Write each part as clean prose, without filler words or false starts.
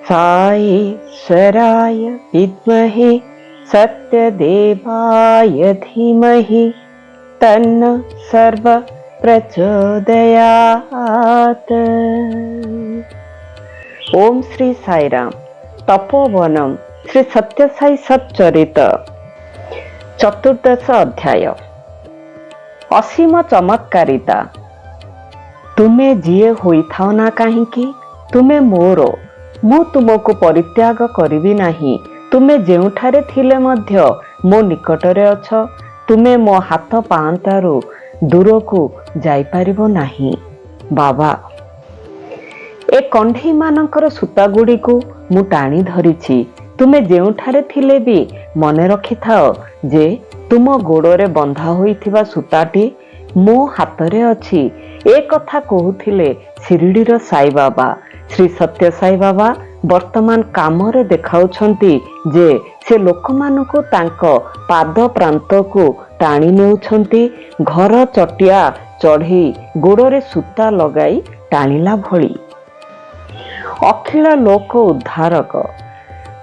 साईश्वराय विद्महे सत्यदेवाय धीमहि तन्नो सर्व प्रचोदयात्। ओम श्री साईराम। तपोवनम श्री सत्यसाई सच्चरित चतुर्दश अध्याय। असीम चमत्कारिता। तुमे जिए होइथाओ ना काहींकी, तुमे मोर, मु तुमको परित्याग करिबि नाही। तुमे जेउठारे थिले मध्य मो निकटरे अछ। तुमे मो हाथ पांतारु दूरकू जाई परिबो नाही। बाबा, ए कंढी मानकर सूता गुड़ी को मु टाणी धरिछि। तुमे जेउठारे थिले भी मने रखिथाओ जे तुम गोड़रे बंधा होइथिबा सूताटी मो हातरे अछि। ए कथा कहूथिले शिरडीर साई बाबा। श्री सत्य साई बाबा वर्तमान कामरे देखाउछंती जे से लोकमानकु तांको पाद प्रांतकु टाणी नेउछंती, घर चटिया चढ़ी गोड़रे सूता लगाई टाणिला भली। अखिल लोक उद्धारक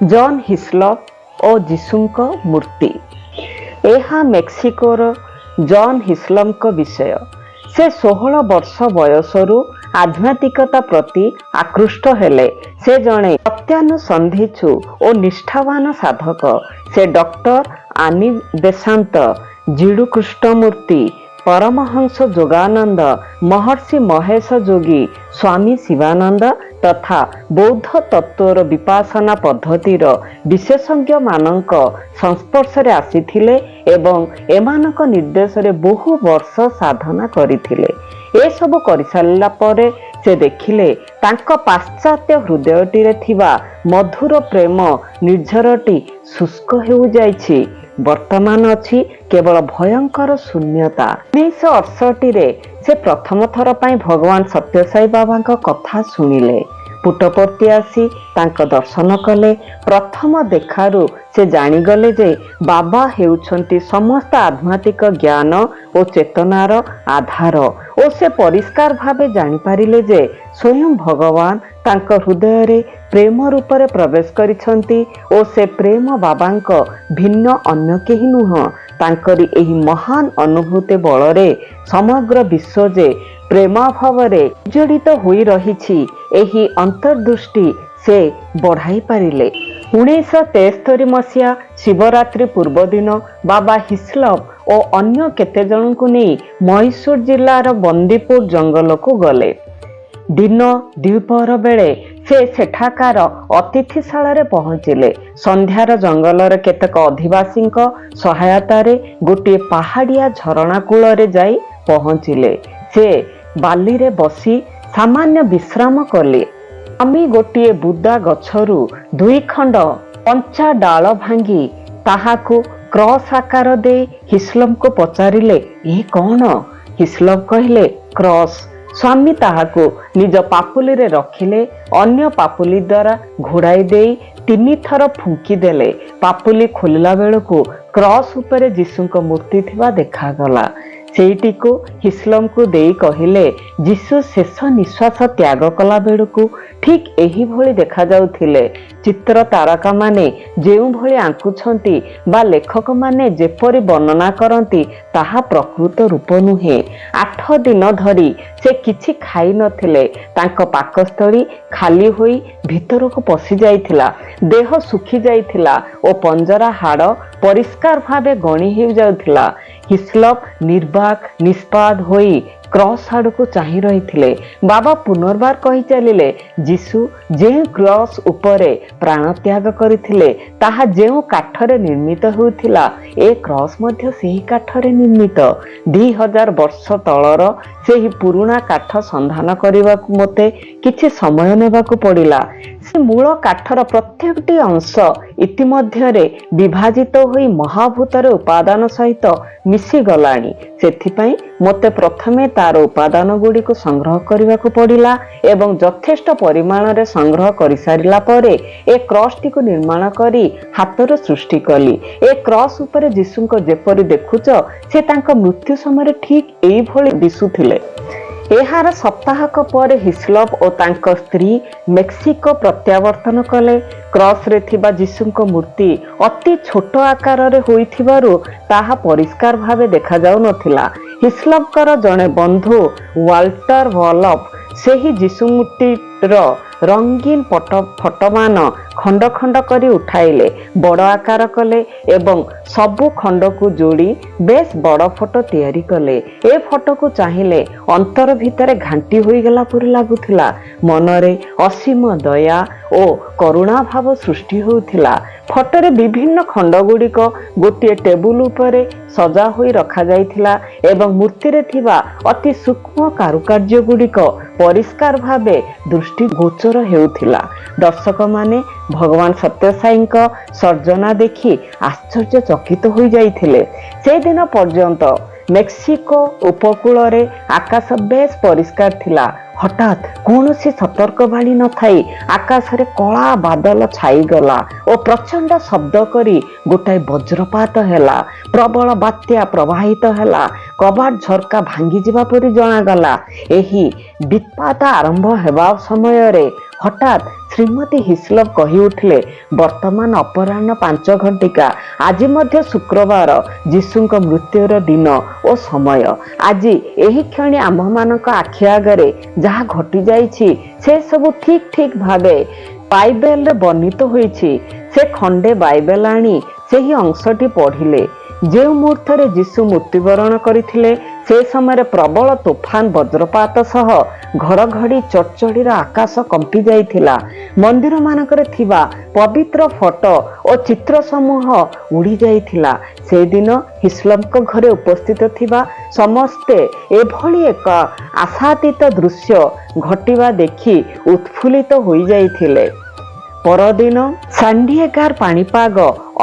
जॉन हिस्लप और जीसुଙ୍କ मूर्ति। ଏହା मेक्सिकोर जॉन हिस्लपଙ୍କ विषय। से 16 वर्ष बयसरू आध्यात्मिकता प्रति आकृष्ट हेले। से जणे सत्यानुसंधिचु और निष्ठावान साधक। से डॉक्टर आनी बेसांत, जीडू कृष्णमूर्ति, परमहंस जोगानंद, महर्षि महेश जोगी, स्वामी शिवानंद तथा बौद्ध तत्वर विपासना पद्धतिर विशेषज्ञ मानक संस्पर्शरे आसीथिले एवं एमानक निर्देशरे बहु वर्ष साधना करिथिले। ए सब करिसालिला परे से देखिले तांक पाश्चात्य हृदयटीरे थिबा मधुर प्रेम निर्झरटी शुष्क हेउ जाइछि। वर्तमान अछि केवल भयंकर शून्यता। 1968 से प्रथम थर पाई भगवान सत्यसाई बाबांक कथा शुणिले। पुटपर्ती आसी तांक दर्शन कले। प्रथम देखारू से जानिगले जे बाबा हेउछंती समस्त आध्यात्मिक ज्ञान और चेतनार आधार। और से परिष्कार भावे जानि पारिले जे स्वयं भगवान तांक हृदय रे प्रेम रूप रे प्रवेश करिछंती और से प्रेम बाबांक भिन्न अन्य केही नुह। तांकरी एही महान अनुभूति बलरे समग्र विश्व जे प्रेमाभावरे जड़ित होई रहिछि एही अंतर्दृष्टि से बढ़ाई पारिले। 1973 मसीहा शिवरात्रि पूर्व दिन बाबा हिस्लप और अन्य केते जनकु नहीं मैसूर जिलार बंदीपुर जंगल को गले। दिन द्विपहर बेले से सेठाकार अतिथिशाला रे पहुंचिले। संध्यार जंगलर केतेक अधिवासी सहायतारे गोटे पहाड़िया झरणा कूल रे जाई पहुंचिले। से बाली रे बसी सामान्य विश्राम कले। आमी गोटे बुदा गछरू 2 खंड पंचा डाल भांगी ताहाकु क्रॉस आकार दे हिस्लप को पचारिले, ए कौन? हिस्लप कहले, क्रॉस। स्वामी ताहाकु निज पापुली रे रखिले। अन्य पापुली द्वारा घोड़ाई दे 3 थर फुंकी देले। पापुली खोलिला बेलକୁ क्रॉस उपरे जीसुଙ୍କ मूर्ति थिबा देखागला। सेठी को हिस्लप को देई कहिले, जीसु शेष निश्वास त्याग कला बेलକୁ ठीक एही भली देखा जाउथिले। चित्र तारका माने जेउ भली आंकुछंती बा लेखक माने जेपरि वर्णना करंती ताहा प्रकृत रूप नुहे। 8 दिन धरी से किछि खाई नथिले। तांक पाकस्थली खाली होई भितरକୁ पसी जाइथिला। देह सुखी जाइथिला ओ पंजरा हाड़ परिष्कार भावे गणी हेउ जाउथिला। हिस्लप निर्बाक निष्पाद होई क्रॉस आड़ को चाहि रहिथिले। बाबा पुनर्बार कहि चलिले, जीसु जे क्रॉस उपरे प्राण त्याग करिथिले ताहा जेउ काठरे निर्मित होउथिला ए क्रॉस मध्य सेही काठरे निर्मित। 2000 वर्ष तलर सेही पुराणा काठ संधान करबाकू मते किछि समय नेबाकू पड़िला। से मूल काठर प्रत्येकटी अंश इतिमध्यरे विभाजित होई महाभूतर उपादान सहित मिसी गलाणी। सेथिपई मते प्रथमे तार उपादान गुडी को संग्रह करबाकू पड़िला एवं यथेष्ट परिमाण रे संग्रह करि सारिला परे ए क्रॉस टी को निर्माण करी हातर सृष्टि कली। ए क्रॉस उपरे जीसुଙ୍କ जेपरि देखुच से तांक मृत्यु समय ठीक एई भली दिसुथिले। ଏହାର ସପ୍ତାହକ ପରେ ହିସ୍ଲପ ଓ ତାଙ୍କ ସ୍ତ୍ରୀ ମେକ୍ସିକୋ ପ୍ରତ୍ୟାବର୍ତ୍ତନ କଲେ। କ୍ରସରେ ଥିବା ଯୀଶୁଙ୍କ ମୂର୍ତ୍ତି ଅତି ଛୋଟ ଆକାରରେ ହୋଇଥିବାରୁ ତାହା ପରିଷ୍କାର ଭାବେ ଦେଖାଯାଉନଥିଲା। ହିସ୍ଲପଙ୍କର ଜଣେ ବନ୍ଧୁ ୱାଲ୍ଟର ଭଲଫ ସେହି ଯୀଶୁ ମୂର୍ତ୍ତିର ରଙ୍ଗୀନ ଫଟୋମାନ ଖଣ୍ଡ ଖଣ୍ଡ କରି ଉଠାଇଲେ, ବଡ଼ ଆକାର କଲେ ଏବଂ ସବୁ ଖଣ୍ଡକୁ ଯୋଡ଼ି ବେଶ୍ ବଡ଼ ଫଟୋ ତିଆରି କଲେ। ଏ ଫଟୋକୁ ଚାହିଁଲେ ଅନ୍ତର ଭିତରେ ଘାଣ୍ଟି ହୋଇଗଲା ପରି ଲାଗୁଥିଲା। ମନରେ ଅସୀମ ଦୟା ଓ କରୁଣା ଭାବ ସୃଷ୍ଟି ହେଉଥିଲା। ଫଟୋରେ ବିଭିନ୍ନ ଖଣ୍ଡଗୁଡ଼ିକ ଗୋଟିଏ ଟେବୁଲ ଉପରେ ସଜା ହୋଇ ରଖାଯାଇଥିଲା ଏବଂ ମୂର୍ତ୍ତିରେ ଥିବା ଅତି ସୂକ୍ଷ୍ମ କାରୁକାର୍ଯ୍ୟ ଗୁଡ଼ିକ ପରିଷ୍କାର ଭାବେ ଦୃଷ୍ଟିଗୋଚର ହେଉଥିଲା। ଦର୍ଶକମାନେ ଭଗବାନ ସତ୍ୟସାଇଙ୍କ ସର୍ଜନା ଦେଖି ଆଶ୍ଚର୍ଯ୍ୟଚକିତ ହୋଇଯାଇଥିଲେ। ସେଦିନ ପର୍ଯ୍ୟନ୍ତ ମେକ୍ସିକୋ ଉପକୂଳରେ ଆକାଶ ବେଶ୍ ପରିଷ୍କାର ଥିଲା। ହଠାତ୍ କୌଣସି ସତର୍କବାଣୀ ନଥାଇ ଆକାଶରେ କଳା ବାଦଲ ଛାଇଗଲା ଓ ପ୍ରଚଣ୍ଡ ଶବ୍ଦ କରି ଗୋଟାଏ ବଜ୍ରପାତ ହେଲା। ପ୍ରବଳ ବାତ୍ୟା ପ୍ରବାହିତ ହେଲା। କବାଟ ଝରକା ଭାଙ୍ଗିଯିବା ପରି ଜଣାଗଲା। ଏହି ବିତ୍ପାତ ଆରମ୍ଭ ହେବା ସମୟରେ ହଠାତ୍ ଶ୍ରୀମତୀ ହିସ୍ଲପ କହି ଉଠିଲେ, ବର୍ତ୍ତମାନ ଅପରାହ୍ନ 5 ଘଣ୍ଟିକା। ଆଜି ମଧ୍ୟ ଶୁକ୍ରବାର, ଯୀଶୁଙ୍କ ମୃତ୍ୟୁର ଦିନ ଓ ସମୟ। ଆଜି ଏହି କ୍ଷଣି ଆମ୍ଭମାନଙ୍କ ଆଖି ଆଗରେ ଯାହା ଘଟିଯାଇଛି ସେ ସବୁ ଠିକ୍ ଠିକ୍ ଭାବେ ବାଇବେଲରେ ବର୍ଣ୍ଣିତ ହୋଇଛି। ସେ ଖଣ୍ଡେ ବାଇବେଲ ଆଣି ସେହି ଅଂଶଟି ପଢ଼ିଲେ। ଯେଉଁ ମୁହୂର୍ତ୍ତରେ ଯୀଶୁ ମୃତ୍ୟୁବରଣ କରିଥିଲେ ସେ ସମୟରେ ପ୍ରବଳ ତୋଫାନ ବଜ୍ରପାତ ସହ ଘଡ଼ଘଡ଼ି ଚଡ଼ଚଡ଼ିର ଆକାଶ କମ୍ପି ଯାଇଥିଲା। ମନ୍ଦିରମାନଙ୍କରେ ଥିବା ପବିତ୍ର ଫଟୋ ଓ ଚିତ୍ର ସମୂହ ଉଡ଼ି ଯାଇଥିଲା। ସେଦିନ ହିସ୍ଲପଙ୍କ ଘରେ ଉପସ୍ଥିତ ଥିବା ସମସ୍ତେ ଏଭଳି ଏକ ଆଶାତୀତ ଦୃଶ୍ୟ ଘଟିବା ଦେଖି ଉତ୍ଫୁଲ୍ଲିତ ହୋଇଯାଇଥିଲେ। ପରଦିନ ସାଣ୍ଡିଏଗାର ପାଣିପାଗ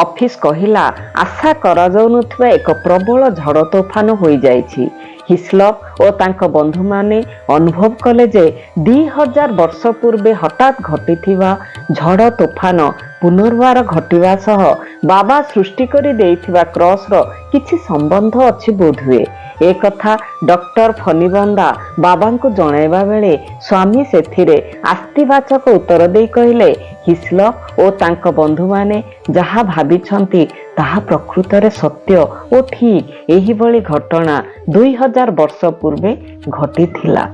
ଅଫିସ କହିଲା, ଆଶା କରାଯାଉନଥିବା ଏକ ପ୍ରବଳ ଝଡ଼ ତୋଫାନ ହୋଇଯାଇଛି। ହିସ୍ଲପ ଓ ତାଙ୍କ ବନ୍ଧୁମାନେ ଅନୁଭବ କଲେ ଯେ 2000 ବର୍ଷ ପୂର୍ବେ ହଠାତ୍ ଘଟିଥିବା ଝଡ଼ ତୋଫାନ ପୁନର୍ବାର ଘଟିବା ସହ ବାବା ସୃଷ୍ଟି କରି ଦେଇଥିବା କ୍ରସର କିଛି ସମ୍ବନ୍ଧ ଅଛି ବୋଧହୁଏ। ଏ କଥା ଡକ୍ଟର ଫନିବନ୍ଦା ବାବାଙ୍କୁ ଜଣାଇବା ବେଳେ ସ୍ୱାମୀ ସେଥିରେ ଆସ୍ଥିବାଚକ ଉତ୍ତର ଦେଇ କହିଲେ, ହିସ୍ଲପ ଓ ତାଙ୍କ ବନ୍ଧୁମାନେ ଯାହା ଭାବିଛନ୍ତି ତାହା ପ୍ରକୃତରେ ସତ୍ୟ ଓ ଠିକ୍ ଏହିଭଳି ଘଟଣା 2000 ବର୍ଷ ପୂର୍ବେ ଘଟିଥିଲା।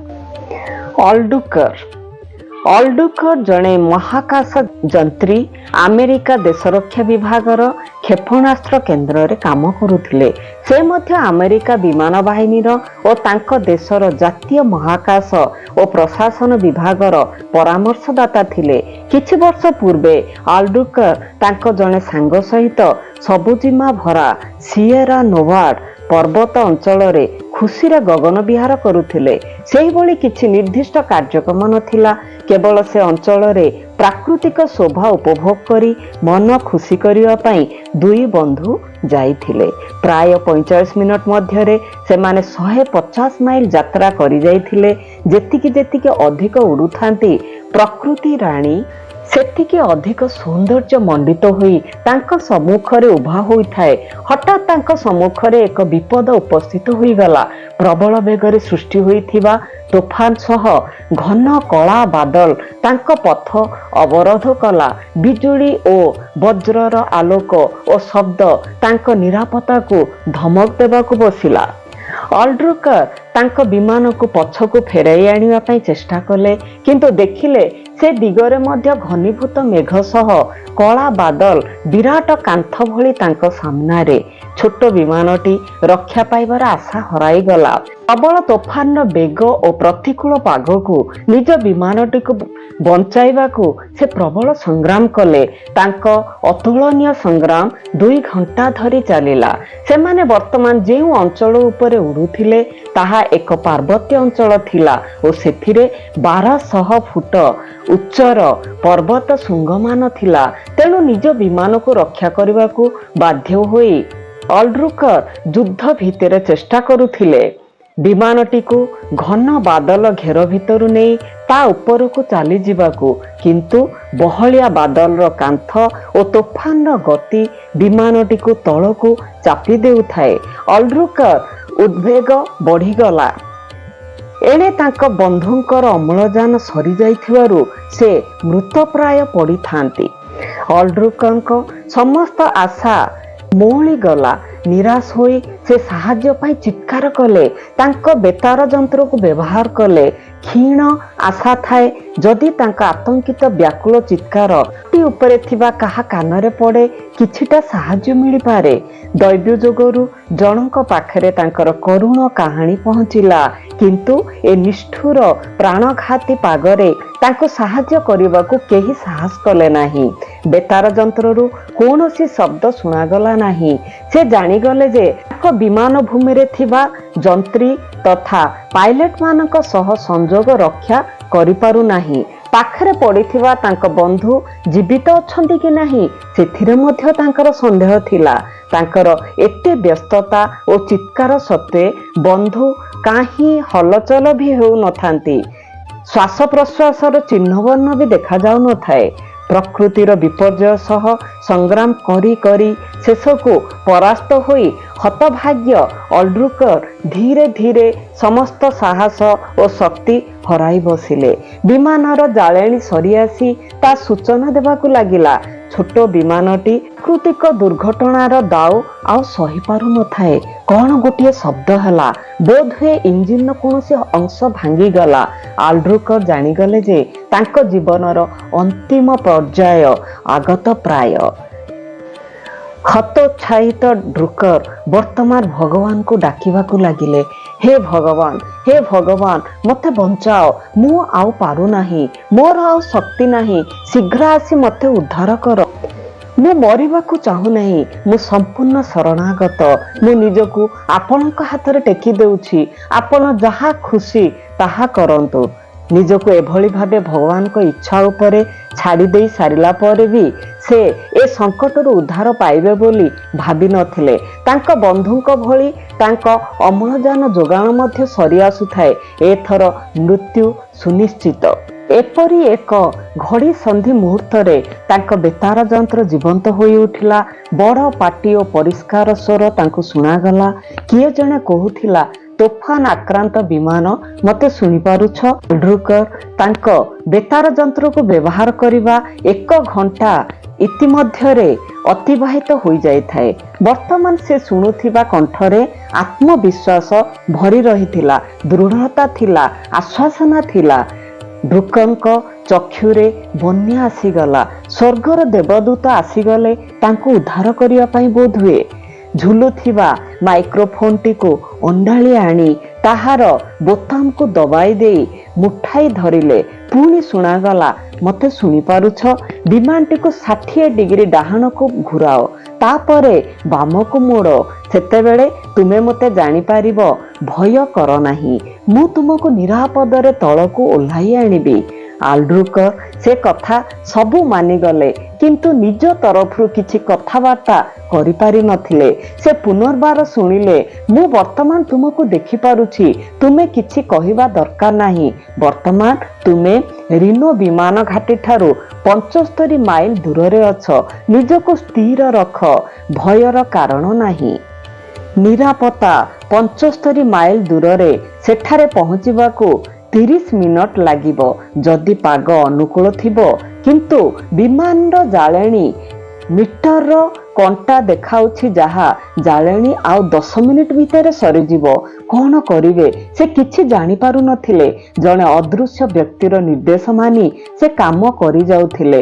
ଅଲ୍ଡୁକର ଜଣେ ମହାକାଶ ଯନ୍ତ୍ରୀ ଆମେରିକା ଦେଶରକ୍ଷା ବିଭାଗର କ୍ଷେପଣାସ୍ତ୍ର କେନ୍ଦ୍ରରେ କାମ କରୁଥିଲେ। ସେ ମଧ୍ୟ ଆମେରିକା ବିମାନ ବାହିନୀର ଓ ତାଙ୍କ ଦେଶର ଜାତୀୟ ମହାକାଶ ଓ ପ୍ରଶାସନ ବିଭାଗର ପରାମର୍ଶଦାତା ଥିଲେ। କିଛି ବର୍ଷ ପୂର୍ବେ ଅଲ୍ଡୁକର ତାଙ୍କ ଜଣେ ସାଙ୍ଗ ସହିତ ସବୁଜିମା ଭରା ସିଏରା ନେଭାଡା ପର୍ବତ ଅଞ୍ଚଳରେ ଖୁସିରେ ଗଗନ ବିହାର କରୁଥିଲେ। ସେହିଭଳି କିଛି ନିର୍ଦ୍ଦିଷ୍ଟ କାର୍ଯ୍ୟକ୍ରମ ନଥିଲା। କେବଳ ସେ ଅଞ୍ଚଳରେ ପ୍ରାକୃତିକ ଶୋଭା ଉପଭୋଗ କରି ମନ ଖୁସି କରିବା ପାଇଁ ଦୁଇ ବନ୍ଧୁ ଯାଇଥିଲେ। ପ୍ରାୟ 45 ମିନିଟ ମଧ୍ୟରେ ସେମାନେ 150 ମାଇଲ ଯାତ୍ରା କରିଯାଇଥିଲେ। ଯେତିକି ଯେତିକି ଅଧିକ ଉଡୁଥାନ୍ତି ପ୍ରକୃତି ରାଣୀ ସେତିକି ଅଧିକ ସୌନ୍ଦର୍ଯ୍ୟ ମଣ୍ଡିତ ହୋଇ ତାଙ୍କ ସମ୍ମୁଖରେ ଉଭା ହୋଇଥାଏ। ହଠାତ୍ ତାଙ୍କ ସମ୍ମୁଖରେ ଏକ ବିପଦ ଉପସ୍ଥିତ ହୋଇଗଲା। ପ୍ରବଳ ବେଗରେ ସୃଷ୍ଟି ହୋଇଥିବା ତୋଫାନ ସହ ଘନ କଳା ବାଦଲ ତାଙ୍କ ପଥ ଅବରୋଧ କଲା। ବିଜୁଳି ଓ ବଜ୍ରର ଆଲୋକ ଓ ଶବ୍ଦ ତାଙ୍କ ନିରାପତ୍ତାକୁ ଧମକ ଦେବାକୁ ବସିଲା। ଅଲ୍ଡୁକର ତାଙ୍କ ବିମାନକୁ ପଛକୁ ଫେରାଇ ଆଣିବା ପାଇଁ ଚେଷ୍ଟା କଲେ, କିନ୍ତୁ ଦେଖିଲେ ସେ ଦିଗରେ ମଧ୍ୟ ଘନୀଭୂତ ମେଘ ସହ କଳା ବାଦଲ ବିରାଟ କାନ୍ଥ ଭଳି ତାଙ୍କ ସାମ୍ନାରେ। ଛୋଟ ବିମାନଟି ରକ୍ଷା ପାଇବାର ଆଶା ହରାଇଗଲା। ପ୍ରବଳ ତୋଫାନର ବେଗ ଓ ପ୍ରତିକୂଳ ପାଗକୁ ନିଜ ବିମାନଟିକୁ ବଞ୍ଚାଇବାକୁ ସେ ପ୍ରବଳ ସଂଗ୍ରାମ କଲେ। ତାଙ୍କ ଅତୁଳନୀୟ ସଂଗ୍ରାମ 2 ଘଣ୍ଟା ଧରି ଚାଲିଲା। ସେମାନେ ବର୍ତ୍ତମାନ ଯେଉଁ ଅଞ୍ଚଳ ଉପରେ ଉଡୁଥିଲେ ତାହା ଏକ ପାର୍ବତ୍ୟ ଅଞ୍ଚଳ ଥିଲା ଓ ସେଥିରେ 1200 ଫୁଟ ଉଚ୍ଚର ପର୍ବତ ଶୃଙ୍ଗମାନ ଥିଲା। ତେଣୁ ନିଜ ବିମାନକୁ ରକ୍ଷା କରିବାକୁ ବାଧ୍ୟ ହୋଇ ଅଲ୍ଡୁକର ଯୁଦ୍ଧ ଭିତରେ ଚେଷ୍ଟା କରୁଥିଲେ ବିମାନଟିକୁ ଘନ ବାଦଲ ଘେର ଭିତରୁ ନେଇ ତା ଉପରକୁ ଚାଲିଯିବାକୁ। କିନ୍ତୁ ବହଳିଆ ବାଦଲର କାନ୍ଥ ଓ ତୋଫାନର ଗତି ବିମାନଟିକୁ ତଳକୁ ଚାପି ଦେଉଥାଏ। ଅଲ୍ଡୁକର ଉଦ୍ବେଗ ବଢ଼ିଗଲା। ଏଣେ ତାଙ୍କ ବନ୍ଧୁଙ୍କର ଅମ୍ଳଜାନ ସରିଯାଇଥିବାରୁ ସେ ମୃତପ୍ରାୟ ପଡ଼ିଥାନ୍ତି। ଅଲ୍ଡ୍ରୁକରଙ୍କ ସମସ୍ତ ଆଶା ମଉଳିଗଲା। ନିରାଶ ହୋଇ ସେ ସାହାଯ୍ୟ ପାଇଁ ଚିତ୍କାର କଲେ। ତାଙ୍କ ବେତାର ଯନ୍ତ୍ରକୁ ବ୍ୟବହାର କଲେ। କ୍ଷୀଣ ଆଶା ଥାଏ ଯଦି ତାଙ୍କ ଆତଙ୍କିତ ବ୍ୟାକୁଳ ଚିତ୍କାର ଉପରେ ଥିବା କାହା କାନରେ ପଡ଼େ କିଛିଟା ସାହାଯ୍ୟ ମିଳିପାରେ। ଦୈବ ଯୋଗରୁ ଜଣଙ୍କ ପାଖରେ ତାଙ୍କର କରୁଣ କାହାଣୀ ପହଞ୍ଚିଲା। କିନ୍ତୁ ଏ ନିଷ୍ଠୁର ପ୍ରାଣଘାତୀ ପାଗରେ ତାଙ୍କୁ ସାହାଯ୍ୟ କରିବାକୁ କେହି ସାହସ କଲେ ନାହିଁ। ବେତାର ଯନ୍ତ୍ରରୁ କୌଣସି ଶବ୍ଦ ଶୁଣାଗଲା ନାହିଁ। ସେ ଜାଣିଗଲେ ଯେ ତାଙ୍କ ବିମାନ ଭୂମିରେ ଥିବା ଯନ୍ତ୍ରୀ ତଥା ପାଇଲଟମାନଙ୍କ ସହ ସଂଯୋଗ ରକ୍ଷା କରିପାରୁନାହିଁ। ପାଖରେ ପଡ଼ିଥିବା ତାଙ୍କ ବନ୍ଧୁ ଜୀବିତ ଅଛନ୍ତି କି ନାହିଁ ସେଥିରେ ମଧ୍ୟ ତାଙ୍କର ସନ୍ଦେହ ଥିଲା। ତାଙ୍କର ଏତେ ବ୍ୟସ୍ତତା ଓ ଚିତ୍କାର ସତ୍ତ୍ୱେ ବନ୍ଧୁ କାହିଁ ହଲଚଲ ବି ହେଉନଥାନ୍ତି। ଶ୍ୱାସ ପ୍ରଶ୍ୱାସର ଚିହ୍ନବର୍ଣ୍ଣ ବି ଦେଖାଯାଉନଥାଏ। ପ୍ରକୃତିର ବିପର୍ଯ୍ୟୟ ସହ ସଂଗ୍ରାମ କରି କରି ଶେଷକୁ ପରାସ୍ତ ହୋଇ ହତଭାଗ୍ୟ ଅଲ୍ଡ୍ରୁକର ଧୀରେ ଧୀରେ ସମସ୍ତ ସାହସ ଓ ଶକ୍ତି ହରାଇ ବସିଲେ। ବିମାନର ଜାଳେଣୀ ସରିଆସି ତା ସୂଚନା ଦେବାକୁ ଲାଗିଲା। ଛୋଟ ବିମାନଟି ପ୍ରାକୃତିକ ଦୁର୍ଘଟଣାର ଦାଉ ଆଉ ସହିପାରୁନଥାଏ। କ'ଣ ଗୋଟିଏ ଶବ୍ଦ ହେଲା। ବୋଧହୁଏ ଇଞ୍ଜିନର କୌଣସି ଅଂଶ ଭାଙ୍ଗିଗଲା। ଅଲ୍ଡ୍ରୁକର ଜାଣିଗଲେ ଯେ ତାଙ୍କ ଜୀବନର ଅନ୍ତିମ ପର୍ଯ୍ୟାୟ ଆଗତ ପ୍ରାୟ। ହତୋତ୍ସାହିତ ଡ୍ରୁକର ବର୍ତ୍ତମାନ ଭଗବାନଙ୍କୁ ଡାକିବାକୁ ଲାଗିଲେ। ହେ ଭଗବାନ, ହେ ଭଗବାନ, ମୋତେ ବଞ୍ଚାଅ। ମୁଁ ଆଉ ପାରୁନାହିଁ। ମୋର ଆଉ ଶକ୍ତି ନାହିଁ। ଶୀଘ୍ର ଆସି ମୋତେ ଉଦ୍ଧାର କର। ମୁଁ ମରିବାକୁ ଚାହୁଁନାହିଁ। ମୁଁ ସମ୍ପୂର୍ଣ୍ଣ ଶରଣାଗତ। ମୁଁ ନିଜକୁ ଆପଣଙ୍କ ହାତରେ ଟେକି ଦେଉଛି। ଆପଣ ଯାହା ଖୁସି ତାହା କରନ୍ତୁ। ନିଜକୁ ଏଭଳି ଭାବେ ଭଗବାନଙ୍କ ଇଚ୍ଛା ଉପରେ ଛାଡ଼ି ଦେଇ ସାରିଲା ପରେ ବି ସେ ଏ ସଙ୍କଟରୁ ଉଦ୍ଧାର ପାଇବେ ବୋଲି ଭାବିନଥିଲେ। ତାଙ୍କ ବନ୍ଧୁଙ୍କ ଭଳି ତାଙ୍କ ଅମ୍ଳଜାନ ଯୋଗାଣ ମଧ୍ୟ ସରି ଆସୁଥାଏ। ଏଥର ମୃତ୍ୟୁ ସୁନିଶ୍ଚିତ। ଏପରି ଏକ ଘଡ଼ି ସନ୍ଧି ମୁହୂର୍ତ୍ତରେ ତାଙ୍କ ବେତାର ଯନ୍ତ୍ର ଜୀବନ୍ତ ହୋଇ ଉଠିଲା। ବଡ଼ ପାଟି ଓ ପରିଷ୍କାର ସ୍ୱର ତାଙ୍କୁ ଶୁଣାଗଲା। କିଏ ଜଣେ କହୁଥିଲା, ତୋଫାନ ଆକ୍ରାନ୍ତ ବିମାନ, ମୋତେ ଶୁଣିପାରୁଛ? ଅଲ୍ଡ୍ରୁକର ତାଙ୍କ ବେତାର ଯନ୍ତ୍ରକୁ ବ୍ୟବହାର କରିବା 1 ଘଣ୍ଟା ଇତିମଧ୍ୟରେ ଅତିବାହିତ ହୋଇଯାଇଥାଏ। ବର୍ତ୍ତମାନ ସେ ଶୁଣୁଥିବା କଣ୍ଠରେ ଆତ୍ମବିଶ୍ୱାସ ଭରି ରହିଥିଲା। ଦୃଢ଼ତା ଥିଲା, ଆଶ୍ୱାସନା ଥିଲା। ଡ୍ରୁକରଙ୍କ ଚକ୍ଷୁରେ ବନ୍ୟା ଆସିଗଲା। ସ୍ୱର୍ଗର ଦେବଦୂତ ଆସିଗଲେ ତାଙ୍କୁ ଉଦ୍ଧାର କରିବା ପାଇଁ ବୋଧହୁଏ। ଝୁଲୁଥିବା ମାଇକ୍ରୋଫୋନ୍ଟିକୁ ଅଣ୍ଡାଳି ଆଣି ତାହାର ବୋତାମକୁ ଦବାଇ ଦେଇ ମୁଠାଇ ଧରିଲେ। ପୁଣି ଶୁଣାଗଲା, ମୋତେ ଶୁଣିପାରୁଛ? ବିମାନଟିକୁ 60 ଡିଗ୍ରୀ ଡାହାଣକୁ ଘୁରାଅ, ତାପରେ ବାମକୁ ମୋଡ଼। ସେତେବେଳେ ତୁମେ ମୋତେ ଜାଣିପାରିବ। ଭୟ କର ନାହିଁ। ମୁଁ ତୁମକୁ ନିରାପଦରେ ତଳକୁ ଓହ୍ଲାଇ ଆଣିବି। ଅଲ୍ଡ୍ରୁକର ସେ କଥା ସବୁ ମାନିଗଲେ, କିନ୍ତୁ ନିଜ ତରଫରୁ କିଛି କଥାବାର୍ତ୍ତା କରିପାରିନଥିଲେ। ସେ ପୁନର୍ବାର ଶୁଣିଲେ, ମୁଁ ବର୍ତ୍ତମାନ ତୁମକୁ ଦେଖିପାରୁଛି। ତୁମେ କିଛି କହିବା ଦରକାର ନାହିଁ। ବର୍ତ୍ତମାନ ତୁମେ ରିନୋ ବିମାନ ଘାଟିଠାରୁ 75 ମାଇଲ ଦୂରରେ ଅଛ। ନିଜକୁ ସ୍ଥିର ରଖ। ଭୟର କାରଣ ନାହିଁ। ନିରାପତ୍ତା 75 ମାଇଲ ଦୂରରେ। ସେଠାରେ ପହଞ୍ଚିବାକୁ 30 ମିନିଟ୍ ଲାଗିବ ଯଦି ପାଗ ଅନୁକୂଳ ଥିବ। କିନ୍ତୁ ବିମାନର ଜାଳେଣୀ ମିଟରର କଣ୍ଟା ଦେଖାଉଛି ଯାହା, ଜାଳେଣୀ ଆଉ 10 ମିନିଟ୍ ଭିତରେ ସରିଯିବ। କ'ଣ କରିବେ ସେ କିଛି ଜାଣିପାରୁନଥିଲେ। ଜଣେ ଅଦୃଶ୍ୟ ବ୍ୟକ୍ତିର ନିର୍ଦ୍ଦେଶ ମାନି ସେ କାମ କରିଯାଉଥିଲେ।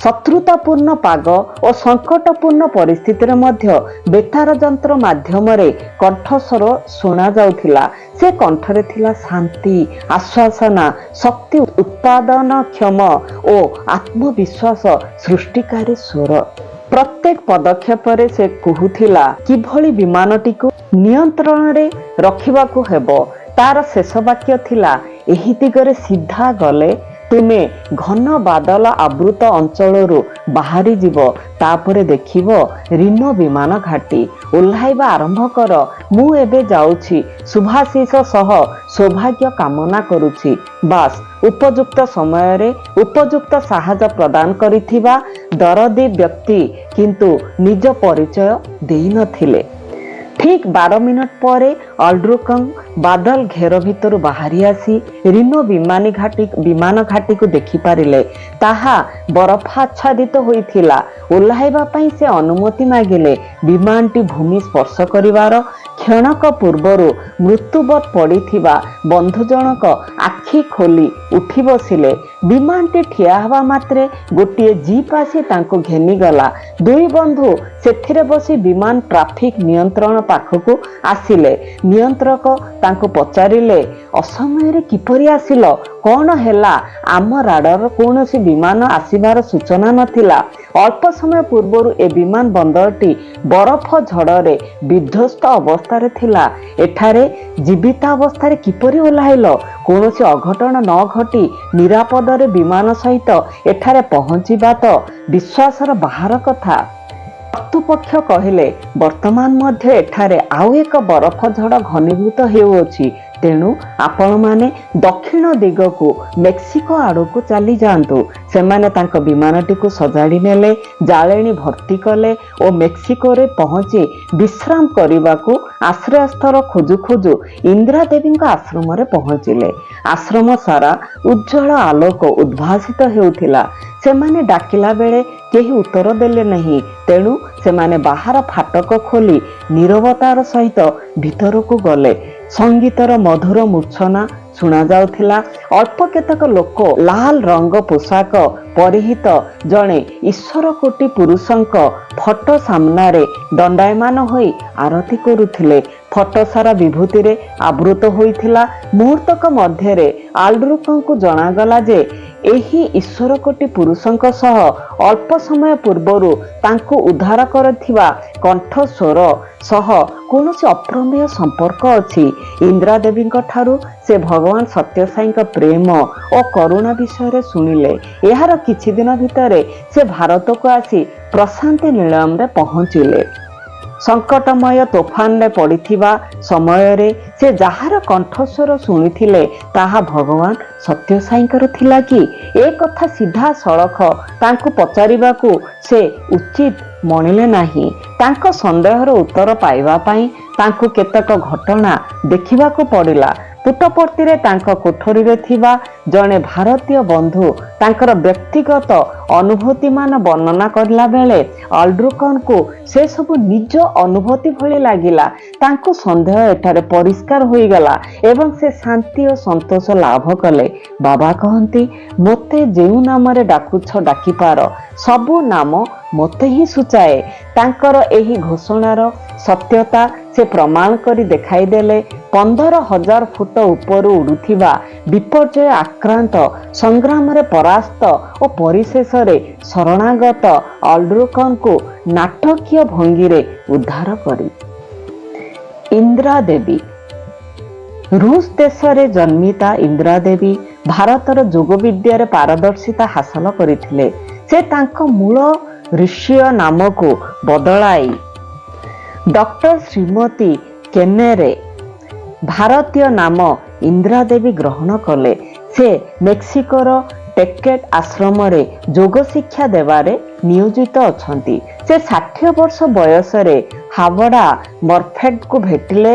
ଶତ୍ରୁତାପୂର୍ଣ୍ଣ ପାଗ ଓ ସଙ୍କଟପୂର୍ଣ୍ଣ ପରିସ୍ଥିତିରେ ମଧ୍ୟ ବେତାର ଯନ୍ତ୍ର ମାଧ୍ୟମରେ କଣ୍ଠସ୍ୱର ଶୁଣାଯାଉଥିଲା। ସେ କଣ୍ଠରେ ଥିଲା ଶାନ୍ତି, ଆଶ୍ୱାସନା, ଶକ୍ତି ଉତ୍ପାଦନକ୍ଷମ ଓ ଆତ୍ମବିଶ୍ୱାସ ସୃଷ୍ଟିକାରୀ ସ୍ୱର। ପ୍ରତ୍ୟେକ ପଦକ୍ଷେପରେ ସେ କହୁଥିଲା କିଭଳି ବିମାନଟିକୁ ନିୟନ୍ତ୍ରଣରେ ରଖିବାକୁ ହେବ। ତାର ଶେଷ ବାକ୍ୟ ଥିଲା, ଏହି ଦିଗରେ ସିଧା ଗଲେ ତୁମେ ଘନ ବାଦଲ ଆବୃତ ଅଞ୍ଚଳରୁ ବାହାରିଯିବ। ତାପରେ ଦେଖିବ ରିନୋ ବିମାନ ଘାଟି। ଓହ୍ଲାଇବା ଆରମ୍ଭ କର। ମୁଁ ଏବେ ଯାଉଛି। ଶୁଭାଶିଷ ସହ ସୌଭାଗ୍ୟ କାମନା କରୁଛି। ବାସ୍। ଉପଯୁକ୍ତ ସମୟରେ ଉପଯୁକ୍ତ ସାହାଯ୍ୟ ପ୍ରଦାନ କରିଥିବା ଦରଦୀ ବ୍ୟକ୍ତି କିନ୍ତୁ ନିଜ ପରିଚୟ ଦେଇନଥିଲେ। ଠିକ୍ 12 ମିନିଟ୍ ପରେ ଅଲ୍ଡ୍ରୁକନ୍ ବାଦଲ ଘେର ଭିତରୁ ବାହାରି ଆସି ରିନୋ ବିମାନ ଘାଟିକୁ ଦେଖିପାରିଲେ। ତାହା ବରଫାଚ୍ଛାଦିତ ହୋଇଥିଲା। ଓହ୍ଲାଇବା ପାଇଁ ସେ ଅନୁମତି ମାଗିଲେ। ବିମାନଟି ଭୂମି ସ୍ପର୍ଶ କରିବାର କ୍ଷଣକ ପୂର୍ବରୁ ମୃତ୍ୟୁବତ୍ ପଡ଼ିଥିବା ବନ୍ଧୁ ଜଣକ ଆଖି ଖୋଲି ଉଠି ବସିଲେ। ବିମାନଟି ଠିଆ ହେବା ମାତ୍ରେ ଗୋଟିଏ ଜିପ୍ ଆସି ତାଙ୍କୁ ଘେନିଗଲା। ଦୁଇ ବନ୍ଧୁ ସେଥିରେ ବସି ବିମାନ ଟ୍ରାଫିକ୍ ନିୟନ୍ତ୍ରଣ ପାଖକୁ ଆସିଲେ। ନିୟନ୍ତ୍ରକ ତାଙ୍କୁ ପଚାରିଲେ, ଅସମୟରେ କିପରି ଆସିଲ? କ'ଣ ହେଲା? ଆମ ରାଡାର କୌଣସି ବିମାନ ଆସିବାର ସୂଚନା ନଥିଲା। ଅଳ୍ପ ସମୟ ପୂର୍ବରୁ ଏ ବିମାନ ବନ୍ଦରଟି ବରଫ ଝଡ଼ରେ ବିଧ୍ୱସ୍ତ ଅବସ୍ଥାରେ ଥିଲା। ଏଠାରେ ଜୀବିତ ଅବସ୍ଥାରେ କିପରି ଓହ୍ଲାଇଲ? କୌଣସି ଅଘଟଣ ନ ଘଟି ନିରାପଦରେ ବିମାନ ସହିତ ଏଠାରେ ପହଞ୍ଚିବା ତ ବିଶ୍ୱାସର ବାହାର କଥା। କର୍ତ୍ତୃପକ୍ଷ କହିଲେ, ବର୍ତ୍ତମାନ ମଧ୍ୟ ଏଠାରେ ଆଉ ଏକ ବରଫ ଝଡ଼ ଘନୀଭୂତ ହେଉଅଛି। ତେଣୁ ଆପଣମାନେ ଦକ୍ଷିଣ ଦିଗକୁ ମେକ୍ସିକୋ ଆଡ଼କୁ ଚାଲି ଯାଆନ୍ତୁ। ସେମାନେ ତାଙ୍କ ବିମାନଟିକୁ ସଜାଡ଼ି ନେଲେ, ଜାଳେଣୀ ଭର୍ତ୍ତି କଲେ ଓ ମେକ୍ସିକୋରେ ପହଞ୍ଚି ବିଶ୍ରାମ କରିବାକୁ ଆଶ୍ରୟସ୍ଥଳ ଖୋଜୁ ଖୋଜୁ ଇନ୍ଦ୍ରା ଦେବୀଙ୍କ ଆଶ୍ରମରେ ପହଞ୍ଚିଲେ। ଆଶ୍ରମ ସାରା ଉଜ୍ଜ୍ୱଳ ଆଲୋକ ଉଦ୍ଭାସିତ ହେଉଥିଲା। ସେମାନେ ଡାକିଲା ବେଳେ କେହି ଉତ୍ତର ଦେଲେ ନାହିଁ। ତେଣୁ ସେମାନେ ବାହାର ଫାଟକ ଖୋଲି ନୀରବତାର ସହିତ ଭିତରକୁ ଗଲେ। ସଙ୍ଗୀତର ମଧୁର ମୂର୍ଚ୍ଛନା ଶୁଣାଯାଉଥିଲା। ଅଳ୍ପ କେତେକ ଲୋକ ଲାଲ ରଙ୍ଗ ପୋଷାକ ପରିହିତ ଜଣେ ଈଶ୍ୱର କୋଟି ପୁରୁଷଙ୍କ ଫଟୋ ସାମ୍ନାରେ ଦଣ୍ଡାୟମାନ ହୋଇ ଆରତି କରୁଥିଲେ। ଫଟୋ ସାରା ବିଭୂତିରେ ଆବୃତ ହୋଇଥିଲା। ମୁହୂର୍ତ୍ତକ ମଧ୍ୟରେ ଅଲ୍ଡ୍ରୁକନ୍ଙ୍କୁ ଜଣାଗଲା ଯେ ଏହି ଈଶ୍ୱର କୋଟି ପୁରୁଷଙ୍କ ସହ ଅଳ୍ପ ସମୟ ପୂର୍ବରୁ ତାଙ୍କୁ ଉଦ୍ଧାର କରିଥିବା କଣ୍ଠସ୍ୱର ସହ କୌଣସି ଅପ୍ରମେୟ ସମ୍ପର୍କ ଅଛି। ଇନ୍ଦ୍ରା ଦେବୀଙ୍କ ଠାରୁ ସେ ଭଗବାନ ସତ୍ୟସାଇଙ୍କ ପ୍ରେମ ଓ କରୁଣା ବିଷୟରେ ଶୁଣିଲେ। ଏହାର କିଛି ଦିନ ଭିତରେ ସେ ଭାରତକୁ ଆସି ପ୍ରଶାନ୍ତି ନିଳୟମରେ ପହଞ୍ଚିଲେ। ସଙ୍କଟମୟ ତୋଫାନରେ ପଡ଼ିଥିବା ସମୟରେ ସେ ଯାହାର କଣ୍ଠସ୍ୱର ଶୁଣିଥିଲେ ତାହା ଭଗବାନ ସତ୍ୟସାଇଙ୍କର ଥିଲା କି? ଏ କଥା ସିଧାସଳଖ ତାଙ୍କୁ ପଚାରିବାକୁ ସେ ଉଚିତ ମଣିଲେ ନାହିଁ। ତାଙ୍କ ସନ୍ଦେହର ଉତ୍ତର ପାଇବା ପାଇଁ ତାଙ୍କୁ କେତେକ ଘଟଣା ଦେଖିବାକୁ ପଡ଼ିଲା। ପୁଟପର୍ତ୍ତିରେ ତାଙ୍କ କୋଠରୀରେ ଥିବା ଜଣେ ଭାରତୀୟ ବନ୍ଧୁ ତାଙ୍କର ବ୍ୟକ୍ତିଗତ ଅନୁଭୂତିମାନ ବର୍ଣ୍ଣନା କରିଲା ବେଳେ ଅଲ୍ଡ୍ରୁକନ୍ଙ୍କୁ ସେସବୁ ନିଜ ଅନୁଭୂତି ଭଳି ଲାଗିଲା। ତାଙ୍କୁ ସନ୍ଦେହ ଏଠାରେ ପରିଷ୍କାର ହୋଇଗଲା ଏବଂ ସେ ଶାନ୍ତି ଓ ସନ୍ତୋଷ ଲାଭ କଲେ। ବାବା କହନ୍ତି, ମୋତେ ଯେଉଁ ନାମରେ ଡାକୁଛ ଡାକିପାର, ସବୁ ନାମ ମୋତେ ହିଁ ସୂଚାଏ। ତାଙ୍କର ଏହି ଘୋଷଣାର ସତ୍ୟତା ସେ ପ୍ରମାଣ କରି ଦେଖାଇଦେଲେ। 15,000 ଫୁଟ ଉପରୁ ଉଡ଼ୁଥିବା ବିପର୍ଯ୍ୟୟ ଆକ୍ରାନ୍ତ, ସଂଗ୍ରାମରେ ପରାସ୍ତ ଓ ପରିଶେଷରେ ଶରଣାଗତ ଅଲ୍ଡ୍ରୁକନ୍ଙ୍କୁ ନାଟକୀୟ ଭଙ୍ଗୀରେ ଉଦ୍ଧାର କରି ଇନ୍ଦ୍ରା ଦେବୀ। ରୁଷ ଦେଶରେ ଜନ୍ମିତା ଇନ୍ଦ୍ରା ଦେବୀ ଭାରତର ଯୋଗ ବିଦ୍ୟାରେ ପାରଦର୍ଶିତା ହାସଲ କରିଥିଲେ। ସେ ତାଙ୍କ ମୂଳ ଋଷୀୟ ନାମକୁ ବଦଳାଇ ଡକ୍ଟର ଶ୍ରୀମତୀ କେନେରେ ଭାରତୀୟ ନାମ ଇନ୍ଦ୍ରା ଦେବୀ ଗ୍ରହଣ କଲେ। ସେ ମେକ୍ସିକୋର ଟେକେଟ୍ ଆଶ୍ରମରେ ଯୋଗ ଶିକ୍ଷା ଦେବାରେ ନିୟୋଜିତ ଅଛନ୍ତି। ସେ 60 ବର୍ଷ ବୟସରେ ହାବଡ଼ା ମର୍ଫେଟ୍ଙ୍କୁ ଭେଟିଲେ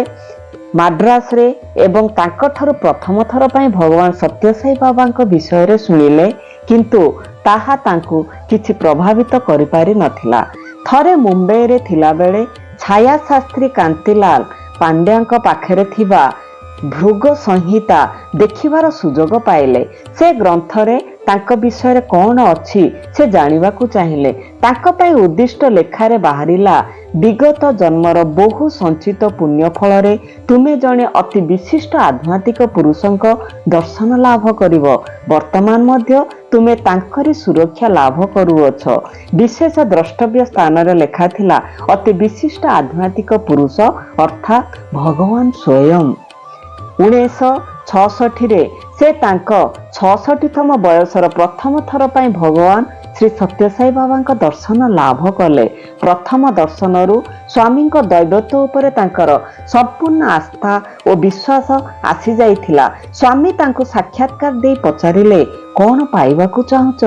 ମାଡ୍ରାସରେ ଏବଂ ତାଙ୍କଠାରୁ ପ୍ରଥମ ଥର ପାଇଁ ଭଗବାନ ସତ୍ୟସାଇ ବାବାଙ୍କ ବିଷୟରେ ଶୁଣିଲେ। କିନ୍ତୁ ତାହା ତାଙ୍କୁ କିଛି ପ୍ରଭାବିତ କରିପାରିନଥିଲା। ଥରେ ମୁମ୍ବାଇରେ ଥିଲାବେଳେ ଛାୟାଶାସ୍ତ୍ରୀ କାନ୍ତିଲାଲ ପାଣ୍ଡ୍ୟାଙ୍କ ପାଖରେ ଥିବା ଭୃଗ ସଂହିତା ଦେଖିବାର ସୁଯୋଗ ପାଇଲେ। ସେ ଗ୍ରନ୍ଥରେ ତାଙ୍କ ବିଷୟରେ କ'ଣ ଅଛି ସେ ଜାଣିବାକୁ ଚାହିଁଲେ। ତାଙ୍କ ପାଇଁ ଉଦ୍ଦିଷ୍ଟ ଲେଖାରେ ବାହାରିଲା, ବିଗତ ଜନ୍ମର ବହୁ ସଞ୍ଚିତ ପୁଣ୍ୟ ଫଳରେ ତୁମେ ଜଣେ ଅତି ବିଶିଷ୍ଟ ଆଧ୍ୟାତ୍ମିକ ପୁରୁଷଙ୍କ ଦର୍ଶନ ଲାଭ କରିବ। ବର୍ତ୍ତମାନ ମଧ୍ୟ ତୁମେ ତାଙ୍କରି ସୁରକ୍ଷା ଲାଭ କରୁଅଛ। ବିଶେଷ ଦ୍ରଷ୍ଟବ୍ୟ ସ୍ଥାନରେ ଲେଖାଥିଲା, ଅତି ବିଶିଷ୍ଟ ଆଧ୍ୟାତ୍ମିକ ପୁରୁଷ ଅର୍ଥାତ୍ ଭଗବାନ ସ୍ୱୟଂ। 1966ରେ ସେ ତାଙ୍କ 66ତମ ବୟସର ପ୍ରଥମ ଥର ପାଇଁ ଭଗବାନ ଶ୍ରୀ ସତ୍ୟସାଇ ବାବାଙ୍କ ଦର୍ଶନ ଲାଭ କଲେ। ପ୍ରଥମ ଦର୍ଶନରୁ ସ୍ୱାମୀଙ୍କ ଦୈବତ୍ୱ ଉପରେ ତାଙ୍କର ସମ୍ପୂର୍ଣ୍ଣ ଆସ୍ଥା ଓ ବିଶ୍ୱାସ ଆସିଯାଇଥିଲା। ସ୍ୱାମୀ ତାଙ୍କୁ ସାକ୍ଷାତକାର ଦେଇ ପଚାରିଲେ, କ'ଣ ପାଇବାକୁ ଚାହୁଁଛ?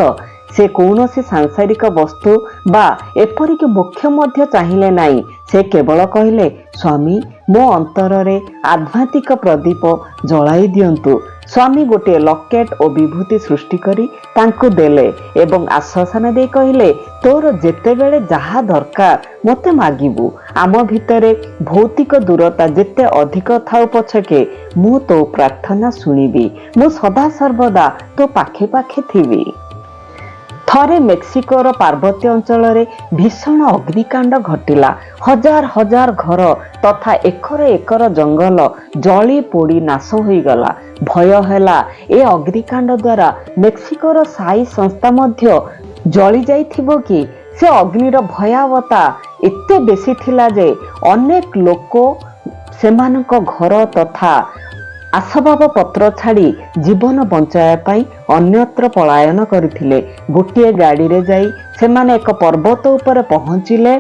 ସେ କୌଣସି ସାଂସାରିକ ବସ୍ତୁ ବା ଏପରିକି ମୋକ୍ଷ ମଧ୍ୟ ଚାହିଁଲେ ନାହିଁ। ସେ କେବଳ କହିଲେ, ସ୍ୱାମୀ, ମୋ ଅନ୍ତରରେ ଆଧ୍ୟାତ୍ମିକ ପ୍ରଦୀପ ଜଳାଇ ଦିଅନ୍ତୁ। ସ୍ୱାମୀ ଗୋଟିଏ ଲକେଟ୍ ଓ ବିଭୂତି ସୃଷ୍ଟି କରି ତାଙ୍କୁ ଦେଲେ ଏବଂ ଆଶ୍ୱାସନା ଦେଇ କହିଲେ, ତୋର ଯେତେବେଳେ ଯାହା ଦରକାର ମୋତେ ମାଗିବୁ। ଆମ ଭିତରେ ଭୌତିକ ଦୂରତା ଯେତେ ଅଧିକ ଥାଉ ପଛକେ ମୁଁ ତୋ ପ୍ରାର୍ଥନା ଶୁଣିବି। ମୁଁ ସଦାସର୍ବଦା ତୋ ପାଖେ ପାଖେ ଥିବି। ଥରେ ମେକ୍ସିକୋର ପାର୍ବତ୍ୟ ଅଞ୍ଚଳରେ ଭୀଷଣ ଅଗ୍ନିକାଣ୍ଡ ଘଟିଲା। ହଜାର ହଜାର ଘର ତଥା ଏକର ଏକର ଜଙ୍ଗଲ ଜଳି ପୋଡ଼ି ନାଶ ହୋଇଗଲା। ଭୟ ହେଲା ଏ ଅଗ୍ନିକାଣ୍ଡ ଦ୍ୱାରା ମେକ୍ସିକୋର ସାଇ ସଂସ୍ଥା ମଧ୍ୟ ଜଳି ଯାଇଥିବ କି? ସେ ଅଗ୍ନିର ଭୟାବହତା ଏତେ ବେଶୀ ଥିଲା ଯେ ଅନେକ ଲୋକ ସେମାନଙ୍କ ଘର ତଥା ଆସବାବପତ୍ର ଛାଡ଼ି ଜୀବନ ବଞ୍ଚାଇବା ପାଇଁ ଅନ୍ୟତ୍ର ପଳାୟନ କରିଥିଲେ। ଗୋଟିଏ ଗାଡ଼ିରେ ଯାଇ ସେମାନେ ଏକ ପର୍ବତ ଉପରେ ପହଞ୍ଚିଲେ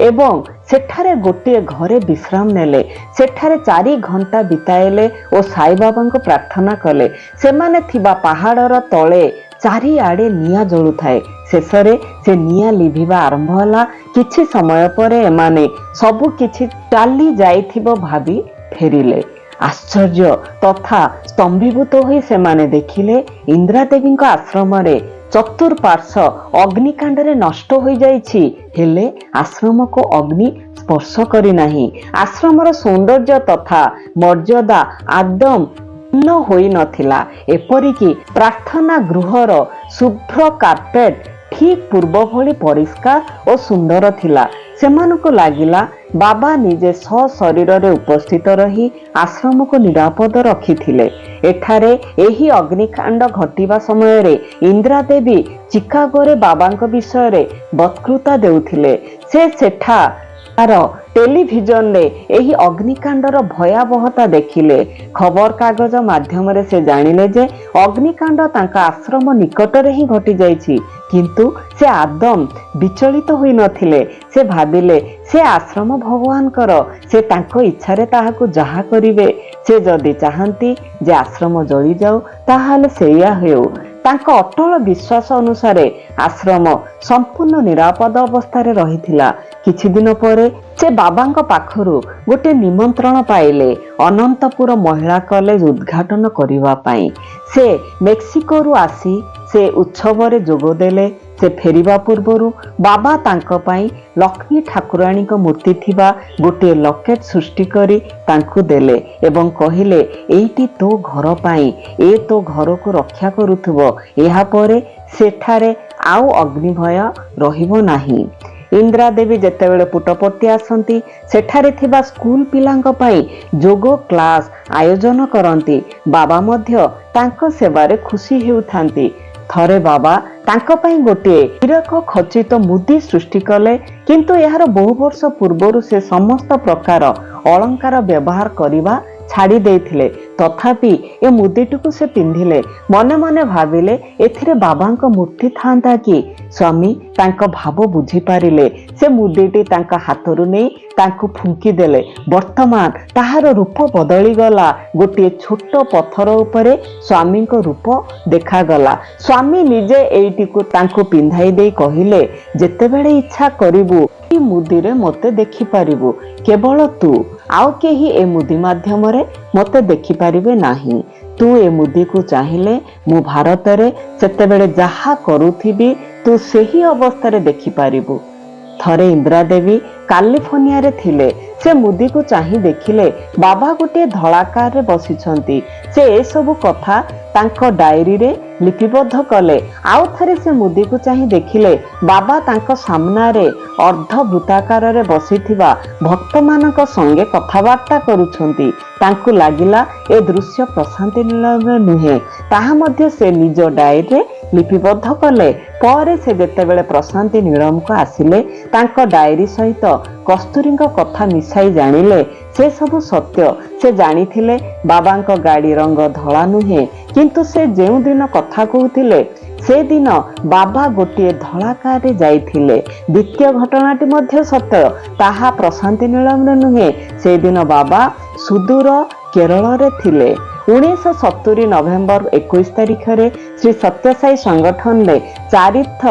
ଏବଂ ସେଠାରେ ଗୋଟିଏ ଘରେ ବିଶ୍ରାମ ନେଲେ। ସେଠାରେ 4 ଘଣ୍ଟା ବିତାଇଲେ ଓ ସାଇବାବାଙ୍କୁ ପ୍ରାର୍ଥନା କଲେ। ସେମାନେ ଥିବା ପାହାଡ଼ର ତଳେ ଚାରିଆଡ଼େ ନିଆଁ ଜଳୁଥାଏ। ଶେଷରେ ସେ ନିଆଁ ଲିଭିବା ଆରମ୍ଭ ହେଲା। କିଛି ସମୟ ପରେ ଏମାନେ ସବୁ କିଛି ଚାଲି ଯାଇଥିବ ଭାବି ଫେରିଲେ। ଆଶ୍ଚର୍ଯ୍ୟ ତଥା ସ୍ତମ୍ଭୀଭୂତ ହୋଇ ସେମାନେ ଦେଖିଲେ ଇନ୍ଦ୍ରାଦେବୀଙ୍କ ଆଶ୍ରମରେ ଚତୁଃପାର୍ଶ୍ୱ ଅଗ୍ନିକାଣ୍ଡରେ ନଷ୍ଟ ହୋଇଯାଇଛି, ହେଲେ ଆଶ୍ରମକୁ ଅଗ୍ନି ସ୍ପର୍ଶ କରିନାହିଁ। ଆଶ୍ରମର ସୌନ୍ଦର୍ଯ୍ୟ ତଥା ମର୍ଯ୍ୟାଦା ଆଦୌ ନ ହୋଇନଥିଲା। ଏପରିକି ପ୍ରାର୍ଥନା ଗୃହର ଶୁଭ୍ର କାର୍ପେଟ ଠିକ୍ ପୂର୍ବ ଭଳି ପରିଷ୍କାର ଓ ସୁନ୍ଦର ଥିଲା। ସେମାନଙ୍କୁ ଲାଗିଲା ବାବା ନିଜେ ସଶରୀରରେ ଉପସ୍ଥିତ ରହି ଆଶ୍ରମକୁ ନିରାପଦ ରଖିଥିଲେ। ଏଠାରେ ଏହି ଅଗ୍ନିକାଣ୍ଡ ଘଟିବା ସମୟରେ ଇନ୍ଦ୍ରାଦେବୀ ଚିକାଗୋରେ ବାବାଙ୍କ ବିଷୟରେ ବକ୍ତୃତା ଦେଉଥିଲେ। ସେ ସେଠାର ଟେଲିଭିଜନରେ ଏହି ଅଗ୍ନିକାଣ୍ଡର ଭୟାବହତା ଦେଖିଲେ। ଖବରକାଗଜ ମାଧ୍ୟମରେ ସେ ଜାଣିଲେ ଯେ ଅଗ୍ନିକାଣ୍ଡ ତାଙ୍କ ଆଶ୍ରମ ନିକଟରେ ହିଁ ଘଟିଯାଇଛି। କିନ୍ତୁ ସେ ଆଦୌ ବିଚଳିତ ହୋଇନଥିଲେ। ସେ ଭାବିଲେ ସେ ଆଶ୍ରମ ଭଗବାନଙ୍କର, ସେ ତାଙ୍କ ଇଚ୍ଛାରେ ତାହାକୁ ଯାହା କରିବେ। ସେ ଯଦି ଚାହାନ୍ତି ଯେ ଆଶ୍ରମ ଜଳିଯାଉ ତାହେଲେ ସେଇଆ ହେଉ। ତାଙ୍କ ଅଟଳ ବିଶ୍ୱାସ ଅନୁସାରେ ଆଶ୍ରମ ସମ୍ପୂର୍ଣ୍ଣ ନିରାପଦ ଅବସ୍ଥାରେ ରହିଥିଲା। କିଛି ଦିନ ପରେ ସେ ବାବାଙ୍କ ପାଖରୁ ଗୋଟିଏ ନିମନ୍ତ୍ରଣ ପାଇଲେ ଅନନ୍ତପୁର ମହିଳା କଲେଜ ଉଦ୍ଘାଟନ କରିବା ପାଇଁ। ସେ ମେକ୍ସିକୋରୁ ଆସି ସେ ଉତ୍ସବରେ ଯୋଗଦେଲେ। ସେ ଫେରିବା ପୂର୍ବରୁ ବାବା ତାଙ୍କ ପାଇଁ ଲକ୍ଷ୍ମୀ ଠାକୁରାଣୀଙ୍କ ମୂର୍ତ୍ତି ଥିବା ଗୋଟିଏ ଲକେଟ୍ ସୃଷ୍ଟି କରି ତାଙ୍କୁ ଦେଲେ ଏବଂ କହିଲେ, ଏଇଟି ତୋ ଘର ପାଇଁ, ଏ ତୋ ଘରକୁ ରକ୍ଷା କରୁଥିବ। ଏହାପରେ ସେଠାରେ ଆଉ ଅଗ୍ନିଭୟ ରହିବ ନାହିଁ। ଇନ୍ଦ୍ରାଦେବୀ ଯେତେବେଳେ ପୁଟପର୍ତ୍ତି ଆସନ୍ତି ସେଠାରେ ଥିବା ସ୍କୁଲ ପିଲାଙ୍କ ପାଇଁ ଯୋଗ କ୍ଲାସ ଆୟୋଜନ କରନ୍ତି। ବାବା ମଧ୍ୟ ତାଙ୍କ ସେବାରେ ଖୁସି ହେଉଥାନ୍ତି। ଥରେ ବାବା ତାଙ୍କ ପାଇଁ ଗୋଟିଏ ହୀରକ ଖଚିତ ମୁଦି ସୃଷ୍ଟି କଲେ, କିନ୍ତୁ ଏହାର ବହୁ ବର୍ଷ ପୂର୍ବରୁ ସେ ସମସ୍ତ ପ୍ରକାର ଅଳଙ୍କାର ବ୍ୟବହାର କରିବା ଛାଡ଼ି ଦେଇଥିଲେ। ତଥାପି ଏ ମୁଦିଟିକୁ ସେ ପିନ୍ଧିଲେ। ମନେ ମନେ ଭାବିଲେ, ଏଥିରେ ବାବାଙ୍କ ମୂର୍ତ୍ତି ଥାନ୍ତା କି? ସ୍ୱାମୀ ତାଙ୍କ ଭାବ ବୁଝିପାରିଲେ। ସେ ମୁଦିଟି ତାଙ୍କ ହାତରୁ ନେଇ ତାଙ୍କୁ ଫୁଙ୍କି ଦେଲେ। ବର୍ତ୍ତମାନ ତାହାର ରୂପ ବଦଳିଗଲା। ଗୋଟିଏ ଛୋଟ ପଥର ଉପରେ ସ୍ୱାମୀଙ୍କ ରୂପ ଦେଖାଗଲା। ସ୍ୱାମୀ ନିଜେ ଏଇଟିକୁ ତାଙ୍କୁ ପିନ୍ଧାଇ ଦେଇ କହିଲେ, ଯେତେବେଳେ ଇଚ୍ଛା କରିବୁ ଏହି ମୁଦିରେ ମୋତେ ଦେଖିପାରିବୁ। କେବଳ ତୁ, ଆଉ କେହି ଏ ମୁଦି ମାଧ୍ୟମରେ ମୋତେ ଦେଖିପାରିବେ ନାହିଁ। ତୁ ଏ ମୁଦିକୁ ଚାହିଁଲେ ମୁଁ ଭାରତରେ ସେତେବେଳେ ଯାହା କରୁଥିବି ତୁ ସେହି ଅବସ୍ଥାରେ ଦେଖିପାରିବୁ। ଥରେ ଇନ୍ଦ୍ରାଦେବୀ କାଲିଫର୍ଣ୍ଣିଆରେ ଥିଲେ। ସେ ମୁଦିକୁ ଚାହିଁ ଦେଖିଲେ ବାବା ଗୋଟିଏ ଧଳା କାରରେ ବସିଛନ୍ତି। ସେ ଏସବୁ କଥା ତାଙ୍କ ଡାଏରୀରେ ଲିପିବଦ୍ଧ କଲେ। ଆଉ ଥରେ ସେ ମୁଦିକୁ ଚାହିଁ ଦେଖିଲେ ବାବା ତାଙ୍କ ସାମ୍ନାରେ ଅର୍ଦ୍ଧବୃତ୍ତାକାରରେ ବସିଥିବା ଭକ୍ତମାନଙ୍କ ସଙ୍ଗେ କଥାବାର୍ତ୍ତା କରୁଛନ୍ତି। ତାଙ୍କୁ ଲାଗିଲା ଏ ଦୃଶ୍ୟ ପ୍ରଶାନ୍ତି ନିଳୟର ନୁହେଁ। ତାହା ମଧ୍ୟ ସେ ନିଜ ଡାଏରୀରେ ଲିପିବଦ୍ଧ କଲେ। ପରେ ସେ ଯେତେବେଳେ ପ୍ରଶାନ୍ତି ନିଳୟକୁ ଆସିଲେ ତାଙ୍କ ଡାଏରୀ ସହିତ କସ୍ତୁରୀଙ୍କ କଥା ମିଶାଇ ଜାଣିଲେ ସେ ସବୁ ସତ୍ୟ। ସେ ଜାଣିଥିଲେ ବାବାଙ୍କ ଗାଡ଼ି ରଙ୍ଗ ଧଳା ନୁହେଁ, କିନ୍ତୁ ସେ ଯେଉଁଦିନ କଥା କହୁଥିଲେ ସେଦିନ ବାବା ଗୋଟିଏ ଧଳା କାରରେ ଯାଇଥିଲେ। ଦ୍ୱିତୀୟ ଘଟଣାଟି ମଧ୍ୟ ସତ୍ୟ। ତାହା ପ୍ରଶାନ୍ତି ନିଳୟରେ ନୁହେଁ। ସେଦିନ ବାବା ସୁଦୂର କେରଳରେ ଥିଲେ। 1970 ନଭେମ୍ବର 21 ତାରିଖରେ ଶ୍ରୀ ସତ୍ୟସାଇ ସଂଗଠନରେ ଚାରିଥ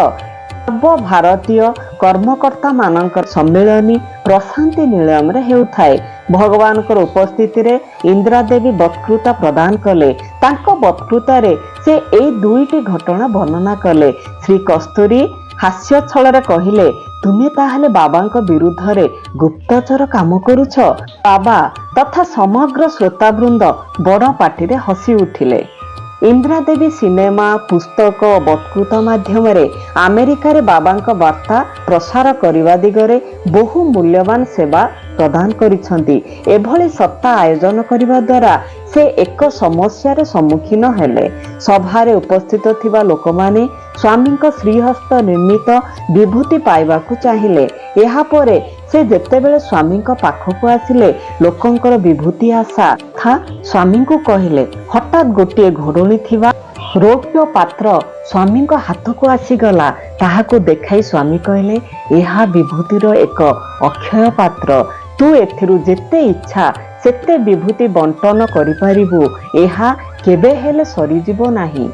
ସର୍ବଭାରତୀୟ କର୍ମକର୍ତ୍ତା ମାନଙ୍କର ସମ୍ମିଳନୀ ପ୍ରଶାନ୍ତି ନିଳୟମରେ ହେଉଥାଏ। ଭଗବାନଙ୍କର ଉପସ୍ଥିତିରେ ଇନ୍ଦ୍ରା ଦେବୀ ବକ୍ତୃତା ପ୍ରଦାନ କଲେ। ତାଙ୍କ ବକ୍ତୃତାରେ ସେ ଏଇ ଦୁଇଟି ଘଟଣା ବର୍ଣ୍ଣନା କଲେ। ଶ୍ରୀ କସ୍ତୁରୀ ହାସ୍ୟ ଛଳରେ କହିଲେ, ତୁମେ ତାହେଲେ ବାବାଙ୍କ ବିରୁଦ୍ଧରେ ଗୁପ୍ତଚର କାମ କରୁଛ? ବାବା ତଥା ସମଗ୍ର ଶ୍ରୋତାବୃନ୍ଦ ବଡ଼ ପାଟିରେ ହସି ଉଠିଲେ। ଇନ୍ଦ୍ରା ଦେବୀ ସିନେମା, ପୁସ୍ତକ ଓ ବକ୍ତୃତା ମାଧ୍ୟମରେ ଆମେରିକାରେ ବାବାଙ୍କ ବାର୍ତ୍ତା ପ୍ରସାର କରିବା ଦିଗରେ ବହୁ ମୂଲ୍ୟବାନ ସେବା ପ୍ରଦାନ କରିଛନ୍ତି। ଏଭଳି ସତ୍ତା ଆୟୋଜନ କରିବା ଦ୍ୱାରା ସେ ଏକ ସମସ୍ୟାର ସମ୍ମୁଖୀନ ହେଲେ। ସଭାରେ ଉପସ୍ଥିତ ଥିବା ଲୋକମାନେ ସ୍ୱାମୀଙ୍କ ଶ୍ରୀହସ୍ତ ନିର୍ମିତ ବିଭୂତି ପାଇବାକୁ ଚାହିଁଲେ। ଏହାପରେ ସେ ଯେତେବେଳେ ସ୍ୱାମୀଙ୍କ ପାଖକୁ ଆସିଲେ, ଲୋକଙ୍କର ବିଭୂତି ଆଶା ତଥା ସ୍ୱାମୀଙ୍କୁ କହିଲେ। ହଠାତ୍ ଗୋଟିଏ ଘୋଡ଼ଣୀ ଥିବା ରୌପ୍ୟ ପାତ୍ର ସ୍ୱାମୀଙ୍କ ହାତକୁ ଆସିଗଲା। ତାହାକୁ ଦେଖାଇ ସ୍ୱାମୀ କହିଲେ, ଏହା ବିଭୂତିର ଏକ ଅକ୍ଷୟ ପାତ୍ର। ତୁ ଏଥିରୁ ଯେତେ ଇଚ୍ଛା ସେତେ ବିଭୂତି ବଣ୍ଟନ କରିପାରିବୁ। ଏହା କେବେ ହେଲେ ସରିଯିବ ନାହିଁ।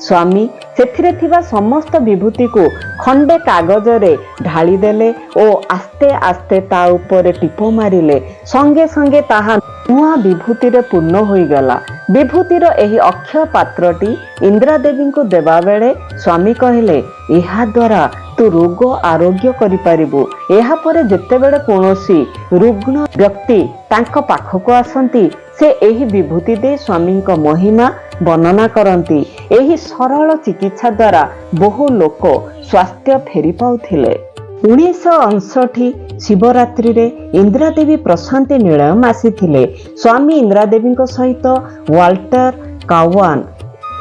ସ୍ୱାମୀ ସେଥିରେ ଥିବା ସମସ୍ତ ବିଭୂତିକୁ ଖଣ୍ଡେ କାଗଜରେ ଢାଳିଦେଲେ ଓ ଆସ୍ତେ ଆସ୍ତେ ତା ଉପରେ ଟିପ ମାରିଲେ। ସଙ୍ଗେ ସଙ୍ଗେ ତାହା ନୂଆ ବିଭୂତିରେ ପୂର୍ଣ୍ଣ ହୋଇଗଲା। ବିଭୂତିର ଏହି ଅକ୍ଷୟ ପାତ୍ରଟି ଇନ୍ଦ୍ରା ଦେବୀଙ୍କୁ ଦେବାବେଳେ ସ୍ୱାମୀ କହିଲେ, ଏହା ଦ୍ୱାରା ତୁ ରୋଗ ଆରୋଗ୍ୟ କରିପାରିବୁ। ଏହାପରେ ଯେତେବେଳେ କୌଣସି ରୁଗ୍ଣ ବ୍ୟକ୍ତି ତାଙ୍କ ପାଖକୁ ଆସନ୍ତି, ସେ ଏହି ବିଭୂତି ଦେଇ ସ୍ୱାମୀଙ୍କ ମହିମା ବର୍ଣ୍ଣନା କରନ୍ତି। ଏହି ସରଳ ଚିକିତ୍ସା ଦ୍ୱାରା ବହୁ ଲୋକ ସ୍ୱାସ୍ଥ୍ୟ ଫେରି ପାଉଥିଲେ। 1959 ଶିବରାତ୍ରିରେ ଇନ୍ଦ୍ରା ଦେବୀ ପ୍ରଶାନ୍ତି ନିଳୟମ ଆସିଥିଲେ। ସ୍ୱାମୀ ଇନ୍ଦ୍ରା ଦେବୀଙ୍କ ସହିତ ୱାଲ୍ଟର କାୱାନ,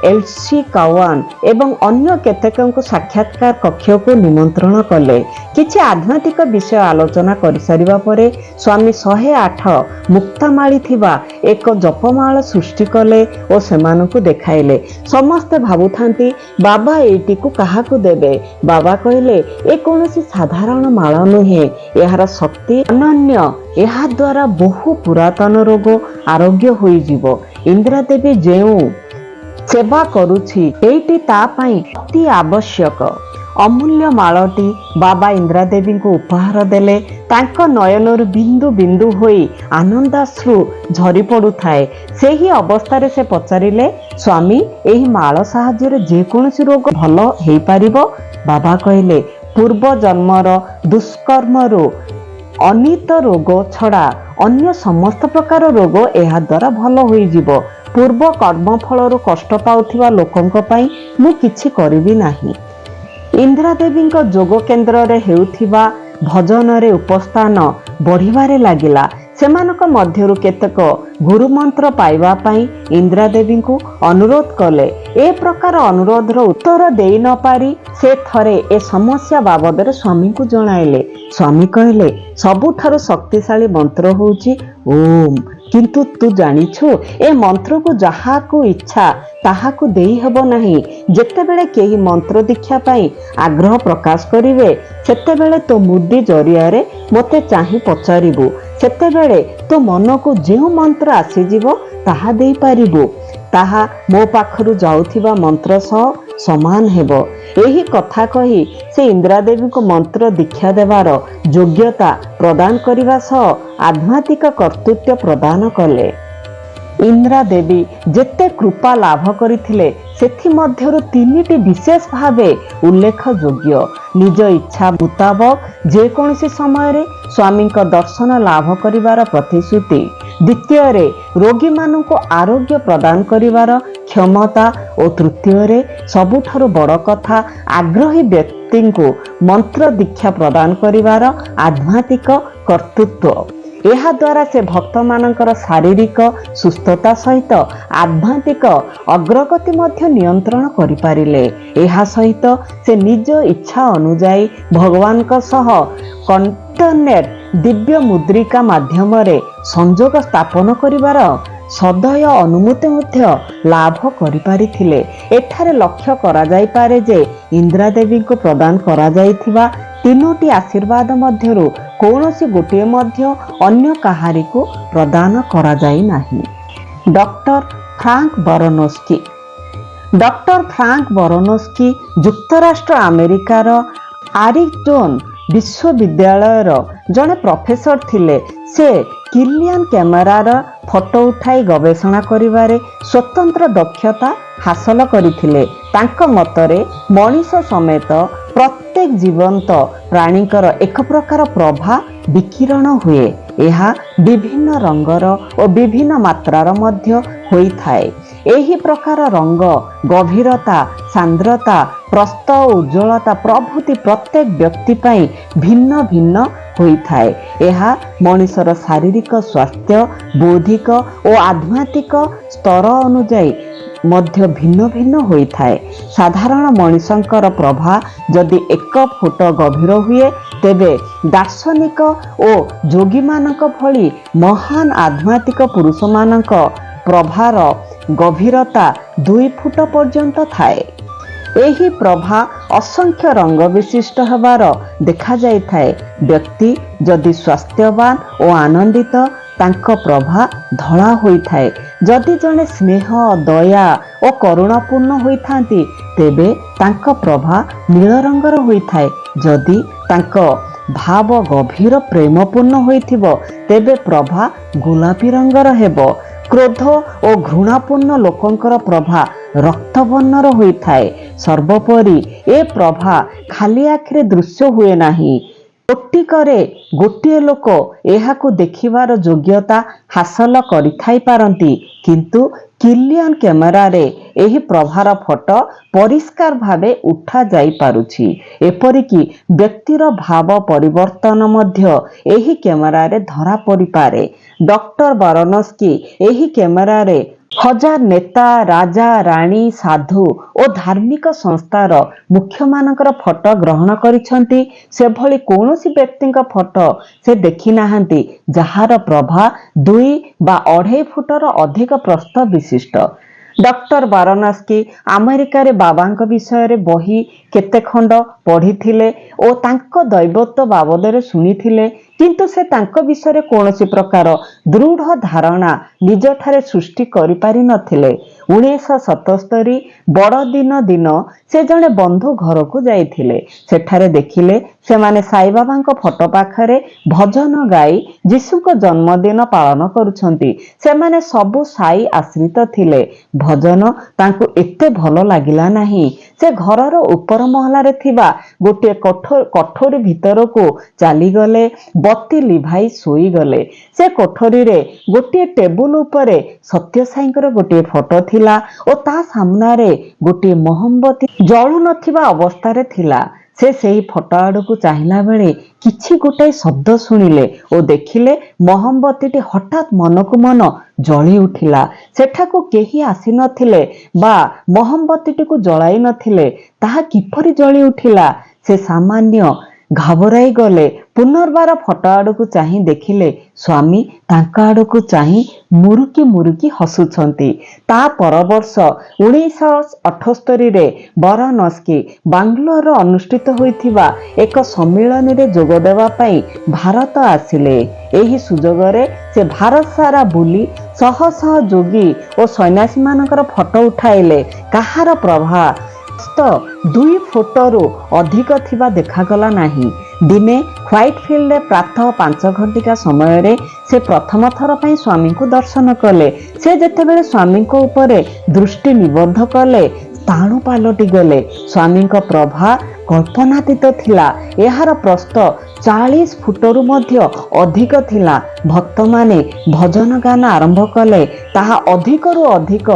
ଏଲ୍ସି କାୱାନ ଏବଂ ଅନ୍ୟ କେତେକଙ୍କୁ ସାକ୍ଷାତକାର କକ୍ଷକୁ ନିମନ୍ତ୍ରଣ କଲେ। କିଛି ଆଧ୍ୟାତ୍ମିକ ବିଷୟ ଆଲୋଚନା କରିସାରିବା ପରେ ସ୍ୱାମୀ 108 ମୁକ୍ତାମାଳି ଥିବା ଏକ ଜପମାଳ ସୃଷ୍ଟି କଲେ ଓ ସେମାନଙ୍କୁ ଦେଖାଇଲେ। ସମସ୍ତେ ଭାବୁଥାନ୍ତି ବାବା ଏଇଟିକୁ କାହାକୁ ଦେବେ। ବାବା କହିଲେ, ଏ କୌଣସି ସାଧାରଣ ମାଳ ନୁହେଁ, ଏହାର ଶକ୍ତି ଅନନ୍ୟ। ଏହା ଦ୍ୱାରା ବହୁ ପୁରାତନ ରୋଗ ଆରୋଗ୍ୟ ହୋଇଯିବ। ଇନ୍ଦ୍ରା ଦେବୀ ଯେଉଁ ସେବା କରୁଛି ଏଇଟି ତା ପାଇଁ ଅତି ଆବଶ୍ୟକ। ଅମୂଲ୍ୟ ମାଳଟି ବାବା ଇନ୍ଦ୍ରା ଦେବୀଙ୍କୁ ଉପହାର ଦେଲେ। ତାଙ୍କ ନୟନରୁ ବିନ୍ଦୁ ବିନ୍ଦୁ ହୋଇ ଆନନ୍ଦାଶ୍ରୁ ଝରି ପଡୁଥାଏ। ସେହି ଅବସ୍ଥାରେ ସେ ପଚାରିଲେ, ସ୍ୱାମୀ ଏହି ମାଳ ସାହାଯ୍ୟରେ ଯେକୌଣସି ରୋଗ ଭଲ ହେଇପାରିବ? ବାବା କହିଲେ, ପୂର୍ବ ଜନ୍ମର ଦୁଷ୍କର୍ମରୁ ଅନିତ ରୋଗ ଛଡ଼ା ଅନ୍ୟ ସମସ୍ତ ପ୍ରକାର ରୋଗ ଏହା ଦ୍ୱାରା ଭଲ ହୋଇଯିବ। ପୂର୍ବ କର୍ମ ଫଳରୁ କଷ୍ଟ ପାଉଥିବା ଲୋକଙ୍କ ପାଇଁ ମୁଁ କିଛି କରିବି ନାହିଁ। ଇନ୍ଦ୍ରା ଦେବୀଙ୍କ ଯୋଗ କେନ୍ଦ୍ରରେ ହେଉଥିବା ଭଜନରେ ଉପସ୍ଥାନ ବଢ଼ିବାରେ ଲାଗିଲା। ସେମାନଙ୍କ ମଧ୍ୟରୁ କେତେକ ଗୁରୁମନ୍ତ୍ର ପାଇବା ପାଇଁ ଇନ୍ଦ୍ରା ଦେବୀଙ୍କୁ ଅନୁରୋଧ କଲେ। ଏ ପ୍ରକାର ଅନୁରୋଧର ଉତ୍ତର ଦେଇ ନ ପାରି ସେ ଥରେ ଏ ସମସ୍ୟା ବାବଦରେ ସ୍ୱାମୀଙ୍କୁ ଜଣାଇଲେ। ସ୍ୱାମୀ କହିଲେ, ସବୁଠାରୁ ଶକ୍ତିଶାଳୀ ମନ୍ତ୍ର ହେଉଛି ଓମ୍। କିନ୍ତୁ ତୁ ଜାଣିଛୁ, ଏ ମନ୍ତ୍ରକୁ ଯାହାକୁ ଇଚ୍ଛା ତାହାକୁ ଦେଇ ହେବ ନାହିଁ। ଯେତେବେଳେ କେହି ମନ୍ତ୍ର ଦୀକ୍ଷା ପାଇଁ ଆଗ୍ରହ ପ୍ରକାଶ କରିବେ, ସେତେବେଳେ ତୋ ମୁଦି ଜରିଆରେ ମୋତେ ଚାହିଁ ପଚାରିବୁ। ସେତେବେଳେ ତୋ ମନକୁ ଯେଉଁ ମନ୍ତ୍ର ଆସିଯିବ ତାହା ଦେଇପାରିବୁ। ତାହା ମୋ ପାଖରୁ ଯାଉଥିବା ମନ୍ତ୍ର ସହ ସମାନ ହେବ। ଏହି କଥା କହି ସେ ଇନ୍ଦ୍ରା ଦେବୀଙ୍କୁ ମନ୍ତ୍ର ଦୀକ୍ଷା ଦେବାର ଯୋଗ୍ୟତା ପ୍ରଦାନ କରିବା ସହ ଆଧ୍ୟାତ୍ମିକ କର୍ତ୍ତୃତ୍ୱ ପ୍ରଦାନ କଲେ। ଇନ୍ଦ୍ରା ଦେବୀ ଯେତେ କୃପା ଲାଭ କରିଥିଲେ, ସେଥିମଧ୍ୟରୁ ତିନିଟି ବିଶେଷ ଭାବେ ଉଲ୍ଲେଖଯୋଗ୍ୟ। ନିଜ ଇଚ୍ଛା ମୁତାବକ ଯେକୌଣସି ସମୟରେ ସ୍ୱାମୀଙ୍କ ଦର୍ଶନ ଲାଭ କରିବାର ପ୍ରତିଶ୍ରୁତି। ଦ୍ୱିତୀୟରେ ରୋଗୀମାନଙ୍କୁ ଆରୋଗ୍ୟ ପ୍ରଦାନ କରିବାର କ୍ଷମତା ଓ ତୃତୀୟରେ ସବୁଠାରୁ ବଡ଼ କଥା, ଆଗ୍ରହୀ ବ୍ୟକ୍ତିଙ୍କୁ ମନ୍ତ୍ର ଦୀକ୍ଷା ପ୍ରଦାନ କରିବାର ଆଧ୍ୟାତ୍ମିକ କର୍ତ୍ତୃତ୍ୱ। ଏହାଦ୍ୱାରା ସେ ଭକ୍ତମାନଙ୍କର ଶାରୀରିକ ସୁସ୍ଥତା ସହିତ ଆଧ୍ୟାତ୍ମିକ ଅଗ୍ରଗତି ମଧ୍ୟ ନିୟନ୍ତ୍ରଣ କରିପାରିଲେ। ଏହା ସହିତ ସେ ନିଜ ଇଚ୍ଛା ଅନୁଯାୟୀ ଭଗବାନଙ୍କ ସହ କଣ୍ଟନେଟ ଦିବ୍ୟ ମୁଦ୍ରିକା ମାଧ୍ୟମରେ ସଂଯୋଗ ସ୍ଥାପନ କରିବାର ସଦୟ ଅନୁମତି ମଧ୍ୟ ଲାଭ କରିପାରିଥିଲେ। ଏଠାରେ ଲକ୍ଷ୍ୟ କରାଯାଇପାରେ ଯେ ଇନ୍ଦ୍ରା ଦେବୀଙ୍କୁ ପ୍ରଦାନ କରାଯାଇଥିବା ତିନୋଟି ଆଶୀର୍ବାଦ ମଧ୍ୟରୁ କୌଣସି ଗୋଟିଏ ମଧ୍ୟ ଅନ୍ୟ କାହାରିକୁ ପ୍ରଦାନ କରାଯାଇ ନାହିଁ। Doctor Frank Bernoski. Doctor Frank Bernoski ଯୁକ୍ତରାଷ୍ଟ୍ର ଆମେରିକାର ଆରିଜୋନା ବିଶ୍ୱବିଦ୍ୟାଳୟର ଜଣେ ପ୍ରଫେସର ଥିଲେ। ସେ କିଲିଆନ କ୍ୟାମେରାର ଫଟୋ ଉଠାଇ ଗବେଷଣା କରିବାରେ ସ୍ୱତନ୍ତ୍ର ଦକ୍ଷତା ହାସଲ କରିଥିଲେ। ତାଙ୍କ ମତରେ ମଣିଷ ସମେତ ପ୍ରତ୍ୟେକ ଜୀବନ୍ତ ପ୍ରାଣୀଙ୍କର ଏକ ପ୍ରକାର ପ୍ରଭା ବିକିରଣ ହୁଏ। ଏହା ବିଭିନ୍ନ ରଙ୍ଗର ଓ ବିଭିନ୍ନ ମାତ୍ରାର ମଧ୍ୟ ହୋଇଥାଏ। ଏହି ପ୍ରକାର ରଙ୍ଗ, ଗଭୀରତା, ସାନ୍ଦ୍ରତା, ପ୍ରସ୍ଥ ଓ ଉଜ୍ଜ୍ୱଳତା ପ୍ରଭୃତି ପ୍ରତ୍ୟେକ ବ୍ୟକ୍ତି ପାଇଁ ଭିନ୍ନ ଭିନ୍ନ ହୋଇଥାଏ। ଏହା ମଣିଷର ଶାରୀରିକ ସ୍ୱାସ୍ଥ୍ୟ, ବୌଦ୍ଧିକ ଓ ଆଧ୍ୟାତ୍ମିକ ସ୍ତର ଅନୁଯାୟୀ ମଧ୍ୟ ଭିନ୍ନ ଭିନ୍ନ ହୋଇଥାଏ। ସାଧାରଣ ମଣିଷଙ୍କର ପ୍ରଭା ଯଦି 1 ଫୁଟ ଗଭୀର ହୁଏ, ତେବେ ଦାର୍ଶନିକ ଓ ଯୋଗୀମାନଙ୍କ ଭଳି ମହାନ ଆଧ୍ୟାତ୍ମିକ ପୁରୁଷମାନଙ୍କ ପ୍ରଭାର ଗଭୀରତା 2 ଫୁଟ ପର୍ଯ୍ୟନ୍ତ ଥାଏ। ଏହି ପ୍ରଭା ଅସଂଖ୍ୟ ରଙ୍ଗ ବିଶିଷ୍ଟ ହେବାର ଦେଖାଯାଇଥାଏ। ବ୍ୟକ୍ତି ଯଦି ସ୍ୱାସ୍ଥ୍ୟବାନ ଓ ଆନନ୍ଦିତ, ତାଙ୍କ ପ୍ରଭା ଧଳା ହୋଇଥାଏ। ଯଦି ଜଣେ ସ୍ନେହ, ଦୟା ଓ କରୁଣାପୂର୍ଣ୍ଣ ହୋଇଥାନ୍ତି, ତେବେ ତାଙ୍କ ପ୍ରଭା ନୀଳ ରଙ୍ଗର ହୋଇଥାଏ। ଯଦି ତାଙ୍କ ଭାବ ଗଭୀର ପ୍ରେମପୂର୍ଣ୍ଣ ହୋଇଥିବ, ତେବେ ପ୍ରଭା ଗୋଲାପୀ ରଙ୍ଗର ହେବ। କ୍ରୋଧ ଓ ଘୃଣାପୂର୍ଣ୍ଣ ଲୋକଙ୍କର ପ୍ରଭା ରକ୍ତବର୍ଣ୍ଣର ହୋଇଥାଏ। ସର୍ବୋପରି ଏ ପ୍ରଭା ଖାଲି ଆଖିରେ ଦୃଶ୍ୟ ହୁଏ ନାହିଁ। କୋଟିକରେ ଗୋଟିଏ ଲୋକ ଏହାକୁ ଦେଖିବାର ଯୋଗ୍ୟତା ହାସଲ କରିଥାଇପାରନ୍ତି, କିନ୍ତୁ କିଲିଆନ କ୍ୟାମେରାରେ ଏହି ପ୍ରଭାର ଫଟୋ ପରିଷ୍କାର ଭାବେ ଉଠାଯାଇପାରୁଛି। ଏପରିକି ବ୍ୟକ୍ତିର ଭାବ ପରିବର୍ତ୍ତନ ମଧ୍ୟ ଏହି କ୍ୟାମେରାରେ ଧରାପଡ଼ିପାରେ। ଡକ୍ଟର ବରନୋସ୍କି ଏହି କ୍ୟାମେରାରେ ହଜାର ନେତା, ରାଜା, ରାଣୀ, ସାଧୁ ଓ ଧାର୍ମିକ ସଂସ୍ଥାର ମୁଖ୍ୟମାନଙ୍କର ଫଟୋ ଗ୍ରହଣ କରିଛନ୍ତି। ସେଭଳି କୌଣସି ବ୍ୟକ୍ତିଙ୍କ ଫଟୋ ସେ ଦେଖିନାହାନ୍ତି ଯାହାର ପ୍ରଭା 2 ବା 2.5 ଫୁଟର ଅଧିକ ପ୍ରସ୍ଥ ବିଶିଷ୍ଟ। ଡକ୍ଟର ବରନୋସ୍କି ଆମେରିକାରେ ବାବାଙ୍କ ବିଷୟରେ ବହି କେତେ ଖଣ୍ଡ ପଢ଼ିଥିଲେ ଓ ତାଙ୍କ ଦୈବତ୍ୱ ବାବଦରେ ଶୁଣିଥିଲେ, କିନ୍ତୁ ସେ ତାଙ୍କ ବିଷୟରେ କୌଣସି ପ୍ରକାର ଦୃଢ଼ ଧାରଣା ନିଜଠାରେ ସୃଷ୍ଟି କରିପାରିନଥିଲେ। 1977 ବଡ଼ଦିନ ଦିନ ସେ ଜଣେ ବନ୍ଧୁ ଘରକୁ ଯାଇଥିଲେ। ସେଠାରେ ଦେଖିଲେ ସେମାନେ ସାଇବାବାଙ୍କ ଫଟୋ ପାଖରେ ଭଜନ ଗାଇ ଯୀଶୁଙ୍କ ଜନ୍ମଦିନ ପାଳନ କରୁଛନ୍ତି। ସେମାନେ ସବୁ ସାଇ ଆଶ୍ରିତ ଥିଲେ। ଭଜନ ତାଙ୍କୁ ଏତେ ଭଲ ଲାଗିଲା ନାହିଁ। ସେ ଘରର ଉପର ମହଲାରେ ଥିବା ଗୋଟିଏ କୋଠରୀ ଭିତରକୁ ଚାଲିଗଲେ, ବତୀ ଲିଭାଇ ଶୋଇଗଲେ। ସେ କୋଠରୀରେ ଗୋଟିଏ ଟେବୁଲ ଉପରେ ସତ୍ୟସାଇଙ୍କର ଗୋଟିଏ ଫଟୋ ଥିଲା ଓ ତା ସାମ୍ନାରେ ଗୋଟିଏ ମହମବତୀ ଜଳୁନଥିବା ଅବସ୍ଥାରେ ଥିଲା। ସେ ସେହି ଫଟୋ ଆଡ଼କୁ ଚାହିଁଲା ବେଳେ କିଛି ଗୋଟାଏ ଶବ୍ଦ ଶୁଣିଲେ ଓ ଦେଖିଲେ ମହମବତୀଟି ହଠାତ୍ ମନକୁ ମନ ଜଳି ଉଠିଲା। ସେଠାକୁ କେହି ଆସିନଥିଲେ ବା ମହମବତୀଟିକୁ ଜଳାଇ ନଥିଲେ। ତାହା କିପରି ଜଳି ଉଠିଲା? ସେ ସାମାନ୍ୟ ଘାବରାଇ ଗଲେ। ପୁନର୍ବାର ଫଟୋ ଆଡ଼କୁ ଚାହିଁ ଦେଖିଲେ ସ୍ୱାମୀ ତାଙ୍କ ଆଡ଼କୁ ଚାହିଁ ମୁରୁକି ମୁରୁକି ହସୁଛନ୍ତି। ତା ପର ବର୍ଷ 1978ରେ ବରନୋସ୍କି ବାଙ୍ଗାଲୋରରେ ଅନୁଷ୍ଠିତ ହୋଇଥିବା ଏକ ସମ୍ମିଳନୀରେ ଯୋଗ ଦେବା ପାଇଁ ଭାରତ ଆସିଲେ। ଏହି ସୁଯୋଗରେ ସେ ଭାରତ ସାରା ବୁଲି ଶହ ଶହ ଯୋଗୀ ଓ ସନ୍ନ୍ୟାସୀମାନଙ୍କର ଫଟୋ ଉଠାଇଲେ। କାହାର ପ୍ରଭା 2 ଫୁଟରୁ ଅଧିକ ଥିବା ଦେଖାଗଲା ନାହିଁ। ଦିନେ ହ୍ୱାଇଟଫିଲ୍ଡରେ ପ୍ରାତଃ 5 ଘଣ୍ଟିକା ସମୟରେ ସେ ପ୍ରଥମ ଥର ପାଇଁ ସ୍ୱାମୀଙ୍କୁ ଦର୍ଶନ କଲେ। ସେ ଯେତେବେଳେ ସ୍ୱାମୀଙ୍କ ଉପରେ ଦୃଷ୍ଟି ନିବଦ୍ଧ କଲେ, ସ୍ଥାଣୁ ପାଲଟି ଗଲେ। ସ୍ୱାମୀଙ୍କ ପ୍ରଭା କଳ୍ପନାତୀତ ଥିଲା। ଏହାର ପ୍ରସ୍ଥ 40 ଫୁଟରୁ ମଧ୍ୟ ଅଧିକ ଥିଲା। ଭକ୍ତମାନେ ଭଜନ ଗାନ ଆରମ୍ଭ କଲେ। ତାହା ଅଧିକରୁ ଅଧିକ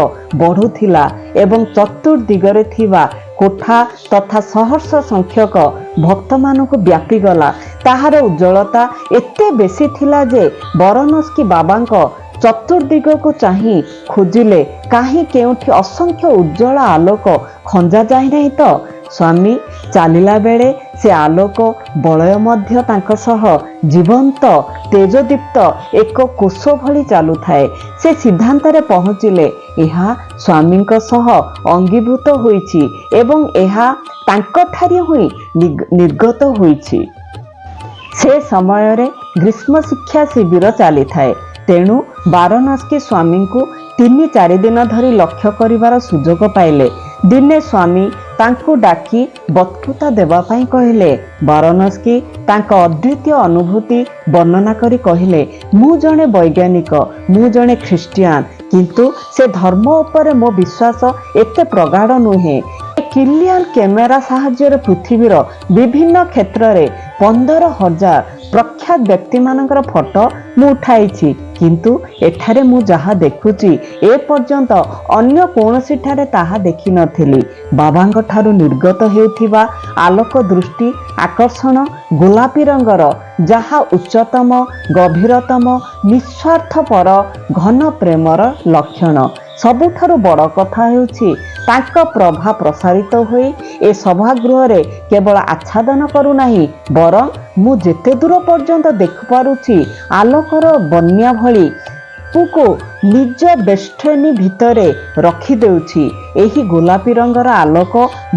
ବଢ଼ୁଥିଲା ଏବଂ ଚତୁର୍ଦିଗରେ ଥିବା କୋଠା ତଥା ସହସ୍ର ସଂଖ୍ୟକ ଭକ୍ତମାନଙ୍କୁ ବ୍ୟାପିଗଲା। ତାହାର ଉଜ୍ଜ୍ୱଳତା ଏତେ ବେଶୀ ଥିଲା ଯେ ବରନୋସ୍କି ବାବାଙ୍କ ଚତୁର୍ଦିଗକୁ ଚାହିଁ ଖୋଜିଲେ କାହିଁ କେଉଁଠି ଅସଂଖ୍ୟ ଉଜ୍ଜ୍ୱଳ ଆଲୋକ ଖଞ୍ଜା ଯାଇ ନାହିଁ ତ? ସ୍ୱାମୀ ଚାଲିଲା ବେଳେ ସେ ଆଲୋକ ବଳୟ ମଧ୍ୟ ତାଙ୍କ ସହ ଜୀବନ୍ତ ତେଜଦୀପ୍ତ ଏକ କୋଷ ଭଳି ଚାଲୁଥାଏ। ସେ ସିଦ୍ଧାନ୍ତରେ ପହଞ୍ଚିଲେ ଏହା ସ୍ୱାମୀଙ୍କ ସହ ଅଙ୍ଗୀଭୂତ ହୋଇଛି ଏବଂ ଏହା ତାଙ୍କଠାରେ ହିଁ ନିର୍ଗତ ହୋଇଛି। ସେ ସମୟରେ ଗ୍ରୀଷ୍ମ ଶିକ୍ଷା ଶିବିର ଚାଲିଥାଏ। ତେଣୁ ବାରନସ୍କି ସ୍ୱାମୀଙ୍କୁ 3-4 ଦିନ ଧରି ଲକ୍ଷ୍ୟ କରିବାର ସୁଯୋଗ ପାଇଲେ। ଦିନେ ସ୍ୱାମୀ ତାଙ୍କୁ ଡାକି ବକ୍ତୃତା ଦେବା ପାଇଁ କହିଲେ। ବାରାଣସୀ ତାଙ୍କ ଅଦ୍ୱିତୀୟ ଅନୁଭୂତି ବର୍ଣ୍ଣନା କରି କହିଲେ, ମୁଁ ଜଣେ ବୈଜ୍ଞାନିକ, ମୁଁ ଜଣେ ଖ୍ରୀଷ୍ଟିଆନ, କିନ୍ତୁ ସେ ଧର୍ମ ଉପରେ ମୋ ବିଶ୍ୱାସ ଏତେ ପ୍ରଗାଢ଼ ନୁହେଁ। କିଲିଆନ କ୍ୟାମେରା ସାହାଯ୍ୟରେ ପୃଥିବୀର ବିଭିନ୍ନ କ୍ଷେତ୍ରରେ 15,000 ପ୍ରଖ୍ୟାତ ବ୍ୟକ୍ତିମାନଙ୍କର ଫଟୋ ମୁଁ ଉଠାଇଛି, କିନ୍ତୁ ଏଠାରେ ମୁଁ ଯାହା ଦେଖୁଛି ଏପର୍ଯ୍ୟନ୍ତ ଅନ୍ୟ କୌଣସିଠାରେ ତାହା ଦେଖିନଥିଲି। ବାବାଙ୍କ ଠାରୁ ନିର୍ଗତ ହେଉଥିବା ଆଲୋକ ଦୃଷ୍ଟି ଆକର୍ଷଣ ଗୋଲାପୀ ରଙ୍ଗର, ଯାହା ଉଚ୍ଚତମ, ଗଭୀରତମ, ନିଃସ୍ୱାର୍ଥପର ଘନ ପ୍ରେମର ଲକ୍ଷଣ। ସବୁଠାରୁ ବଡ଼ କଥା ହେଉଛି ତାଙ୍କ ପ୍ରଭା ପ୍ରସାରିତ ହୋଇ ଏ ସଭାଗୃହରେ କେବଳ ଆଚ୍ଛାଦନ କରୁନାହିଁ, ବରଂ ମୁଁ ଯେତେ ଦୂର ପର୍ଯ୍ୟନ୍ତ ଦେଖିପାରୁଛି ଆଲୋକର ବନ୍ୟା ଭଳି କୁ ନିଜ ବେଷ୍ଟନୀ ଭିତରେ ରଖିଦେଉଛି। ଏହି ଗୋଲାପୀ ରଙ୍ଗର ଆଲୋକ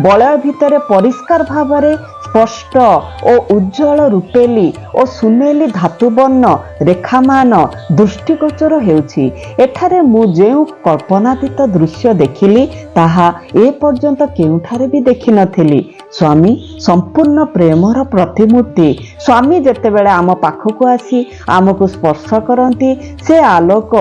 ବଳୟ ଭିତରେ ପରିଷ୍କାର ଭାବରେ ସ୍ପଷ୍ଟ ଓ ଉଜ୍ଜ୍ୱଳ ରୂପେଲି ଓ ସୁନେଲି ଧାତୁବର୍ଣ୍ଣ ରେଖାମାନ ଦୃଷ୍ଟିଗୋଚର ହେଉଛି। ଏଠାରେ ମୁଁ ଯେଉଁ କଳ୍ପନାତୀତ ଦୃଶ୍ୟ ଦେଖିଲି ତାହା ଏପର୍ଯ୍ୟନ୍ତ କେଉଁଠାରେ ବି ଦେଖିନଥିଲି। ସ୍ୱାମୀ ସମ୍ପୂର୍ଣ୍ଣ ପ୍ରେମର ପ୍ରତିମୂର୍ତ୍ତି। ସ୍ୱାମୀ ଯେତେବେଳେ ଆମ ପାଖକୁ ଆସି ଆମକୁ ସ୍ପର୍ଶ କରନ୍ତି, ସେ ଆଲୋକ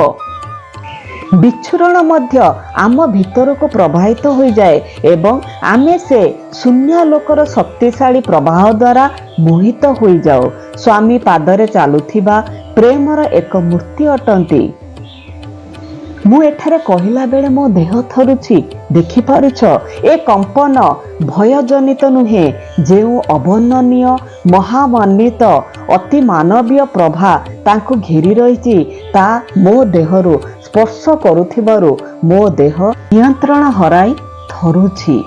ବିଚ୍ଛୁରଣ ମଧ୍ୟ ଆମ ଭିତରକୁ ପ୍ରବାହିତ ହୋଇଯାଏ ଏବଂ ଆମେ ସେ ଶୂନ୍ୟାଲୋକର ଶକ୍ତିଶାଳୀ ପ୍ରବାହ ଦ୍ୱାରା ମୋହିତ ହୋଇଯାଉ। ସ୍ୱାମୀ ପାଦରେ ଚାଲୁଥିବା ପ୍ରେମର ଏକ ମୂର୍ତ୍ତି ଅଟନ୍ତି। ମୁଁ ଏଠାରେ କହିଲା ବେଳେ ମୋ ଦେହ ଥରୁଛି। ଦେଖିପାରୁଛ, ଏ କମ୍ପନ ଭୟଜନିତ ନୁହେଁ। ଯେଉଁ ଅବର୍ଣ୍ଣନୀୟ ମହାମାନ୍ବିତ ଅତି ମାନବୀୟ ପ୍ରଭା ତାଙ୍କୁ ଘେରି ରହିଛି, ତା ମୋ ଦେହରୁ ସ୍ପର୍ଶ କରୁଥିବାରୁ ମୋ ଦେହ ନିୟନ୍ତ୍ରଣ ହରାଇ ଥରୁଛି।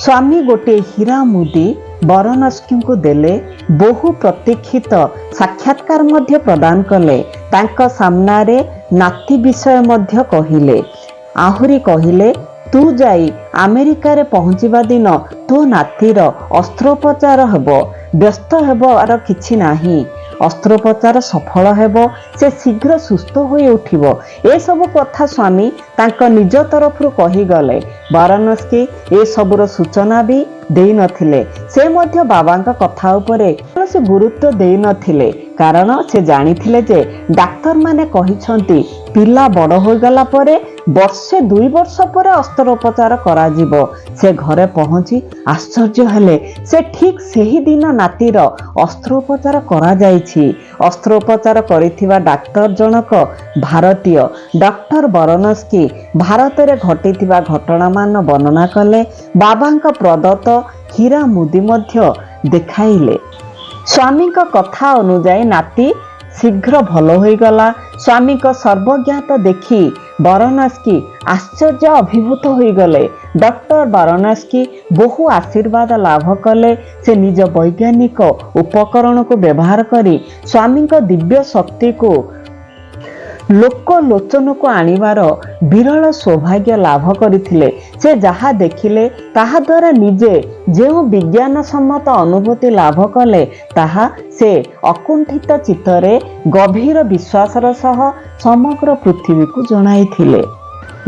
ସ୍ୱାମୀ ଗୋଟିଏ ହୀରା ମୁଦି ବାରାଣସୀଙ୍କୁ ଦେଲେ, ବହୁ ପ୍ରତୀକ୍ଷିତ ସାକ୍ଷାତକାର ମଧ୍ୟ ପ୍ରଦାନ କଲେ। ତାଙ୍କ ସାମ୍ନାରେ ନାତି ବିଷୟ ମଧ୍ୟ କହିଲେ। ଆହୁରି କହିଲେ, ତୁ ଯାଇ ଆମେରିକାରେ ପହଞ୍ଚିବା ଦିନ ତୋ ନାତିର ଅସ୍ତ୍ରୋପଚାର ହେବ। ବ୍ୟସ୍ତ ହେବାର କିଛି ନାହିଁ। ଅସ୍ତ୍ରୋପଚାର ସଫଳ ହେବ, ସେ ଶୀଘ୍ର ସୁସ୍ଥ ହୋଇ ଉଠିବ। ଏସବୁ କଥା ସ୍ୱାମୀ ତାଙ୍କ ନିଜ ତରଫରୁ କହିଗଲେ। ବାରାଣସୀ ଏସବୁର ସୂଚନା ବି ଦେଇନଥିଲେ। ସେ ମଧ୍ୟ ବାବାଙ୍କ କଥା ଉପରେ କୌଣସି ଗୁରୁତ୍ୱ ଦେଇନଥିଲେ, କାରଣ ସେ ଜାଣିଥିଲେ ଯେ ଡାକ୍ତରମାନେ କହିଛନ୍ତି ପିଲା ବଡ଼ ହୋଇଗଲା ପରେ 1-2 ବର୍ଷ ପରେ ଅସ୍ତ୍ରୋପଚାର କରାଯିବ। ସେ ଘରେ ପହଞ୍ଚି ଆଶ୍ଚର୍ଯ୍ୟ ହେଲେ। ସେ ଠିକ୍ ସେହି ଦିନ ନାତିର ଅସ୍ତ୍ରୋପଚାର କରାଯାଇଛି। ଅସ୍ତ୍ରୋପଚାର କରିଥିବା ଡାକ୍ତର ଜଣକ ଭାରତୀୟ। ଡକ୍ଟର ବାରାଣସୀ ଭାରତରେ ଘଟିଥିବା ଘଟଣାମାନ ବର୍ଣ୍ଣନା କଲେ। ବାବାଙ୍କ ପ୍ରଦତ୍ତ ହୀରା ମୁଦି ମଧ୍ୟ ଦେଖାଇଲେ। ସ୍ୱାମୀଙ୍କ କଥା ଅନୁଯାୟୀ ନାତି ଶୀଘ୍ର ଭଲ ହୋଇଗଲା। ସ୍ୱାମୀଙ୍କ ସର୍ବଜ୍ଞତା ଦେଖି ବାରାଣସୀ ଆଶ୍ଚର୍ଯ୍ୟ ଅଭିଭୂତ ହୋଇଗଲେ। ଡକ୍ଟର ବାରାଣସୀ ବହୁ ଆଶୀର୍ବାଦ ଲାଭ କଲେ। ସେ ନିଜ ବୈଜ୍ଞାନିକ ଉପକରଣକୁ ବ୍ୟବହାର କରି ସ୍ୱାମୀଙ୍କ ଦିବ୍ୟ ଶକ୍ତିକୁ ଲୋକଲୋଚନକୁ ଆଣିବାର ବିରଳ ସୌଭାଗ୍ୟ ଲାଭ କରିଥିଲେ। ସେ ଯାହା ଦେଖିଲେ, ତାହା ଦ୍ୱାରା ନିଜେ ଯେଉଁ ବିଜ୍ଞାନସମ୍ମତ ଅନୁଭୂତି ଲାଭ କଲେ, ତାହା ସେ ଅକୁଣ୍ଠିତ ଚିତ୍ତରେ ଗଭୀର ବିଶ୍ୱାସର ସହ ସମଗ୍ର ପୃଥିବୀକୁ ଜଣାଇଥିଲେ।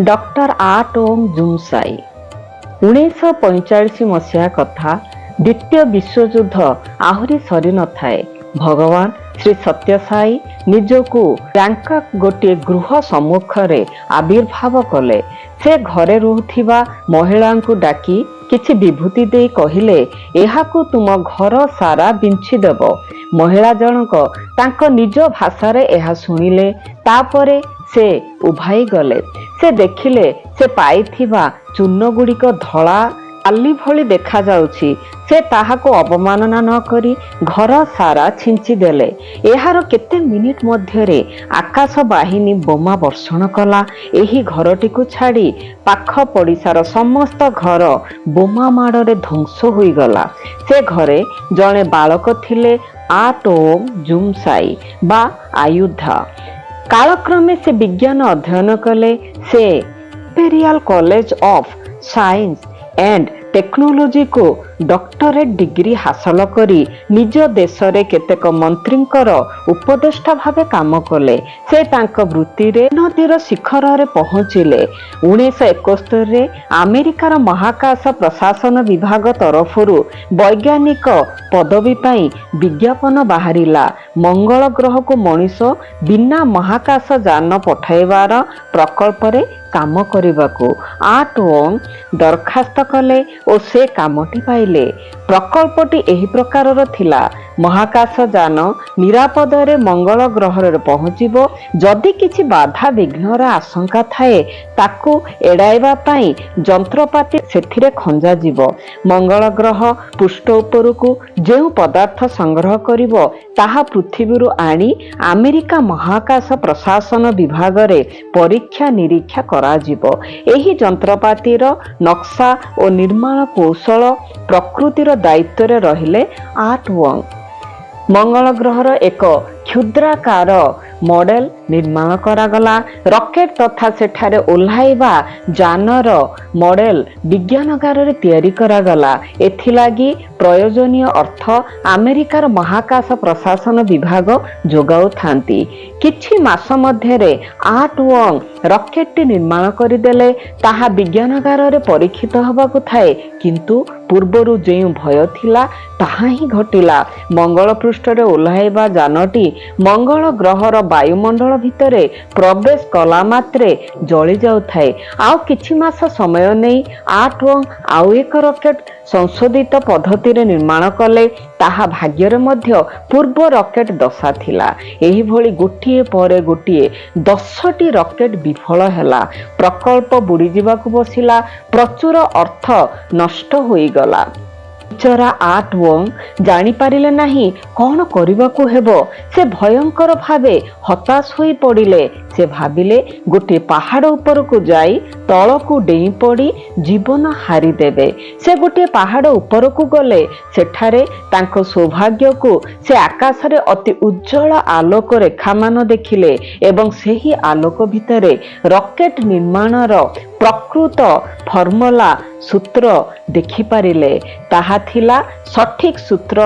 ଡକ୍ଟର ଆଟୋମ୍ ଜୁମସାଇ 1945 ମସିହା କଥା। ଦ୍ୱିତୀୟ ବିଶ୍ୱଯୁଦ୍ଧ ଆହୁରି ସରିନଥାଏ। ଭଗବାନ ଶ୍ରୀ ସତ୍ୟସାଇ ନିଜକୁ ବ୍ୟାଙ୍କକ୍ ଗୋଟିଏ ଗୃହ ସମ୍ମୁଖରେ ଆବିର୍ଭାବ କଲେ। ସେ ଘରେ ରହୁଥିବା ମହିଳାଙ୍କୁ ଡାକି କିଛି ବିଭୂତି ଦେଇ କହିଲେ, ଏହାକୁ ତୁମ ଘର ସାରା ବିଞ୍ଚିଦେବ। ମହିଳା ଜଣକ ତାଙ୍କ ନିଜ ଭାଷାରେ ଏହା ଶୁଣିଲେ। ତାପରେ ସେ ଉଭାଇ ଗଲେ। ସେ ଦେଖିଲେ ସେ ପାଇଥିବା ଚୂର୍ଣ୍ଣଗୁଡ଼ିକ ଧଳା ବାଲି ଭଳି ଦେଖାଯାଉଛି। ସେ ତାହାକୁ ଅବମାନନା ନ କରି ଘର ସାରା ଛିଞ୍ଚିଦେଲେ। ଏହାର କେତେ ମିନିଟ୍ ମଧ୍ୟରେ ଆକାଶ ବାହିନୀ ବୋମା ବର୍ଷଣ କଲା। ଏହି ଘରଟିକୁ ଛାଡ଼ି ପାଖ ପଡ଼ିଶାର ସମସ୍ତ ଘର ବୋମା ମାଡ଼ରେ ଧ୍ୱଂସ ହୋଇଗଲା। ସେ ଘରେ ଜଣେ ବାଳକ ଥିଲେ, ଆଟୋମ୍ ଜୁମସାଇ ବା ଆୟୁଧା। କାଳକ୍ରମେ ସେ ବିଜ୍ଞାନ ଅଧ୍ୟୟନ କଲେ। ସେ imperial college of science and ଟେକ୍ନୋଲୋଜିକୁ ଡକ୍ଟରେଟ୍ ଡିଗ୍ରୀ ହାସଲ କରି ନିଜ ଦେଶରେ କେତେକ ମନ୍ତ୍ରୀଙ୍କର ଉପଦେଷ୍ଟା ଭାବେ କାମ କଲେ। ସେ ତାଙ୍କ ବୃତ୍ତିରେ ଉନ୍ନତିର ଶିଖରରେ ପହଞ୍ଚିଲେ। 1971ରେ ଆମେରିକାର ମହାକାଶ ପ୍ରଶାସନ ବିଭାଗ ତରଫରୁ ବୈଜ୍ଞାନିକ ପଦବୀ ପାଇଁ ବିଜ୍ଞାପନ ବାହାରିଲା। ମଙ୍ଗଳ ଗ୍ରହକୁ ମଣିଷ ବିନା ମହାକାଶ ଯାନ ପଠାଇବାର ପ୍ରକଳ୍ପରେ କାମ କରିବାକୁ ଆର୍ଟ ୱଙ୍ଗ ଦରଖାସ୍ତ କଲେ ଓ ସେ କାମଟି ପାଇଲେ। ପ୍ରକଳ୍ପଟି ଏହି ପ୍ରକାରର ଥିଲା, ମହାକାଶ ଯାନ ନିରାପଦରେ ମଙ୍ଗଳ ଗ୍ରହରେ ପହଞ୍ଚିବ। ଯଦି କିଛି ବାଧା ବିଘ୍ନର ଆଶଙ୍କା ଥାଏ ତାକୁ ଏଡ଼ାଇବା ପାଇଁ ଯନ୍ତ୍ରପାତି ସେଥିରେ ଖଞ୍ଜାଯିବ। ମଙ୍ଗଳ ଗ୍ରହ ପୃଷ୍ଠ ଉପରକୁ ଯେଉଁ ପଦାର୍ଥ ସଂଗ୍ରହ କରିବ ତାହା ପୃଥିବୀରୁ ଆଣି ଆମେରିକା ମହାକାଶ ପ୍ରଶାସନ ବିଭାଗରେ ପରୀକ୍ଷା ନିରୀକ୍ଷା କରାଯିବ। ଏହି ଯନ୍ତ୍ରପାତିର ନକ୍ସା ଓ ନିର୍ମାଣ କୌଶଳ ପ୍ରକୃତିର ଦାୟିତ୍ୱରେ ରହିଲେ ଆର୍ଟ ୱଙ୍ଗ। ମଙ୍ଗଳ ଗ୍ରହର ଏକ କ୍ଷୁଦ୍ରାକାର ମଡେଲ ନିର୍ମାଣ କରାଗଲା। ରକେଟ ତଥା ସେଠାରେ ଓହ୍ଲାଇବା ଯାନର ମଡେଲ ବିଜ୍ଞାନଗାରରେ ତିଆରି କରାଗଲା। ଏଥିଲାଗି ପ୍ରୟୋଜନୀୟ ଅର୍ଥ ଆମେରିକାର ମହାକାଶ ପ୍ରଶାସନ ବିଭାଗ ଯୋଗାଉଥାନ୍ତି। କିଛି ମାସ ମଧ୍ୟରେ ଆର୍ଟ ୱଙ୍ଗ ରକେଟଟି ନିର୍ମାଣ କରିଦେଲେ। ତାହା ବିଜ୍ଞାନଗାରରେ ପରୀକ୍ଷିତ ହେବାକୁ ଥାଏ, କିନ୍ତୁ ପୂର୍ବରୁ ଯେଉଁ ଭୟ ଥିଲା ତାହା ହିଁ ଘଟିଲା। ମଙ୍ଗଳ ପୃଷ୍ଠରେ ଓହ୍ଲାଇବା ଯାନଟି ମଙ୍ଗଳ ଗ୍ରହର ବାୟୁମଣ୍ଡଳ ଭିତରେ ପ୍ରବେଶ କଲା ମାତ୍ରେ ଜଳି ଯାଉଥାଏ। ଆଉ କିଛି ମାସ ସମୟ ନେଇ ଆର୍ଟ ୱଙ୍ଗ ଆଉ ଏକ ରକେଟ ସଂଶୋଧିତ ପଦ୍ଧତିରେ ନିର୍ମାଣ କଲେ। ତାହା ଭାଗ୍ୟରେ ମଧ୍ୟ ପୂର୍ବ ରକେଟ ଦଶା ଥିଲା। ଏହିଭଳି ଗୋଟିଏ ପରେ ଗୋଟିଏ 10ଟି ରକେଟ ବିଫଳ ହେଲା। ପ୍ରକଳ୍ପ ବୁଡ଼ିଯିବାକୁ ବସିଲା। ପ୍ରଚୁର ଅର୍ଥ ନଷ୍ଟ ହୋଇଗଲା। ବିଚରା ଆର୍ଟ ୱଙ୍ଗ ଜାଣିପାରିଲେ ନାହିଁ କ'ଣ କରିବାକୁ ହେବ। ସେ ଭୟଙ୍କର ଭାବେ ହତାଶ ହୋଇ ପଡ଼ିଲେ। ସେ ଭାବିଲେ ଗୋଟିଏ ପାହାଡ଼ ଉପରକୁ ଯାଇ ତଳକୁ ଡେଇଁ ପଡ଼ି ଜୀବନ ହାରିଦେବେ। ସେ ଗୋଟିଏ ପାହାଡ଼ ଉପରକୁ ଗଲେ। ସେଠାରେ ତାଙ୍କ ସୌଭାଗ୍ୟକୁ ସେ ଆକାଶରେ ଅତି ଉଜ୍ଜଳ ଆଲୋକ ରେଖାମାନ ଦେଖିଲେ ଏବଂ ସେହି ଆଲୋକ ଭିତରେ ରକେଟ ନିର୍ମାଣର ପ୍ରକୃତ ଫର୍ମୁଲା ସୂତ୍ର ଦେଖିପାରିଲେ। ତାହା ଥିଲା ସଠିକ ସୂତ୍ର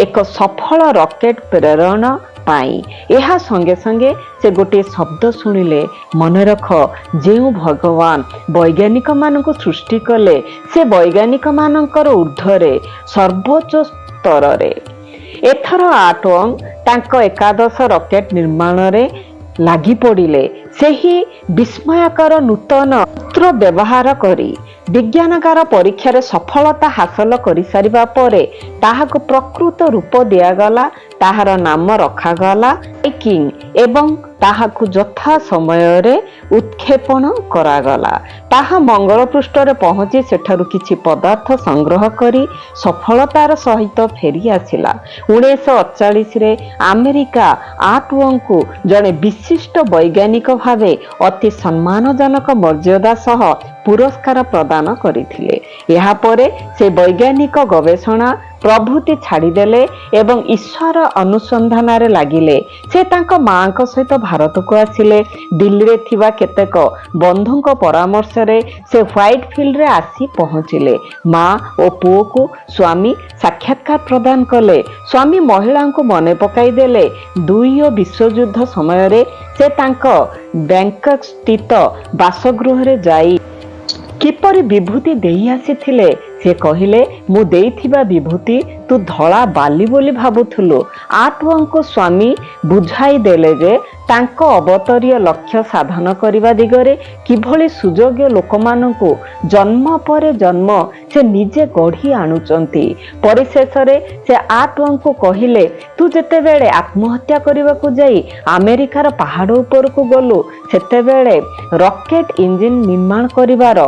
ଏକ ସଫଳ ରକେଟ ପ୍ରେରଣ ପାଇଁ। ଏହା ସଙ୍ଗେ ସଙ୍ଗେ ସେ ଗୋଟିଏ ଶବ୍ଦ ଶୁଣିଲେ, ମନେ ରଖ, ଯେଉଁ ଭଗବାନ ବୈଜ୍ଞାନିକମାନଙ୍କୁ ସୃଷ୍ଟି କଲେ ସେ ବୈଜ୍ଞାନିକମାନଙ୍କର ଊର୍ଦ୍ଧ୍ୱରେ ସର୍ବୋଚ୍ଚ ସ୍ତରରେ। ଏଥର ଆର୍ଟ ୱଙ୍ଗ ତାଙ୍କ ଏକାଦଶ ରକେଟ ନିର୍ମାଣରେ ଲାଗି ପଡ଼ିଲେ। ସେହି ବିସ୍ମୟକର ନୂତନ ସୂତ୍ର ବ୍ୟବହାର କରି ବିଜ୍ଞାନଗାର ପରୀକ୍ଷାରେ ସଫଳତା ହାସଲ କରିସାରିବା ପରେ ତାହାକୁ ପ୍ରକୃତ ରୂପ ଦିଆଗଲା। ତାହାର ନାମ ରଖାଗଲା ଭାଇକିଙ୍ଗ ଏବଂ ତାହାକୁ ଯଥା ସମୟରେ ଉତ୍କ୍ଷେପଣ କରାଗଲା। ତାହା ମଙ୍ଗଳ ପୃଷ୍ଠରେ ପହଞ୍ଚି ସେଠାରୁ କିଛି ପଦାର୍ଥ ସଂଗ୍ରହ କରି ସଫଳତାର ସହିତ ଫେରି ଆସିଲା। 1948ରେ ଆମେରିକା ଆର୍ଟ ୱଙ୍ଗଙ୍କୁ ଜଣେ ବିଶିଷ୍ଟ ବୈଜ୍ଞାନିକ ଭାବେ ଅତି ସମ୍ମାନଜନକ ମର୍ଯ୍ୟାଦା ସହ ପୁରସ୍କାର ପ୍ରଦାନ କରିଥିଲେ। ଏହାପରେ ସେ ବୈଜ୍ଞାନିକ ଗବେଷଣା ପ୍ରଭୃତି ଛାଡ଼ିଦେଲେ ଏବଂ ଈଶ୍ୱର ଅନୁସନ୍ଧାନରେ ଲାଗିଲେ। ସେ ତାଙ୍କ ମାଙ୍କ ସହିତ ଭାରତକୁ ଆସିଲେ। ଦିଲ୍ଲୀରେ ଥିବା କେତେକ ବନ୍ଧୁଙ୍କ ପରାମର୍ଶରେ ସେ ହ୍ୱାଇଟ୍ ଫିଲ୍ଡରେ ଆସି ପହଞ୍ଚିଲେ। ମା ଓ ପୁଅକୁ ସ୍ୱାମୀ ସାକ୍ଷାତକାର ପ୍ରଦାନ କଲେ। ସ୍ୱାମୀ ମହିଳାଙ୍କୁ ମନେ ପକାଇ ଦେଲେ। ଦ୍ୱିତୀୟ ବିଶ୍ୱଯୁଦ୍ଧ ସମୟରେ ସେ ତାଙ୍କ ବ୍ୟାଙ୍କକ୍ ସ୍ଥିତ ବାସଗୃହରେ ଯାଇ କିପରି ବିଭୂତି ଦେଇ ଆସିଥିଲେ। ସେ କହିଲେ, ମୁଁ ଦେଇଥିବା ବିଭୂତି ତୁ ଧଳା ବାଲି ବୋଲି ଭାବୁଥିଲୁ। ଆର୍ଟ ୱଙ୍ଗଙ୍କୁ ସ୍ୱାମୀ ବୁଝାଇ ଦେଲେ ଯେ ତାଙ୍କ ଅବତରୀୟ ଲକ୍ଷ୍ୟ ସାଧନ କରିବା ଦିଗରେ କିଭଳି ସୁଯୋଗ୍ୟ ଲୋକମାନଙ୍କୁ ଜନ୍ମ ପରେ ଜନ୍ମ ସେ ନିଜେ ଗଢ଼ି ଆଣୁଛନ୍ତି। ପରିଶେଷରେ ସେ ଆର୍ଟ ୱଙ୍ଗଙ୍କୁ କହିଲେ, ତୁ ଯେତେବେଳେ ଆତ୍ମହତ୍ୟା କରିବାକୁ ଯାଇ ଆମେରିକାର ପାହାଡ଼ ଉପରକୁ ଗଲୁ ସେତେବେଳେ ରକେଟ ଇଞ୍ଜିନ ନିର୍ମାଣ କରିବାର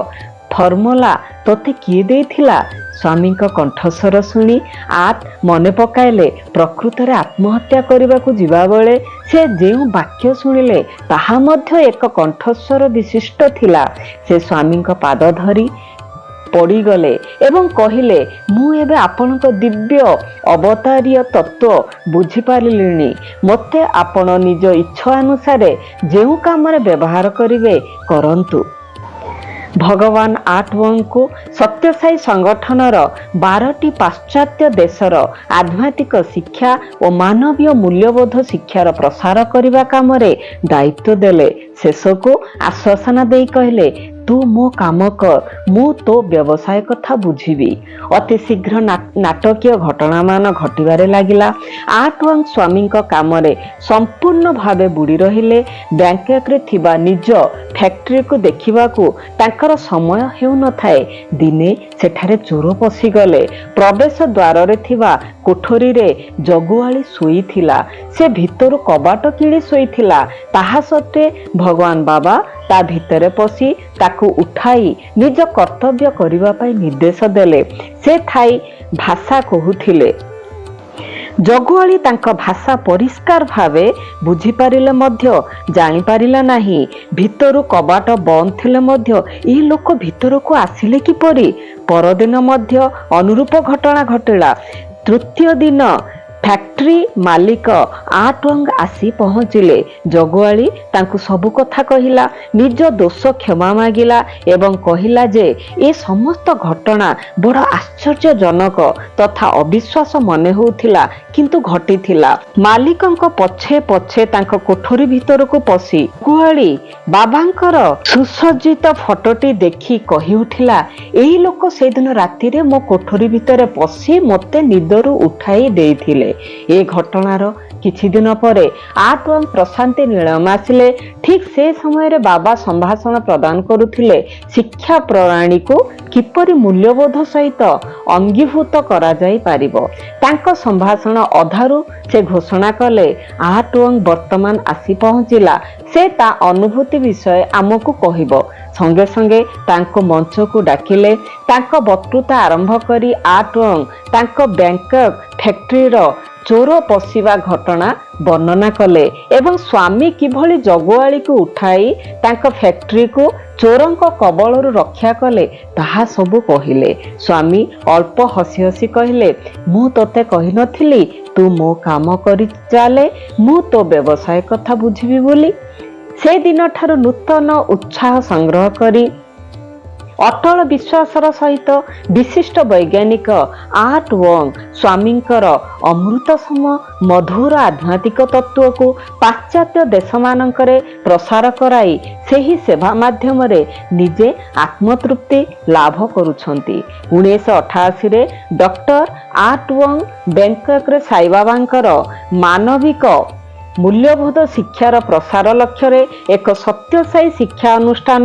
ଫର୍ମୁଲା ତୋତେ କିଏ ଦେଇଥିଲା? ସ୍ୱାମୀଙ୍କ କଣ୍ଠସ୍ୱର ଶୁଣି ଆର୍ଟ ମନେ ପକାଇଲେ ପ୍ରକୃତରେ ଆତ୍ମହତ୍ୟା କରିବାକୁ ଯିବାବେଳେ ସେ ଯେଉଁ ବାକ୍ୟ ଶୁଣିଲେ ତାହା ମଧ୍ୟ ଏକ କଣ୍ଠସ୍ୱର ବିଶିଷ୍ଟ ଥିଲା। ସେ ସ୍ୱାମୀଙ୍କ ପାଦ ଧରି ପଡ଼ିଗଲେ ଏବଂ କହିଲେ, ମୁଁ ଏବେ ଆପଣଙ୍କ ଦିବ୍ୟ ଅବତାରୀୟ ତତ୍ତ୍ୱ ବୁଝିପାରିଲିଣି। ମୋତେ ଆପଣ ନିଜ ଇଚ୍ଛା ଅନୁସାରେ ଯେଉଁ କାମରେ ବ୍ୟବହାର କରିବେ କରନ୍ତୁ। ଭଗବାନ ଆର୍ଟୱଙ୍ଗଙ୍କୁ ସତ୍ୟସାଇ ସଂଗଠନର 12ଟି ପାଶ୍ଚାତ୍ୟ ଦେଶର ଆଧ୍ୟାତ୍ମିକ ଶିକ୍ଷା ଓ ମାନବୀୟ ମୂଲ୍ୟବୋଧ ଶିକ୍ଷାର ପ୍ରସାର କରିବା କାମରେ ଦାୟିତ୍ୱ ଦେଲେ। ଶେଷକୁ ଆଶ୍ୱାସନା ଦେଇ କହିଲେ, ତୁ ମୋ କାମ କର, ମୁଁ ତୋ ବ୍ୟବସାୟ କଥା ବୁଝିବି। ଅତି ଶୀଘ୍ର ନାଟକୀୟ ଘଟଣାମାନ ଘଟିବାରେ ଲାଗିଲା। ଆର୍ଟୱଙ୍ଗ ସ୍ୱାମୀଙ୍କ କାମରେ ସମ୍ପୂର୍ଣ୍ଣ ଭାବେ ବୁଡ଼ି ରହିଲେ। ବ୍ୟାଙ୍କକରେ ଥିବା ନିଜ ଫ୍ୟାକ୍ଟ୍ରିକୁ ଦେଖିବାକୁ ତାଙ୍କର ସମୟ ହେଉନଥାଏ। ଦିନେ ସେଠାରେ ଚୋର ପଶିଗଲେ। ପ୍ରବେଶ ଦ୍ୱାରରେ ଥିବା କୋଠରୀରେ ଜଗୁଆଳି ଶୋଇଥିଲା। ସେ ଭିତରୁ କବାଟ କିଳି ଶୋଇଥିଲା। ତାହା ସତ୍ତ୍ୱେ ଭଗବାନ ବାବା ତା ଭିତରେ ପଶି ତାକୁ ଉଠାଇ ନିଜ କର୍ତ୍ତବ୍ୟ କରିବା ପାଇଁ ନିର୍ଦ୍ଦେଶ ଦେଲେ। ସେ ଥାଇ ଭାଷା କହୁଥିଲେ। ଜଗୁଆଳି ତାଙ୍କ ଭାଷା ପରିଷ୍କାର ଭାବେ ବୁଝିପାରିଲେ ମଧ୍ୟ ଜାଣିପାରିଲା ନାହିଁ। ଭିତରୁ କବାଟ ବନ୍ଦ ଥିଲେ ମଧ୍ୟ ଏହି ଲୋକ ଭିତରକୁ ଆସିଲେ କିପରି? ପରଦିନ ମଧ୍ୟ ଅନୁରୂପ ଘଟଣା ଘଟିଲା। ତୃତୀୟ ଦିନ ଫ୍ୟାକ୍ଟ୍ରି ମାଲିକ ଆର୍ଟୱଙ୍ଗ ଆସି ପହଞ୍ଚିଲେ। ଜଗୁଆଳି ତାଙ୍କୁ ସବୁ କଥା କହିଲା, ନିଜ ଦୋଷ କ୍ଷମା ମାଗିଲା ଏବଂ କହିଲା ଯେ ଏ ସମସ୍ତ ଘଟଣା ବଡ଼ ଆଶ୍ଚର୍ଯ୍ୟଜନକ ତଥା ଅବିଶ୍ୱାସ ମନେ ହେଉଥିଲା, କିନ୍ତୁ ଘଟିଥିଲା। ମାଲିକଙ୍କ ପଛେ ପଛେ ତାଙ୍କ କୋଠରୀ ଭିତରକୁ ପଶି ଜଗୁଆଳି ବାବାଙ୍କର ସୁସଜ୍ଜିତ ଫଟୋଟି ଦେଖି କହି ଉଠିଲା, ଏହି ଲୋକ ସେଦିନ ରାତିରେ ମୋ କୋଠରୀ ଭିତରେ ପଶି ମୋତେ ନିଦରୁ ଉଠାଇ ଦେଇଥିଲେ। ଏ ଘଟଣାର କିଛି ଦିନ ପରେ ଆର୍ଟୱଙ୍ଗ ପ୍ରଶାନ୍ତି ନିଳୟମ ଆସିଲେ। ଠିକ୍ ସେ ସମୟରେ ବାବା ସମ୍ଭାଷଣ ପ୍ରଦାନ କରୁଥିଲେ ଶିକ୍ଷା ପ୍ରଣାଳୀକୁ କିପରି ମୂଲ୍ୟବୋଧ ସହିତ ଅଙ୍ଗୀଭୂତ କରାଯାଇପାରିବ। ତାଙ୍କ ସମ୍ଭାଷଣ ଅଧାରୁ ସେ ଘୋଷଣା କଲେ, ଆର୍ଟୱଙ୍ଗ ବର୍ତ୍ତମାନ ଆସି ପହଞ୍ଚିଲା। ସେ ତା ଅନୁଭୂତି ବିଷୟ ଆମକୁ କହିବ। ସଙ୍ଗେ ସଙ୍ଗେ ତାଙ୍କୁ ମଞ୍ଚକୁ ଡାକିଲେ। ତାଙ୍କ ବକ୍ତୃତା ଆରମ୍ଭ କରି ଆର୍ଟୱଙ୍ଗ ତାଙ୍କ ବ୍ୟାଙ୍କକ ଫ୍ୟାକ୍ଟ୍ରିର ଚୋର ପଶିବା ଘଟଣା ବର୍ଣ୍ଣନା କଲେ ଏବଂ ସ୍ୱାମୀ କିଭଳି ଜଗୁଆଳିକୁ ଉଠାଇ ତାଙ୍କ ଫ୍ୟାକ୍ଟ୍ରିକୁ ଚୋରଙ୍କ କବଳରୁ ରକ୍ଷା କଲେ ତାହା ସବୁ କହିଲେ। ସ୍ୱାମୀ ଅଳ୍ପ ହସି ହସି କହିଲେ, ମୁଁ ତୋତେ କହିନଥିଲି ତୁ ମୋ କାମ କରି ଚାଲେ, ମୁଁ ତୋ ବ୍ୟବସାୟ କଥା ବୁଝିବି ବୋଲି। ସେଦିନଠାରୁ ନୂତନ ଉତ୍ସାହ ସଂଗ୍ରହ କରି ଅଟଳ ବିଶ୍ୱାସର ସହିତ ବିଶିଷ୍ଟ ବୈଜ୍ଞାନିକ ଆର୍ଟୱଙ୍ଗ ସ୍ୱାମୀଙ୍କର ଅମୃତସମ ମଧୁର ଆଧ୍ୟାତ୍ମିକ ତତ୍ତ୍ୱକୁ ପାଶ୍ଚାତ୍ୟ ଦେଶମାନଙ୍କରେ ପ୍ରସାର କରାଇ ସେହି ସେବା ମାଧ୍ୟମରେ ନିଜେ ଆତ୍ମତୃପ୍ତି ଲାଭ କରୁଛନ୍ତି। 1988ରେ ଡକ୍ଟର ଆର୍ଟୱଙ୍ଗ ବ୍ୟାଙ୍କକରେ ସାଇବାବାଙ୍କର ମାନବିକ ମୂଲ୍ୟବୋଧ ଶିକ୍ଷାର ପ୍ରସାର ଲକ୍ଷ୍ୟରେ ଏକ ସତ୍ୟସାଇ ଶିକ୍ଷା ଅନୁଷ୍ଠାନ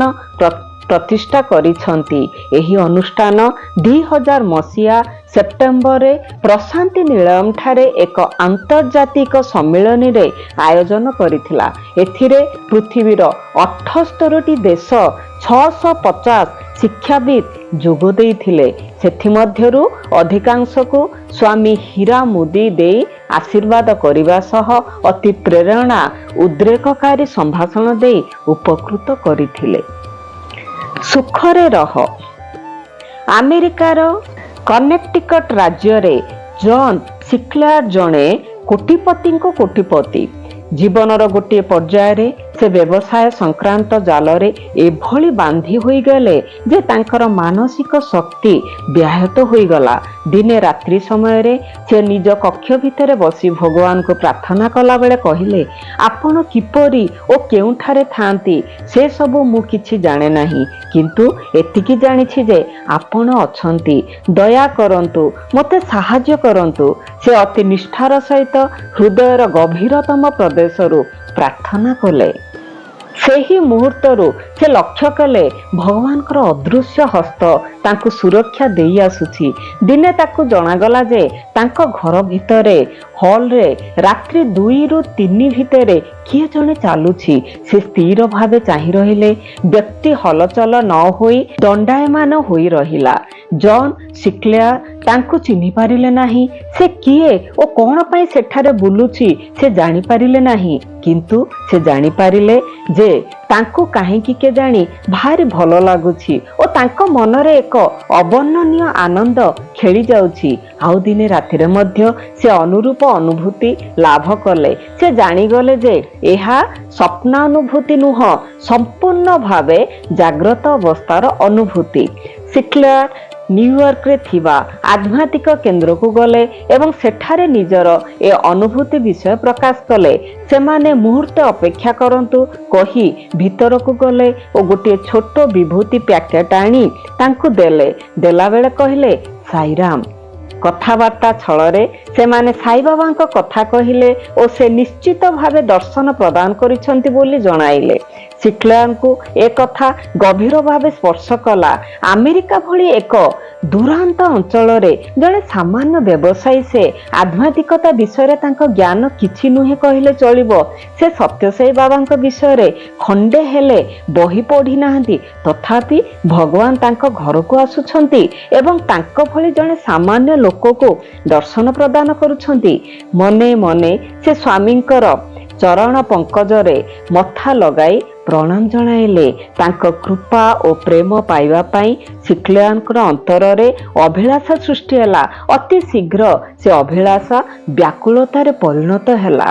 ପ୍ରତିଷ୍ଠା କରିଛନ୍ତି। ଏହି ଅନୁଷ୍ଠାନ 2000 ମସିହା ସେପ୍ଟେମ୍ବରରେ ପ୍ରଶାନ୍ତି ନିଳୟମ ଠାରେ ଏକ ଆନ୍ତର୍ଜାତିକ ସମ୍ମିଳନୀରେ ଆୟୋଜନ କରିଥିଲା। ଏଥିରେ ପୃଥିବୀର 78ଟି ଦେଶ 650 ଶିକ୍ଷାବିତ୍ ଯୋଗ ଦେଇଥିଲେ। ସେଥିମଧ୍ୟରୁ ଅଧିକାଂଶକୁ ସ୍ୱାମୀ ହୀରା ମୁଦି ଦେଇ ଆଶୀର୍ବାଦ କରିବା ସହ ଅତି ପ୍ରେରଣା ଉଦ୍ରେକକାରୀ ସମ୍ଭାଷଣ ଦେଇ ଉପକୃତ କରିଥିଲେ। ସୁଖରେ ରହ। ଆମେରିକାର କନେକ୍ଟିକଟ ରାଜ୍ୟରେ ଜନ୍ ସିକ୍ଲାର ଜଣେ କୋଟିପତିଙ୍କ କୋଟିପତି। ଜୀବନର ଗୋଟିଏ ପର୍ଯ୍ୟାୟରେ ସେ ବ୍ୟବସାୟ ସଂକ୍ରାନ୍ତ ଜାଲରେ ଏଭଳି ବାନ୍ଧି ହୋଇଗଲେ ଯେ ତାଙ୍କର ମାନସିକ ଶକ୍ତି ବ୍ୟାହତ ହୋଇଗଲା। ଦିନେ ରାତ୍ରି ସମୟରେ ସେ ନିଜ କକ୍ଷ ଭିତରେ ବସି ଭଗବାନଙ୍କୁ ପ୍ରାର୍ଥନା କଲାବେଳେ କହିଲେ, ଆପଣ କିପରି ଓ କେଉଁଠାରେ ଥାଆନ୍ତି ସେସବୁ ମୁଁ କିଛି ଜାଣେ ନାହିଁ, କିନ୍ତୁ ଏତିକି ଜାଣିଛି ଯେ ଆପଣ ଅଛନ୍ତି। ଦୟା କରନ୍ତୁ, ମୋତେ ସାହାଯ୍ୟ କରନ୍ତୁ। ସେ ଅତି ନିଷ୍ଠାର ସହିତ ହୃଦୟର ଗଭୀରତମ ପ୍ରଦେଶରୁ ପ୍ରାର୍ଥନା କଲେ। ସେହି ମୁହୂର୍ତ୍ତରୁ ସେ ଲକ୍ଷ୍ୟ କଲେ ଭଗବାନଙ୍କର ଅଦୃଶ୍ୟ ହସ୍ତ ତାଙ୍କୁ ସୁରକ୍ଷା ଦେଇ ଆସୁଛି। ଦିନେ ତାକୁ ଜଣାଗଲା ଯେ ତାଙ୍କ ଘର ଭିତରେ ହଲରେ ରାତ୍ରି 2ରୁ 3 ଭିତରେ କିଏ ଜଣେ ଚାଲୁଛି। ସେ ସ୍ଥିର ଭାବେ ଚାହିଁ ରହିଲେ। ବ୍ୟକ୍ତି ହଲଚଲ ନ ହୋଇ ଦଣ୍ଡାୟମାନ ହୋଇ ରହିଲା। ଜନ୍ ସିକ୍ଲେୟାର ତାଙ୍କୁ ଚିହ୍ନି ପାରିଲେ ନାହିଁ। ସେ କିଏ ଓ କଣ ପାଇଁ ସେଠାରେ ବୁଲୁଛି ସେ ଜାଣିପାରିଲେ ନାହିଁ। କିନ୍ତୁ ସେ ଜାଣିପାରିଲେ ଯେ ତାଙ୍କୁ କାହିଁକି କେଜାଣି ଭାରି ଭଲ ଲାଗୁଛି ଓ ତାଙ୍କ ମନରେ ଏକ ଅବର୍ଣ୍ଣନୀୟ ଆନନ୍ଦ ଖେଳି ଯାଉଛି। ଆଉ ଦିନେ ରାତିରେ ମଧ୍ୟ ସେ ଅନୁରୂପ ଅନୁଭୂତି ଲାଭ କଲେ। ସେ ଜାଣିଗଲେ ଯେ ଏହା ସ୍ୱପ୍ନାନୁଭୂତି ନୁହଁ, ସମ୍ପୂର୍ଣ୍ଣ ଭାବେ ଜାଗ୍ରତ ଅବସ୍ଥାର ଅନୁଭୂତି। ସିକ୍ଲେୟାର ନ୍ୟୁୟର୍କରେ ଥିବା ଆଧ୍ୟାତ୍ମିକ କେନ୍ଦ୍ରକୁ ଗଲେ ଏବଂ ସେଠାରେ ନିଜର ଏ ଅନୁଭୂତି ବିଷୟ ପ୍ରକାଶ କଲେ। ସେମାନେ ମୁହୂର୍ତ୍ତେ ଅପେକ୍ଷା କରନ୍ତୁ କହି ଭିତରକୁ ଗଲେ ଓ ଗୋଟିଏ ଛୋଟ ବିଭୂତି ପ୍ୟାକେଟ ଆଣି ତାଙ୍କୁ ଦେଲେ। ଦେଲାବେଳେ କହିଲେ, ସାଇରାମ। କଥାବାର୍ତ୍ତା ଛଳରେ ସେମାନେ ସାଇବାବାଙ୍କ କଥା କହିଲେ ଓ ସେ ନିଶ୍ଚିତ ଭାବେ ଦର୍ଶନ ପ୍ରଦାନ କରିଛନ୍ତି ବୋଲି ଜଣାଇଲେ। ସିକ୍ଲେୟାରଙ୍କୁ ଏ କଥା ଗଭୀର ଭାବେ ସ୍ପର୍ଶ କଲା। ଆମେରିକା ଭଳି ଏକ ଦୂରାନ୍ତ ଅଞ୍ଚଳରେ ଜଣେ ସାମାନ୍ୟ ବ୍ୟବସାୟୀ, ସେ ଆଧ୍ୟାତ୍ମିକତା ବିଷୟରେ ତାଙ୍କ ଜ୍ଞାନ କିଛି ନୁହେଁ କହିଲେ ଚଳିବ। ସେ ସତ୍ୟସାଇ ବାବାଙ୍କ ବିଷୟରେ ଖଣ୍ଡେ ହେଲେ ବହି ପଢ଼ି ନାହାନ୍ତି, ତଥାପି ଭଗବାନ ତାଙ୍କ ଘରକୁ ଆସୁଛନ୍ତି ଏବଂ ତାଙ୍କ ଭଳି ଜଣେ ସାମାନ୍ୟ ଲୋକକୁ ଦର୍ଶନ ପ୍ରଦାନ କରୁଛନ୍ତି। ମନେ ମନେ ସେ ସ୍ୱାମୀଙ୍କର ଚରଣ ପଙ୍କଜରେ ମଥା ଲଗାଇ ପ୍ରଣାମ ଜଣାଇଲେ। ତାଙ୍କ କୃପା ଓ ପ୍ରେମ ପାଇବା ପାଇଁ ସିକ୍ଲେୟାରଙ୍କର ଅନ୍ତରରେ ଅଭିଳାଷା ସୃଷ୍ଟି ହେଲା। ଅତି ଶୀଘ୍ର ସେ ଅଭିଳାଷା ବ୍ୟାକୁଳତାରେ ପରିଣତ ହେଲା।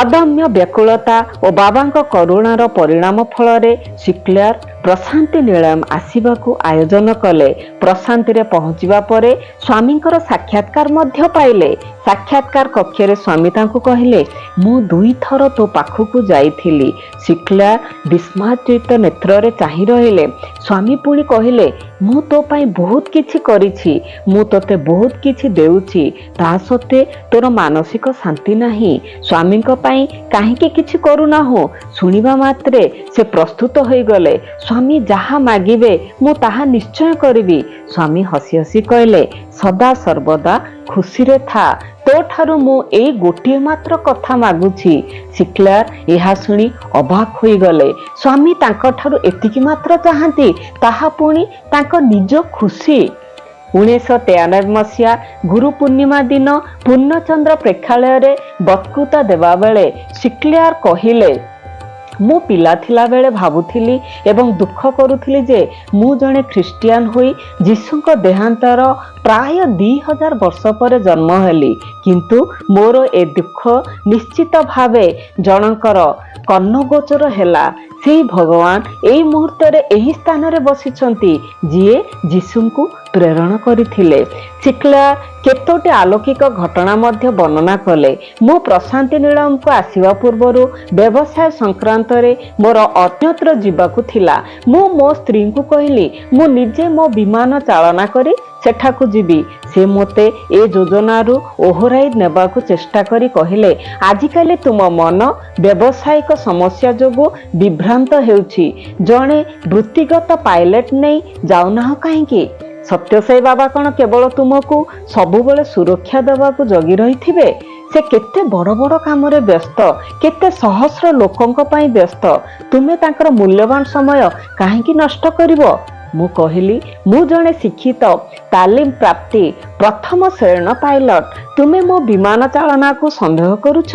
ଅଦମ୍ୟ ବ୍ୟାକୁଳତା ଓ ବାବାଙ୍କ କରୁଣାର ପରିଣାମ ଫଳରେ ସିକ୍ଲେୟାର ପ୍ରଶାନ୍ତି ନିଳୟମ ଆସିବାକୁ ଆୟୋଜନ କଲେ। ପ୍ରଶାନ୍ତିରେ ପହଞ୍ଚିବା ପରେ ସ୍ୱାମୀଙ୍କର ସାକ୍ଷାତକାର ମଧ୍ୟ ପାଇଲେ। ସାକ୍ଷାତକାର କକ୍ଷରେ ସ୍ୱାମୀ ତାଙ୍କୁ କହିଲେ, ମୁଁ 2 ଥର ତୋ ପାଖକୁ ଯାଇଥିଲି। ସିକ୍ଲେୟାର ବିସ୍ମୟାତୀତ ନେତ୍ରରେ ଚାହିଁ ରହିଲେ। ସ୍ୱାମୀ ପୁଣି କହିଲେ, ମୁଁ ତୋ ପାଇଁ ବହୁତ କିଛି କରିଛି, ମୁଁ ତୋତେ ବହୁତ କିଛି ଦେଉଛି, ତାହା ସତ୍ତ୍ୱେ ତୋର ମାନସିକ ଶାନ୍ତି ନାହିଁ। ସ୍ୱାମୀଙ୍କ ପାଇଁ କାହିଁକି କିଛି କରୁନାହୁଁ? ଶୁଣିବା ମାତ୍ରେ ସେ ପ୍ରସ୍ତୁତ ହୋଇଗଲେ। ସ୍ୱାମୀ ଯାହା ମାଗିବେ ମୁଁ ତାହା ନିଶ୍ଚୟ କରିବି। ସ୍ୱାମୀ ହସି ହସି କହିଲେ, ସଦା ସର୍ବଦା ଖୁସିରେ ଥା, ତୋ ଠାରୁ ମୁଁ ଏଇ ଗୋଟିଏ ମାତ୍ର କଥା ମାଗୁଛି। ସିକ୍ଲେୟାର ଏହା ଶୁଣି ଅବାକ ହୋଇଗଲେ। ସ୍ୱାମୀ ତାଙ୍କ ଠାରୁ ଏତିକି ମାତ୍ର ଚାହାନ୍ତି, ତାହା ପୁଣି ତାଙ୍କ ନିଜ ଖୁସି। 1993 ମସିହା ଗୁରୁ ପୂର୍ଣ୍ଣିମା ଦିନ ପୂର୍ଣ୍ଣଚନ୍ଦ୍ର ପ୍ରେକ୍ଷାଳୟରେ ବକ୍ତୃତା ଦେବାବେଳେ ସିକ୍ଲେୟାର କହିଲେ, ମୁଁ ପିଲା ଥିଲାବେଳେ ଭାବୁଥିଲି ଏବଂ ଦୁଃଖ କରୁଥିଲି ଯେ ମୁଁ ଜଣେ ଖ୍ରୀଷ୍ଟିଆନ ହୋଇ ଯୀଶୁଙ୍କ ଦେହାନ୍ତର ପ୍ରାୟ 2000 ବର୍ଷ ପରେ ଜନ୍ମ ହେଲି। କିନ୍ତୁ ମୋର ଏ ଦୁଃଖ ନିଶ୍ଚିତ ଭାବେ ଜଣଙ୍କର କର୍ଣ୍ଣଗୋଚର ହେଲା। ସେହି ଭଗବାନ ଏଇ ମୁହୂର୍ତ୍ତରେ ଏହି ସ୍ଥାନରେ ବସିଛନ୍ତି, ଯିଏ ଯୀଶୁଙ୍କୁ ପ୍ରେରଣ କରିଥିଲେ। ସିକ୍ଲେୟାର କେତୋଟି ଆଲୌକିକ ଘଟଣା ମଧ୍ୟ ବର୍ଣ୍ଣନା କଲେ। ମୁଁ ପ୍ରଶାନ୍ତି ନିଳୟମକୁ ଆସିବା ପୂର୍ବରୁ ବ୍ୟବସାୟ ସଂକ୍ରାନ୍ତରେ ମୋର ଅନ୍ୟତ୍ର ଯିବାକୁ ଥିଲା। ମୁଁ ମୋ ସ୍ତ୍ରୀଙ୍କୁ କହିଲି, ମୁଁ ନିଜେ ମୋ ବିମାନ ଚାଳନା କରି ସେଠାକୁ ଯିବି। ସେ ମୋତେ ଏ ଯୋଜନାରୁ ଓହରାଇ ନେବାକୁ ଚେଷ୍ଟା କରି କହିଲେ, ଆଜିକାଲି ତୁମ ମନ ବ୍ୟବସାୟିକ ସମସ୍ୟା ଯୋଗୁଁ ବିଭ୍ରାନ୍ତ ହେଉଛି। ଜଣେ ବୃତ୍ତିଗତ ପାଇଲଟ ନେଇ ଯାଉନାହଁ କାହିଁକି? ସତ୍ୟସାଇ ବାବା କ'ଣ କେବଳ ତୁମକୁ ସବୁବେଳେ ସୁରକ୍ଷା ଦେବାକୁ ଜଗି ରହିଥିବେ? ସେ କେତେ ବଡ଼ ବଡ଼ କାମରେ ବ୍ୟସ୍ତ, କେତେ ସହସ୍ର ଲୋକଙ୍କ ପାଇଁ ବ୍ୟସ୍ତ। ତୁମେ ତାଙ୍କର ମୂଲ୍ୟବାନ ସମୟ କାହିଁକି ନଷ୍ଟ କରିବ? ମୁଁ କହିଲି, ମୁଁ ଜଣେ ଶିକ୍ଷିତ, ତାଲିମ ପ୍ରାପ୍ତି ପ୍ରଥମ ଶ୍ରେଣୀର ପାଇଲଟ। ତୁମେ ମୋ ବିମାନ ଚାଳନାକୁ ସନ୍ଦେହ କରୁଛ?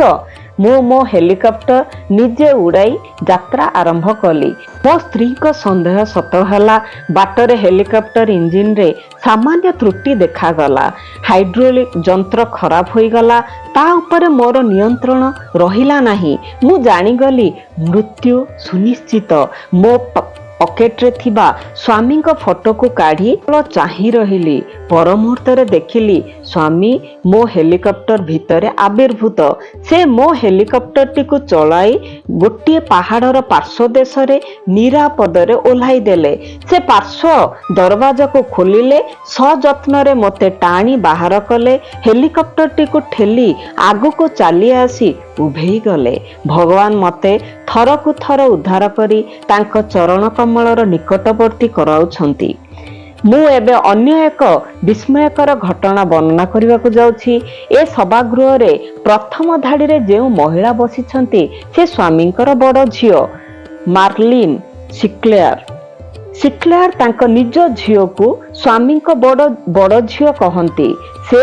ମୁଁ ମୋ ହେଲିକପ୍ଟର ନିଜେ ଉଡ଼ାଇ ଯାତ୍ରା ଆରମ୍ଭ କଲି। ମୋ ସ୍ତ୍ରୀଙ୍କ ସନ୍ଦେହ ସତ ହେଲା। ବାଟରେ ହେଲିକପ୍ଟର ଇଞ୍ଜିନରେ ସାମାନ୍ୟ ତ୍ରୁଟି ଦେଖାଗଲା। ହାଇଡ୍ରୋଲିକ ଯନ୍ତ୍ର ଖରାପ ହୋଇଗଲା। ତା ଉପରେ ମୋର ନିୟନ୍ତ୍ରଣ ରହିଲା ନାହିଁ। ମୁଁ ଜାଣିଗଲି ମୃତ୍ୟୁ ସୁନିଶ୍ଚିତ। ମୋ ପକେଟରେ ଥିବା ସ୍ୱାମୀଙ୍କ ଫଟୋକୁ କାଢ଼ି ଚାହିଁ ରହିଲି। ପର ମୁହୂର୍ତ୍ତରେ ଦେଖିଲି ସ୍ୱାମୀ ମୋ ହେଲିକପ୍ଟର ଭିତରେ ଆବିର୍ଭୂତ। ସେ ମୋ ହେଲିକପ୍ଟରଟିକୁ ଚଳାଇ ଗୋଟିଏ ପାହାଡ଼ର ପାର୍ଶ୍ୱ ଦେଶରେ ନିରାପଦରେ ଓହ୍ଲାଇ ଦେଲେ। ସେ ପାର୍ଶ୍ୱ ଦରବାଜାକୁ ଖୋଲିଲେ, ସଯତ୍ନରେ ମୋତେ ଟାଣି ବାହାର କଲେ। ହେଲିକପ୍ଟରଟିକୁ ଠେଲି ଆଗକୁ ଚାଲି ଆସି ଉଭେଇ ଗଲେ। ଭଗବାନ ମୋତେ ଥରକୁ ଥର ଉଦ୍ଧାର କରି ତାଙ୍କ ଚରଣ କମଳର ନିକଟବର୍ତ୍ତୀ କରାଉଛନ୍ତି। ମୁଁ ଏବେ ଅନ୍ୟ ଏକ ବିସ୍ମୟକର ଘଟଣା ବର୍ଣ୍ଣନା କରିବାକୁ ଯାଉଛି। ଏ ସଭାଗୃହରେ ପ୍ରଥମ ଧାଡ଼ିରେ ଯେଉଁ ମହିଳା ବସିଛନ୍ତି, ସେ ସ୍ୱାମୀଙ୍କର ବଡ଼ ଝିଅ ମାର୍ଲିନ ସିକ୍ଲେୟାର। ସିକ୍ଲେୟାର ତାଙ୍କ ନିଜ ଝିଅକୁ ସ୍ୱାମୀଙ୍କ ବଡ଼ ଝିଅ କହନ୍ତି। ସେ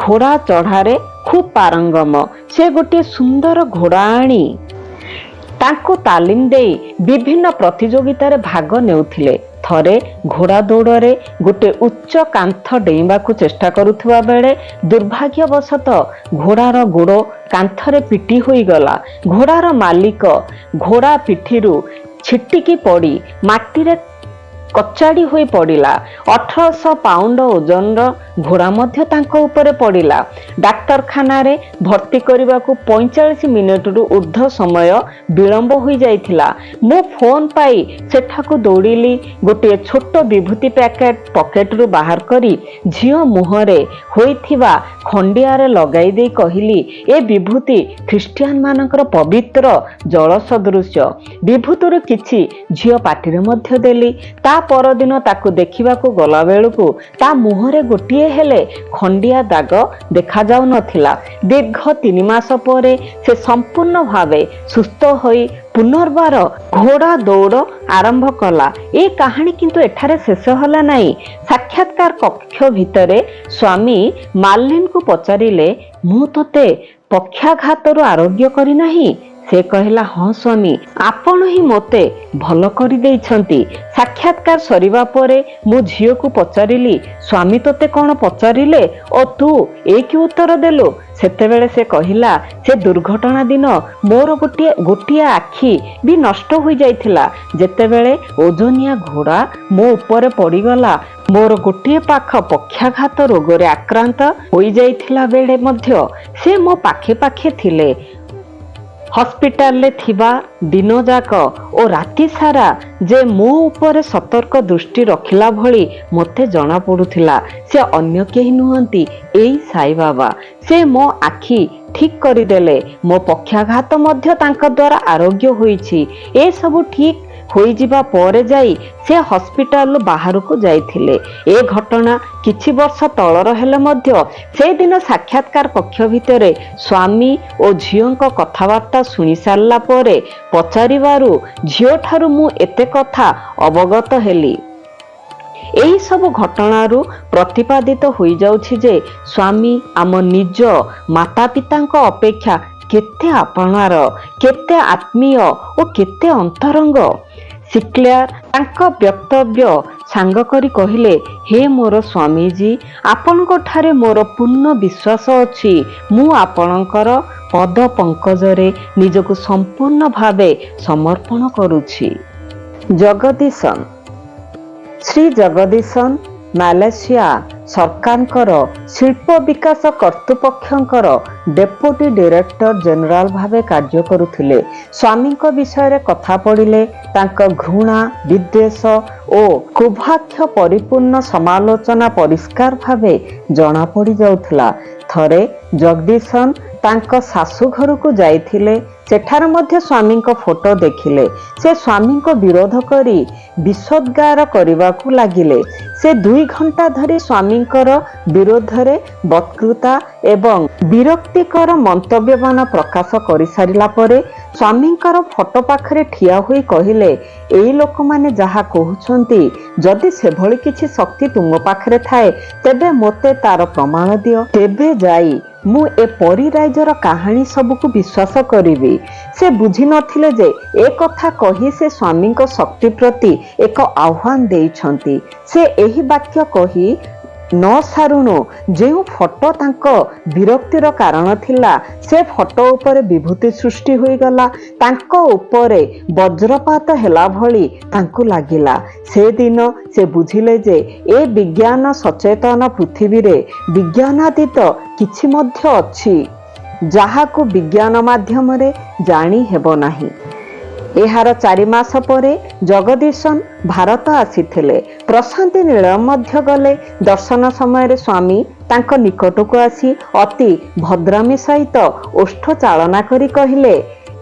ଘୋଡ଼ା ଚଢ଼ାରେ ଖୁବ୍ ପାରଙ୍ଗମ। ସେ ଗୋଟିଏ ସୁନ୍ଦର ଘୋଡ଼ା ଆଣି ତାଙ୍କୁ ତାଲିମ ଦେଇ ବିଭିନ୍ନ ପ୍ରତିଯୋଗିତାରେ ଭାଗ ନେଉଥିଲେ। ଥରେ ଘୋଡ଼ା ଦୌଡ଼ରେ ଗୋଟିଏ ଉଚ୍ଚ କାନ୍ଥ ଡେଇଁବାକୁ ଚେଷ୍ଟା କରୁଥିବା ବେଳେ ଦୁର୍ଭାଗ୍ୟବଶତଃ ଘୋଡ଼ାର ଗୋଡ଼ କାନ୍ଥରେ ପିଟି ହୋଇଗଲା। ଘୋଡ଼ାର ମାଲିକ ଘୋଡ଼ା ପିଠିରୁ ଛିଟିକି ପଡ଼ି ମାଟିରେ କଚାଡ଼ି ହୋଇ ପଡ଼ିଲା। 1800 ପାଉଣ୍ଡ ଓଜନର ଘୋଡ଼ା ମଧ୍ୟ ତାଙ୍କ ଉପରେ ପଡ଼ିଲା। ଡାକ୍ତରଖାନାରେ ଭର୍ତ୍ତି କରିବାକୁ 45 ମିନିଟରୁ ଉର୍ଦ୍ଧ୍ୱ ସମୟ ବିଳମ୍ବ ହୋଇଯାଇଥିଲା। ମୁଁ ଫୋନ୍ ପାଇ ସେଠାକୁ ଦୌଡ଼ିଲି। ଗୋଟିଏ ଛୋଟ ବିଭୂତି ପ୍ୟାକେଟ ପକେଟରୁ ବାହାର କରି ଝିଅ ମୁହଁରେ ହୋଇଥିବା ଖଣ୍ଡିଆରେ ଲଗାଇ ଦେଇ କହିଲି, ଏ ବିଭୂତି ଖ୍ରୀଷ୍ଟିଆନମାନଙ୍କର ପବିତ୍ର ଜଳ ସଦୃଶ। ବିଭୂତିରୁ କିଛି ଝିଅ ପାଟିରେ ମଧ୍ୟ ଦେଲି। ତା ପରଦିନ ତାକୁ ଦେଖିବାକୁ ଗଲାବେଳକୁ ତା ମୁହଁରେ ଗୋଟିଏ ହେଲେ ଖଣ୍ଡିଆ ଦାଗ ଦେଖାଯାଉନଥିଲା। ଦୀର୍ଘ 3 ମାସ ପରେ ସେ ସମ୍ପୂର୍ଣ୍ଣ ଭାବେ ସୁସ୍ଥ ହୋଇ ପୁନର୍ବାର ଘୋଡ଼ା ଦୌଡ଼ ଆରମ୍ଭ କଲା। ଏ କାହାଣୀ କିନ୍ତୁ ଏଠାରେ ଶେଷ ହେଲା ନାହିଁ। ସାକ୍ଷାତକାର କକ୍ଷ ଭିତରେ ସ୍ୱାମୀ ମାର୍ଲିନ୍ଙ୍କୁ ପଚାରିଲେ, ମୁଁ ତୋତେ ପକ୍ଷାଘାତରୁ ଆରୋଗ୍ୟ କରିନାହିଁ? ସେ କହିଲା, ହଁ ସ୍ୱାମୀ, ଆପଣ ହିଁ ମୋତେ ଭଲ କରିଦେଇଛନ୍ତି। ସାକ୍ଷାତକାର ସରିବା ପରେ ମୁଁ ଝିଅକୁ ପଚାରିଲି, ସ୍ୱାମୀ ତୋତେ କ'ଣ ପଚାରିଲେ ଓ ତୁ କି ଉତ୍ତର ଦେଲୁ? ସେତେବେଳେ ସେ କହିଲା, ସେ ଦୁର୍ଘଟଣା ଦିନ ମୋର ଗୋଟିଏ ଆଖି ବି ନଷ୍ଟ ହୋଇଯାଇଥିଲା। ଯେତେବେଳେ ଓଜନିଆ ଘୋଡ଼ା ମୋ ଉପରେ ପଡ଼ିଗଲା, ମୋର ଗୋଟିଏ ପାଖ ପକ୍ଷାଘାତ ରୋଗରେ ଆକ୍ରାନ୍ତ ହୋଇଯାଇଥିଲା ବେଳେ ମଧ୍ୟ ସେ ମୋ ପାଖେ ପାଖେ ଥିଲେ। ହସ୍ପିଟାଲରେ ଥିବା ଦିନଯାକ ଓ ରାତି ସାରା ଯେ ମୋ ଉପରେ ସତର୍କ ଦୃଷ୍ଟି ରଖିଲା ଭଳି ମୋତେ ଜଣାପଡ଼ୁଥିଲା। ସେ ଅନ୍ୟ କେହି ନୁହନ୍ତି, ଏଇ ସାଇବାବା। ସେ ମୋ ଆଖି ଠିକ୍ କରିଦେଲେ। ମୋ ପକ୍ଷାଘାତ ମଧ୍ୟ ତାଙ୍କ ଦ୍ୱାରା ଆରୋଗ୍ୟ ହୋଇଛି। ଏସବୁ ଠିକ୍ ହୋଇଯିବା ପରେ ଯାଇ ସେ ହସ୍ପିଟାଲରୁ ବାହାରକୁ ଯାଇଥିଲେ। ଏ ଘଟଣା କିଛି ବର୍ଷ ତଳର ହେଲେ ମଧ୍ୟ ସେଦିନ ସାକ୍ଷାତକାର କକ୍ଷ ଭିତରେ ସ୍ୱାମୀ ଓ ଝିଅଙ୍କ କଥାବାର୍ତ୍ତା ଶୁଣି ସାରିଲା ପରେ ପଚାରିବାରୁ ଝିଅଠାରୁ ମୁଁ ଏତେ କଥା ଅବଗତ ହେଲି। ଏହି ସବୁ ଘଟଣାରୁ ପ୍ରତିପାଦିତ ହୋଇଯାଉଛି ଯେ ସ୍ୱାମୀ ଆମ ନିଜ ମାତା ପିତାଙ୍କ ଅପେକ୍ଷା କେତେ ଆପଣାର, କେତେ ଆତ୍ମୀୟ ଓ କେତେ ଅନ୍ତରଙ୍ଗ। ସିକ୍ଲେୟାର ତାଙ୍କ ବକ୍ତବ୍ୟ ସାଙ୍ଗ କରି କହିଲେ, ହେ ମୋର ସ୍ୱାମୀଜୀ, ଆପଣଙ୍କଠାରେ ମୋର ପୂର୍ଣ୍ଣ ବିଶ୍ୱାସ ଅଛି। ମୁଁ ଆପଣଙ୍କର ପଦ ପଙ୍କଜରେ ନିଜକୁ ସମ୍ପୂର୍ଣ୍ଣ ଭାବେ ସମର୍ପଣ କରୁଛି। ଜଗଦୀଶନ। ଶ୍ରୀ ଜଗଦୀଶନ ମାଲେସିଆ ସରକାରଙ୍କର ଶିଳ୍ପ ବିକାଶ କର୍ତ୍ତୃପକ୍ଷଙ୍କର ଡେପୁଟି ଡିରେକ୍ଟର ଜେନେରାଲ ଭାବେ କାର୍ଯ୍ୟ କରୁଥିଲେ। ସ୍ୱାମୀଙ୍କ ବିଷୟରେ କଥା ପଡ଼ିଲେ ତାଙ୍କ ଘୃଣା, ବିଦ୍ୱେଷ ଓ କୁଭାକ୍ଷ ପରିପୂର୍ଣ୍ଣ ସମାଲୋଚନା ପରିଷ୍କାର ଭାବେ ଜଣାପଡ଼ି ଯାଉଥିଲା। ଥରେ ଜଗଦୀଶନ ତାଙ୍କ ଶାଶୁ ଘରକୁ ଯାଇଥିଲେ। ସେଠାରେ ମଧ୍ୟ ସ୍ୱାମୀଙ୍କ ଫଟୋ ଦେଖିଲେ। ସେ ସ୍ୱାମୀଙ୍କ ବିରୋଧ କରି ବିଷୋଦ୍ଗାର କରିବାକୁ ଲାଗିଲେ। ସେ 2 ଘଣ୍ଟା ଧରି ସ୍ୱାମୀଙ୍କର ବିରୋଧରେ ବକ୍ତୃତା ଏବଂ ବିରକ୍ତିକର ମନ୍ତବ୍ୟମାନ ପ୍ରକାଶ କରିସାରିଲା ପରେ ସ୍ୱାମୀଙ୍କର ଫଟୋ ପାଖରେ ଠିଆ ହୋଇ କହିଲେ, ଏଇ ଲୋକମାନେ ଯାହା କହୁଛନ୍ତି, ଯଦି ସେଭଳି କିଛି ଶକ୍ତି ତୁମ ପାଖରେ ଥାଏ ତେବେ ମୋତେ ତାର ପ୍ରମାଣ ଦିଅ। ତେବେ ଯାଇ ମୁଁ ଏ ପରିରାଇଜର କାହାଣୀ ସବୁକୁ ବିଶ୍ୱାସ କରିବି। ସେ ବୁଝିନଥିଲେ ଯେ ଏ କଥା କହି ସେ ସ୍ୱାମୀଙ୍କ ଶକ୍ତି ପ୍ରତି ଏକ ଆହ୍ୱାନ ଦେଇଛନ୍ତି। ସେ ଏହି ବାକ୍ୟ କହି ନ ସାରୁଣୁ ଯେଉଁ ଫଟୋ ତାଙ୍କ ବିରକ୍ତିର କାରଣ ଥିଲା, ସେ ଫଟୋ ଉପରେ ବିଭୂତି ସୃଷ୍ଟି ହୋଇଗଲା। ତାଙ୍କ ଉପରେ ବଜ୍ରପାତ ହେଲା ଭଳି ତାଙ୍କୁ ଲାଗିଲା। ସେଦିନ ସେ ବୁଝିଲେ ଯେ ଏ ବିଜ୍ଞାନ ସଚେତନ ପୃଥିବୀରେ ବିଜ୍ଞାନାତୀତ କିଛି ମଧ୍ୟ ଅଛି, ଯାହାକୁ ବିଜ୍ଞାନ ମାଧ୍ୟମରେ ଜାଣି ହେବ ନାହିଁ। ଏହାର 4 ମାସ ପରେ ଜଗଦୀଶନ ଭାରତ ଆସିଥିଲେ। ପ୍ରଶାନ୍ତି ନିଳୟ ମଧ୍ୟ ଗଲେ। ଦର୍ଶନ ସମୟରେ ସ୍ୱାମୀ ତାଙ୍କ ନିକଟକୁ ଆସି ଅତି ଭଦ୍ରାମୀ ସହିତ ଓଷ୍ଠ ଚାଳନା କରି କହିଲେ,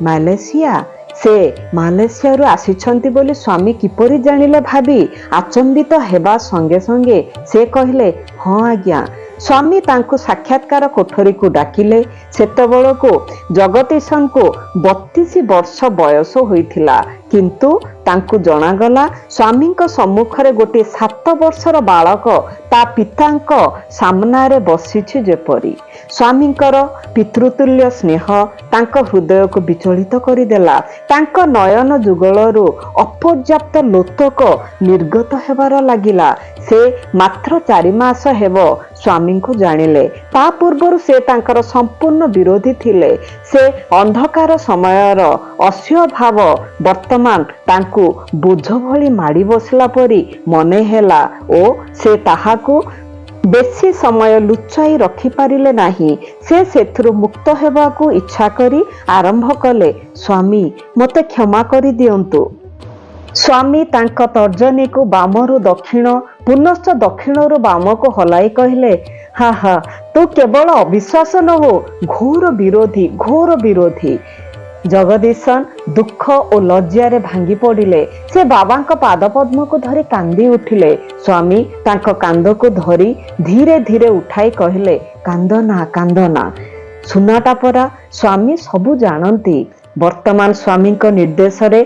ମାଲେସିଆ। ସେ ମାଲେସିଆରୁ ଆସିଛନ୍ତି ବୋଲି ସ୍ୱାମୀ କିପରି ଜାଣିଲେ ଭାବି ଆଚମ୍ବିତ ହେବା ସଙ୍ଗେ ସଙ୍ଗେ ସେ କହିଲେ, ହଁ ଆଜ୍ଞା, ସ୍ୱାମୀ ତାଙ୍କୁ ସାକ୍ଷାତକାର କୋଠରୀକୁ ଡାକିଲେ। ସେତେବେଳକୁ ଜଗଦୀଶଙ୍କୁ 32 ବର୍ଷ ବୟସ ହୋଇଥିଲା, କିନ୍ତୁ ତାଙ୍କୁ ଜଣାଗଲା ସ୍ୱାମୀଙ୍କ ସମ୍ମୁଖରେ ଗୋଟିଏ 7 ବର୍ଷର ବାଳକ ତା ପିତାଙ୍କ ସାମ୍ନାରେ ବସିଛି ଯେପରି। ସ୍ୱାମୀଙ୍କର ପିତୃତୁଲ୍ୟ ସ୍ନେହ ତାଙ୍କ ହୃଦୟକୁ ବିଚଳିତ କରିଦେଲା। ତାଙ୍କ ନୟନ ଯୁଗଳରୁ ଅପର୍ଯ୍ୟାପ୍ତ ଲୋତକ ନିର୍ଗତ ହେବାର ଲାଗିଲା। ସେ ମାତ୍ର 4 ମାସ ହେବ ସ୍ୱାମୀଙ୍କୁ ଜାଣିଲେ। ତା ପୂର୍ବରୁ ସେ ତାଙ୍କର ସମ୍ପୂର୍ଣ୍ଣ ବିରୋଧୀ ଥିଲେ। ସେ ଅନ୍ଧକାର ସମୟର ଅସହ୍ୟ ଭାବ ବର୍ତ୍ତମାନ ତାଙ୍କୁ ବୋଝ ଭଳି ମାଡ଼ି ବସିଲା ପରି ମନେ ହେଲା ଓ ସେ ତାହାକୁ ବେଶୀ ସମୟ ଲୁଚାଇ ରଖିପାରିଲେ ନାହିଁ। ସେ ସେଥିରୁ ମୁକ୍ତ ହେବାକୁ ଇଚ୍ଛା କରି ଆରମ୍ଭ କଲେ, ସ୍ୱାମୀ ମୋତେ କ୍ଷମା କରିଦିଅନ୍ତୁ। ସ୍ୱାମୀ ତାଙ୍କ ତର୍ଜନୀକୁ ବାମରୁ ଦକ୍ଷିଣ ପୁନଶ୍ଚ ଦକ୍ଷିଣରୁ ବାମକୁ ହଲାଇ କହିଲେ, ହା ହା, ତୁ କେବଳ ଅବିଶ୍ୱାସ ନୋହୁ, ଘୋର ବିରୋଧୀ, ଘୋର ବିରୋଧୀ। ଜଗଦୀଶନ ଦୁଃଖ ଓ ଲଜ୍ଜାରେ ଭାଙ୍ଗି ପଡ଼ିଲେ। ସେ ବାବାଙ୍କ ପାଦପଦ୍ମକୁ ଧରି କାନ୍ଦି ଉଠିଲେ। ସ୍ୱାମୀ ତାଙ୍କ କାନ୍ଧକୁ ଧରି ଧୀରେ ଧୀରେ ଉଠାଇ କହିଲେ, କାନ୍ଦନା, କାନ୍ଦନା। ସୁନାଟା ପରା। ସ୍ୱାମୀ ସବୁ ଜାଣନ୍ତି। ବର୍ତ୍ତମାନ ସ୍ୱାମୀଙ୍କ ନିର୍ଦ୍ଦେଶରେ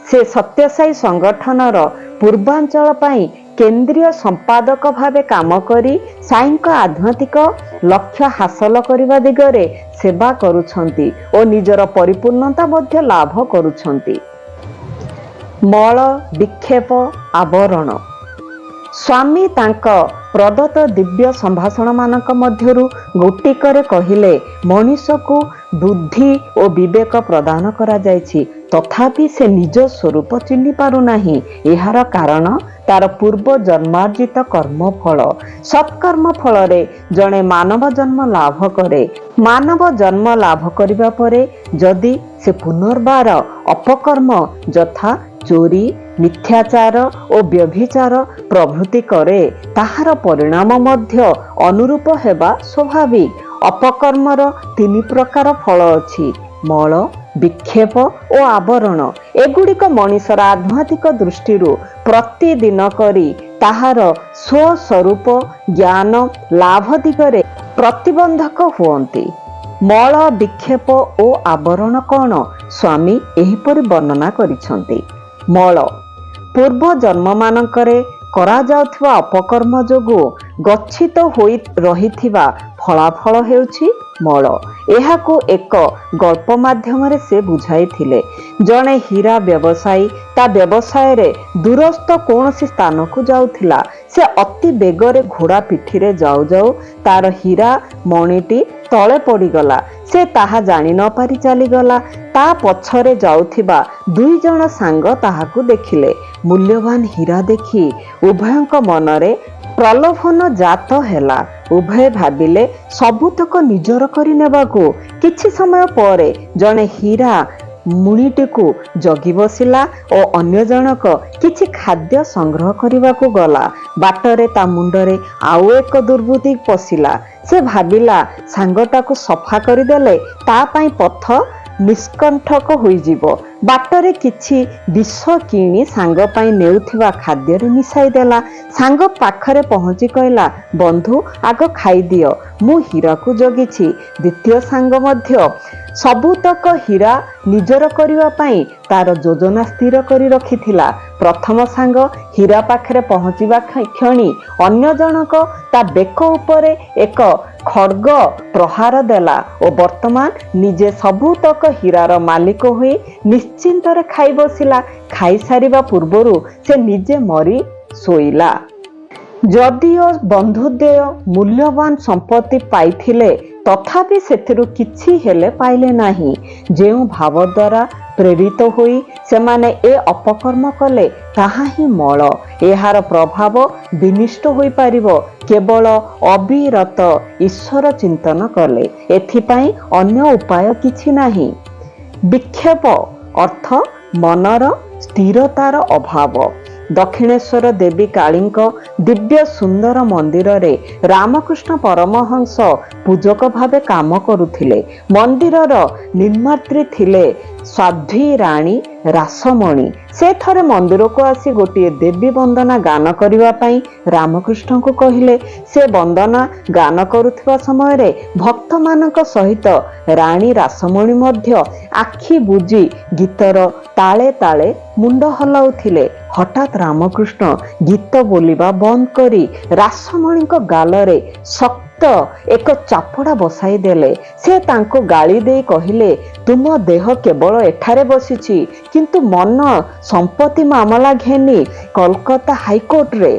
ସେ ସତ୍ୟସାଇ ସଂଗଠନର ପୂର୍ବାଞ୍ଚଳ ପାଇଁ କେନ୍ଦ୍ରୀୟ ସମ୍ପାଦକ ଭାବେ କାମ କରି ସାଇଙ୍କ ଆଧ୍ୟାତ୍ମିକ ଲକ୍ଷ୍ୟ ହାସଲ କରିବା ଦିଗରେ ସେବା କରୁଛନ୍ତି ଓ ନିଜର ପରିପୂର୍ଣ୍ଣତା ମଧ୍ୟ ଲାଭ କରୁଛନ୍ତି। ମଳ, ବିକ୍ଷେପ, ଆବରଣ। ସ୍ୱାମୀ ତାଙ୍କ ପ୍ରଦତ୍ତ ଦିବ୍ୟ ସମ୍ଭାଷଣମାନଙ୍କ ମଧ୍ୟରୁ ଗୋଟିକରେ କହିଲେ, ମଣିଷକୁ ବୁଦ୍ଧି ଓ ବିବେକ ପ୍ରଦାନ କରାଯାଇଛି, ତଥାପି ସେ ନିଜ ସ୍ୱରୂପ ଚିହ୍ନି ପାରୁନାହିଁ। ଏହାର କାରଣ ତାର ପୂର୍ବ ଜନ୍ମାର୍ଜିତ କର୍ମଫଳ। ସତ୍କର୍ମ ଫଳରେ ଜଣେ ମାନବ ଜନ୍ମ ଲାଭ କରେ। ମାନବ ଜନ୍ମ ଲାଭ କରିବା ପରେ ଯଦି ସେ ପୁନର୍ବାର ଅପକର୍ମ ଯଥା ଚୋରି, ମିଥ୍ୟାଚାର ଓ ବ୍ୟଭିଚାର ପ୍ରଭୃତି କରେ, ତାହାର ପରିଣାମ ମଧ୍ୟ ଅନୁରୂପ ହେବା ସ୍ୱାଭାବିକ। ଅପକର୍ମର 3 ପ୍ରକାର ଫଳ ଅଛି, ମଳ, ବିକ୍ଷେପ ଓ ଆବରଣ। ଏଗୁଡ଼ିକ ମଣିଷର ଆଧ୍ୟାତ୍ମିକ ଦୃଷ୍ଟିରୁ ପ୍ରତିଦିନ କରି ତାହାର ସ୍ୱସ୍ୱରୂପ ଜ୍ଞାନ ଲାଭ ଦିଗରେ ପ୍ରତିବନ୍ଧକ ହୁଅନ୍ତି। ମଳ, ବିକ୍ଷେପ ଓ ଆବରଣ କ'ଣ? ସ୍ୱାମୀ ଏହିପରି ବର୍ଣ୍ଣନା କରିଛନ୍ତି। ମଳ ପୂର୍ବ ଜନ୍ମମାନଙ୍କରେ କରାଯାଉଥିବା ଅପକର୍ମ ଯୋଗୁଁ ଗଚ୍ଛିତ ହୋଇ ରହିଥିବା ଫଳାଫଳ ହେଉଛି ମଳ। ଏହାକୁ ଏକ ଗଳ୍ପ ମାଧ୍ୟମରେ ସେ ବୁଝାଇଥିଲେ। ଜଣେ ହୀରା ବ୍ୟବସାୟୀ ତା ବ୍ୟବସାୟରେ ଦୂରସ୍ଥ କୌଣସି ସ୍ଥାନକୁ ଯାଉଥିଲା। ସେ ଅତି ବେଗରେ ଘୋଡ଼ା ପିଠିରେ ଯାଉ ଯାଉ ତାର ହୀରା ମଣିଟି ତଳେ ପଡ଼ିଗଲା। ସେ ତାହା ଜାଣି ନ ପାରି ଚାଲିଗଲା। ତା ପଛରେ ଯାଉଥିବା 2 ଜଣ ସାଙ୍ଗ ତାହାକୁ ଦେଖିଲେ। ମୂଲ୍ୟବାନ ହୀରା ଦେଖି ଉଭୟଙ୍କ ମନରେ ପ୍ରଲୋଭନ ଜାତ ହେଲା। ଉଭୟ ଭାବିଲେ ସବୁତକ ନିଜର କରି ନେବାକୁ। କିଛି ସମୟ ପରେ ଜଣେ ହୀରା ମୁଣିଟିକୁ ଜଗି ବସିଲା ଓ ଅନ୍ୟ ଜଣକ କିଛି ଖାଦ୍ୟ ସଂଗ୍ରହ କରିବାକୁ ଗଲା। ବାଟରେ ତା ମୁଣ୍ଡରେ ଆଉ ଏକ ଦୁର୍ବୁଦ୍ଧି ପଶିଲା। ସେ ଭାବିଲା ସାଙ୍ଗଟାକୁ ସଫା କରିଦେଲେ ତା ପାଇଁ ପଥ ନିଷ୍କଣ୍ଟକ ହୋଇଯିବ। ବାଟରେ କିଛି ବିଷ କିଣି ସାଙ୍ଗ ପାଇଁ ନେଉଥିବା ଖାଦ୍ୟରେ ମିଶାଇ ଦେଲା। ସାଙ୍ଗ ପାଖରେ ପହଞ୍ଚି କହିଲା, ବନ୍ଧୁ ଆଗ ଖାଇଦିଅ, ମୁଁ ହୀରାକୁ ଜଗିଛି। ଦ୍ୱିତୀୟ ସାଙ୍ଗ ମଧ୍ୟ ସବୁତକ ହୀରା ନିଜର କରିବା ପାଇଁ ତାର ଯୋଜନା ସ୍ଥିର କରି ରଖିଥିଲା। ପ୍ରଥମ ସାଙ୍ଗ ହୀରା ପାଖରେ ପହଞ୍ଚିବା କ୍ଷଣି ଅନ୍ୟ ଜଣକ ତା ବେକ ଉପରେ ଏକ ଖଡ୍ଗ ପ୍ରହାର ଦେଲା ଓ ବର୍ତ୍ତମାନ ନିଜେ ସବୁତକ ହୀରାର ମାଲିକ ହୋଇ ନିଶ୍ଚିନ୍ତରେ ଖାଇ ବସିଲା। ଖାଇସାରିବା ପୂର୍ବରୁ ସେ ନିଜେ ମରି ଶୋଇଲା। ଯଦିଓ ବନ୍ଧୁଦ୍ୱୟ ମୂଲ୍ୟବାନ ସମ୍ପତ୍ତି ପାଇଥିଲେ, ତଥାପି ସେଥିରୁ କିଛି ହେଲେ ପାଇଲେ ନାହିଁ। ଯେଉଁ ଭାବ ଦ୍ୱାରା ପ୍ରେରିତ ହୋଇ ସେମାନେ ଏ ଅପକର୍ମ କଲେ, ତାହା ହିଁ ମଳ। ଏହାର ପ୍ରଭାବ ବିନିଷ୍ଟ ହୋଇପାରିବ କେବଳ ଅବିରତ ଈଶ୍ୱର ଚିନ୍ତନ କଲେ। ଏଥିପାଇଁ ଅନ୍ୟ ଉପାୟ କିଛି ନାହିଁ। ବିକ୍ଷେପ ଅର୍ଥ ମନର ସ୍ଥିରତାର ଅଭାବ। ଦକ୍ଷିଣେଶ୍ୱର ଦେବୀ କାଳୀଙ୍କ ଦିବ୍ୟ ସୁନ୍ଦର ମନ୍ଦିରରେ ରାମକୃଷ୍ଣ ପରମହଂସ ପୂଜକ ଭାବେ କାମ କରୁଥିଲେ। ମନ୍ଦିରର ନିର୍ମାତ୍ରୀ ଥିଲେ ସାଧ୍ୱୀ ରାଣୀ ରାସମଣି ସେ ଥରେ ମନ୍ଦିରକୁ ଆସି ଗୋଟିଏ ଦେବୀ ବନ୍ଦନା ଗାନ କରିବା ପାଇଁ ରାମକୃଷ୍ଣଙ୍କୁ କହିଲେ। ସେ ବନ୍ଦନା ଗାନ କରୁଥିବା ସମୟରେ ଭକ୍ତମାନଙ୍କ ସହିତ ରାଣୀ ରାସମଣି ମଧ୍ୟ ଆଖି ବୁଜି ଗୀତର ତାଳେ ତାଳେ ମୁଣ୍ଡ ହଲାଉଥିଲେ। ହଠାତ୍ ରାମକୃଷ୍ଣ ଗୀତ ବୋଲିବା ବନ୍ଦ କରି ରାସମଣିଙ୍କ ଗାଲରେ ଶକ୍ତ ଏକ ଚାପଡ଼ା ବସାଇ ଦେଲେ। ସେ ତାଙ୍କୁ ଗାଳି ଦେଇ କହିଲେ, ତୁମ ଦେହ କେବଳ ଏଠାରେ ବସିଛି, କିନ୍ତୁ ମନ ସମ୍ପତ୍ତି ମାମଲା ଘେନି କଲକତା ହାଇକୋର୍ଟରେ।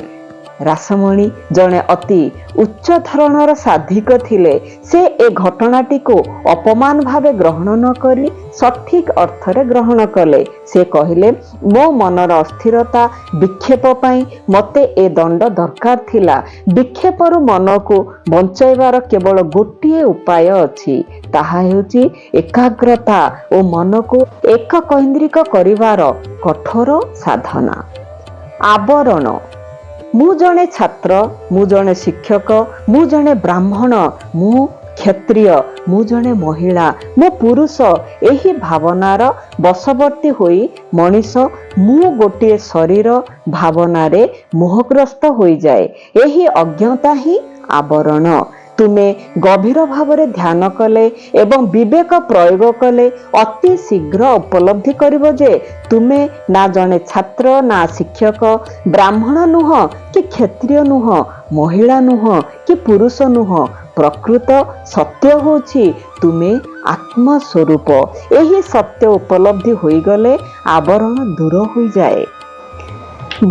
ରାସମଣି ଜଣେ ଅତି ଉଚ୍ଚ ଧରଣର ସାଧିକ ଥିଲେ। ସେ ଏ ଘଟଣାଟିକୁ ଅପମାନ ଭାବେ ଗ୍ରହଣ ନ କରି ସଠିକ ଅର୍ଥରେ ଗ୍ରହଣ କଲେ। ସେ କହିଲେ, ମୋ ମନର ଅସ୍ଥିରତା ବିକ୍ଷେପ ପାଇଁ ମୋତେ ଏ ଦଣ୍ଡ ଦରକାର ଥିଲା। ବିକ୍ଷେପରୁ ମନକୁ ବଞ୍ଚାଇବାର କେବଳ ଗୋଟିଏ ଉପାୟ ଅଛି, ତାହା ହେଉଛି ଏକାଗ୍ରତା ଓ ମନକୁ ଏକକୈନ୍ଦ୍ରିକ କରିବାର କଠୋର ସାଧନା। ଆବରଣ। ମୁଁ ଜଣେ ଛାତ୍ର, ମୁଁ ଜଣେ ଶିକ୍ଷକ, ମୁଁ ଜଣେ ବ୍ରାହ୍ମଣ, ମୁଁ କ୍ଷତ୍ରିୟ, ମୁଁ ଜଣେ ମହିଳା, ମୁଁ ପୁରୁଷ, ଏହି ଭାବନାର ବଶବର୍ତ୍ତୀ ହୋଇ ମଣିଷ ମୁଁ ଗୋଟିଏ ଶରୀର ଭାବନାରେ ମୋହଗ୍ରସ୍ତ ହୋଇଯାଏ। ଏହି ଅଜ୍ଞତା ହିଁ ଆବରଣ। ତୁମେ ଗଭୀର ଭାବରେ ଧ୍ୟାନ କଲେ ଏବଂ ବିବେକ ପ୍ରୟୋଗ କଲେ ଅତି ଶୀଘ୍ର ଉପଲବ୍ଧି କରିବ ଯେ ତୁମେ ନା ଜଣେ ଛାତ୍ର, ନା ଶିକ୍ଷକ, ବ୍ରାହ୍ମଣ ନୁହଁ କି କ୍ଷତ୍ରିୟ ନୁହଁ, ମହିଳା ନୁହଁ କି ପୁରୁଷ ନୁହଁ। ପ୍ରକୃତ ସତ୍ୟ ହେଉଛି ତୁମେ ଆତ୍ମସ୍ୱରୂପ। ଏହି ସତ୍ୟ ଉପଲବ୍ଧି ହୋଇଗଲେ ଆବରଣ ଦୂର ହୋଇଯାଏ।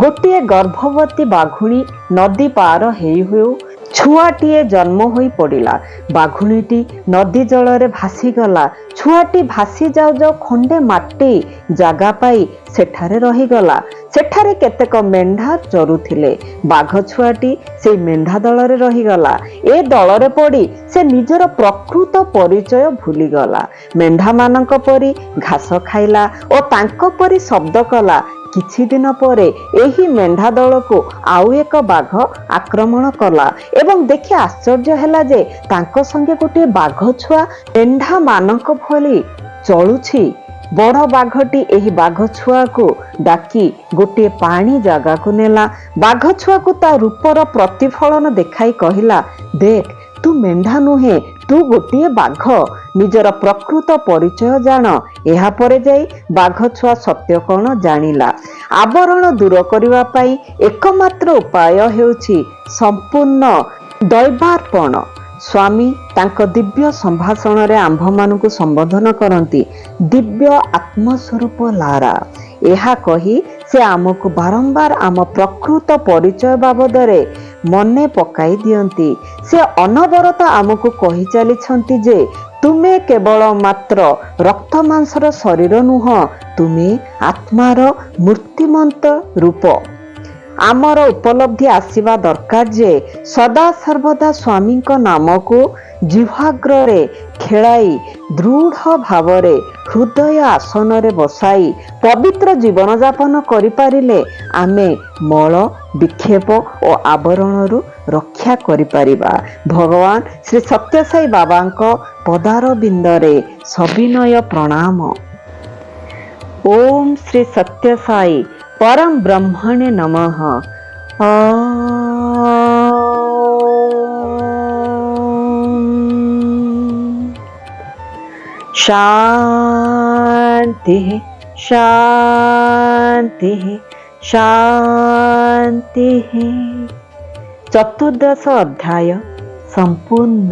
ଗୋଟିଏ ଗର୍ଭବତୀ ବାଘୁଣୀ ନଦୀ ପାର ହେଉ ହେଉ ଛୁଆଟିଏ ଜନ୍ମ ହୋଇ ପଡ଼ିଲା। ବାଘୁଣୀଟି ନଦୀ ଜଳରେ ଭାସିଗଲା। ଛୁଆଟି ଭାସି ଯାଉ ଯାଉ ଖଣ୍ଡେ ମାଟି ଜାଗା ପାଇ ସେଠାରେ ରହିଗଲା। ସେଠାରେ କେତେକ ମେଣ୍ଢା ଚରୁଥିଲେ। ବାଘ ଛୁଆଟି ସେଇ ମେଣ୍ଢା ଦଳରେ ରହିଗଲା। ଏ ଦଳରେ ପଡ଼ି ସେ ନିଜର ପ୍ରକୃତ ପରିଚୟ ଭୁଲିଗଲା। ମେଣ୍ଢାମାନଙ୍କ ପରି ଘାସ ଖାଇଲା ଓ ତାଙ୍କ ପରି ଶବ୍ଦ କଲା। କିଛି ଦିନ ପରେ ଏହି ମେଣ୍ଢା ଦଳକୁ ଆଉ ଏକ ବାଘ ଆକ୍ରମଣ କଲା ଏବଂ ଦେଖି ଆଶ୍ଚର୍ଯ୍ୟ ହେଲା ଯେ ତାଙ୍କ ସଙ୍ଗେ ଗୋଟିଏ ବାଘ ଛୁଆ ମେଣ୍ଢାମାନଙ୍କ ଭଳି ଚଳୁଛି। ବଡ଼ ବାଘଟି ଏହି ବାଘ ଛୁଆକୁ ଡାକି ଗୋଟିଏ ପାଣି ଜାଗାକୁ ନେଲା। ବାଘ ଛୁଆକୁ ତା ରୂପର ପ୍ରତିଫଳନ ଦେଖାଇ କହିଲା, ଦେଖ, ତୁ ମେଣ୍ଢା ନୁହେଁ, ତୁ ଗୋଟିଏ ବାଘ। ନିଜର ପ୍ରକୃତ ପରିଚୟ ଜାଣ। ଏହାପରେ ଯାଇ ବାଘ ଛୁଆ ସତ୍ୟ କ'ଣ ଜାଣିଲା। ଆବରଣ ଦୂର କରିବା ପାଇଁ ଏକମାତ୍ର ଉପାୟ ହେଉଛି ସମ୍ପୂର୍ଣ୍ଣ ଦୈବାର୍ପଣ। ସ୍ୱାମୀ ତାଙ୍କ ଦିବ୍ୟ ସମ୍ଭାଷଣରେ ଆମ୍ଭମାନଙ୍କୁ ସମ୍ବୋଧନ କରନ୍ତି, ଦିବ୍ୟ ଆତ୍ମସ୍ୱରୂପ ଲାରା। ଏହା କହି ସେ ଆମକୁ ବାରମ୍ବାର ଆମ ପ୍ରକୃତ ପରିଚୟ ବାବଦରେ ମନେ ପକାଇ ଦିଅନ୍ତି। ସେ ଅନବରତ ଆମକୁ କହି ଚାଲିଛନ୍ତି ଯେ ତୁମେ କେବଳ ମାତ୍ର ରକ୍ତ ମାଂସର ଶରୀର ନୁହଁ, ତୁମେ ଆତ୍ମାର ମୂର୍ତ୍ତିମନ୍ତ ରୂପ। ଆମର ଉପଲବ୍ଧି ଆସିବା ଦରକାର ଯେ ସଦାସର୍ବଦା ସ୍ୱାମୀଙ୍କ ନାମକୁ ଜିହ୍ୱାଗ୍ରରେ ଖେଳାଇ ଦୃଢ଼ ଭାବରେ ହୃଦୟ ଆସନରେ ବସାଇ ପବିତ୍ର ଜୀବନଯାପନ କରିପାରିଲେ ଆମେ ମଳ, ବିକ୍ଷେପ ଓ ଆବରଣରୁ ରକ୍ଷା କରିପାରିବା। ଭଗବାନ ଶ୍ରୀ ସତ୍ୟସାଇ ବାବାଙ୍କ ପଦାରବିନ୍ଦରେ ସବିନୟ ପ୍ରଣାମ। ଓମ୍ ଶ୍ରୀ ସତ୍ୟସାଇ ପରମ ବ୍ରହ୍ମଣେ ନମଃ। शांति शांति शांति। चतुर्दश अध्याय संपूर्ण।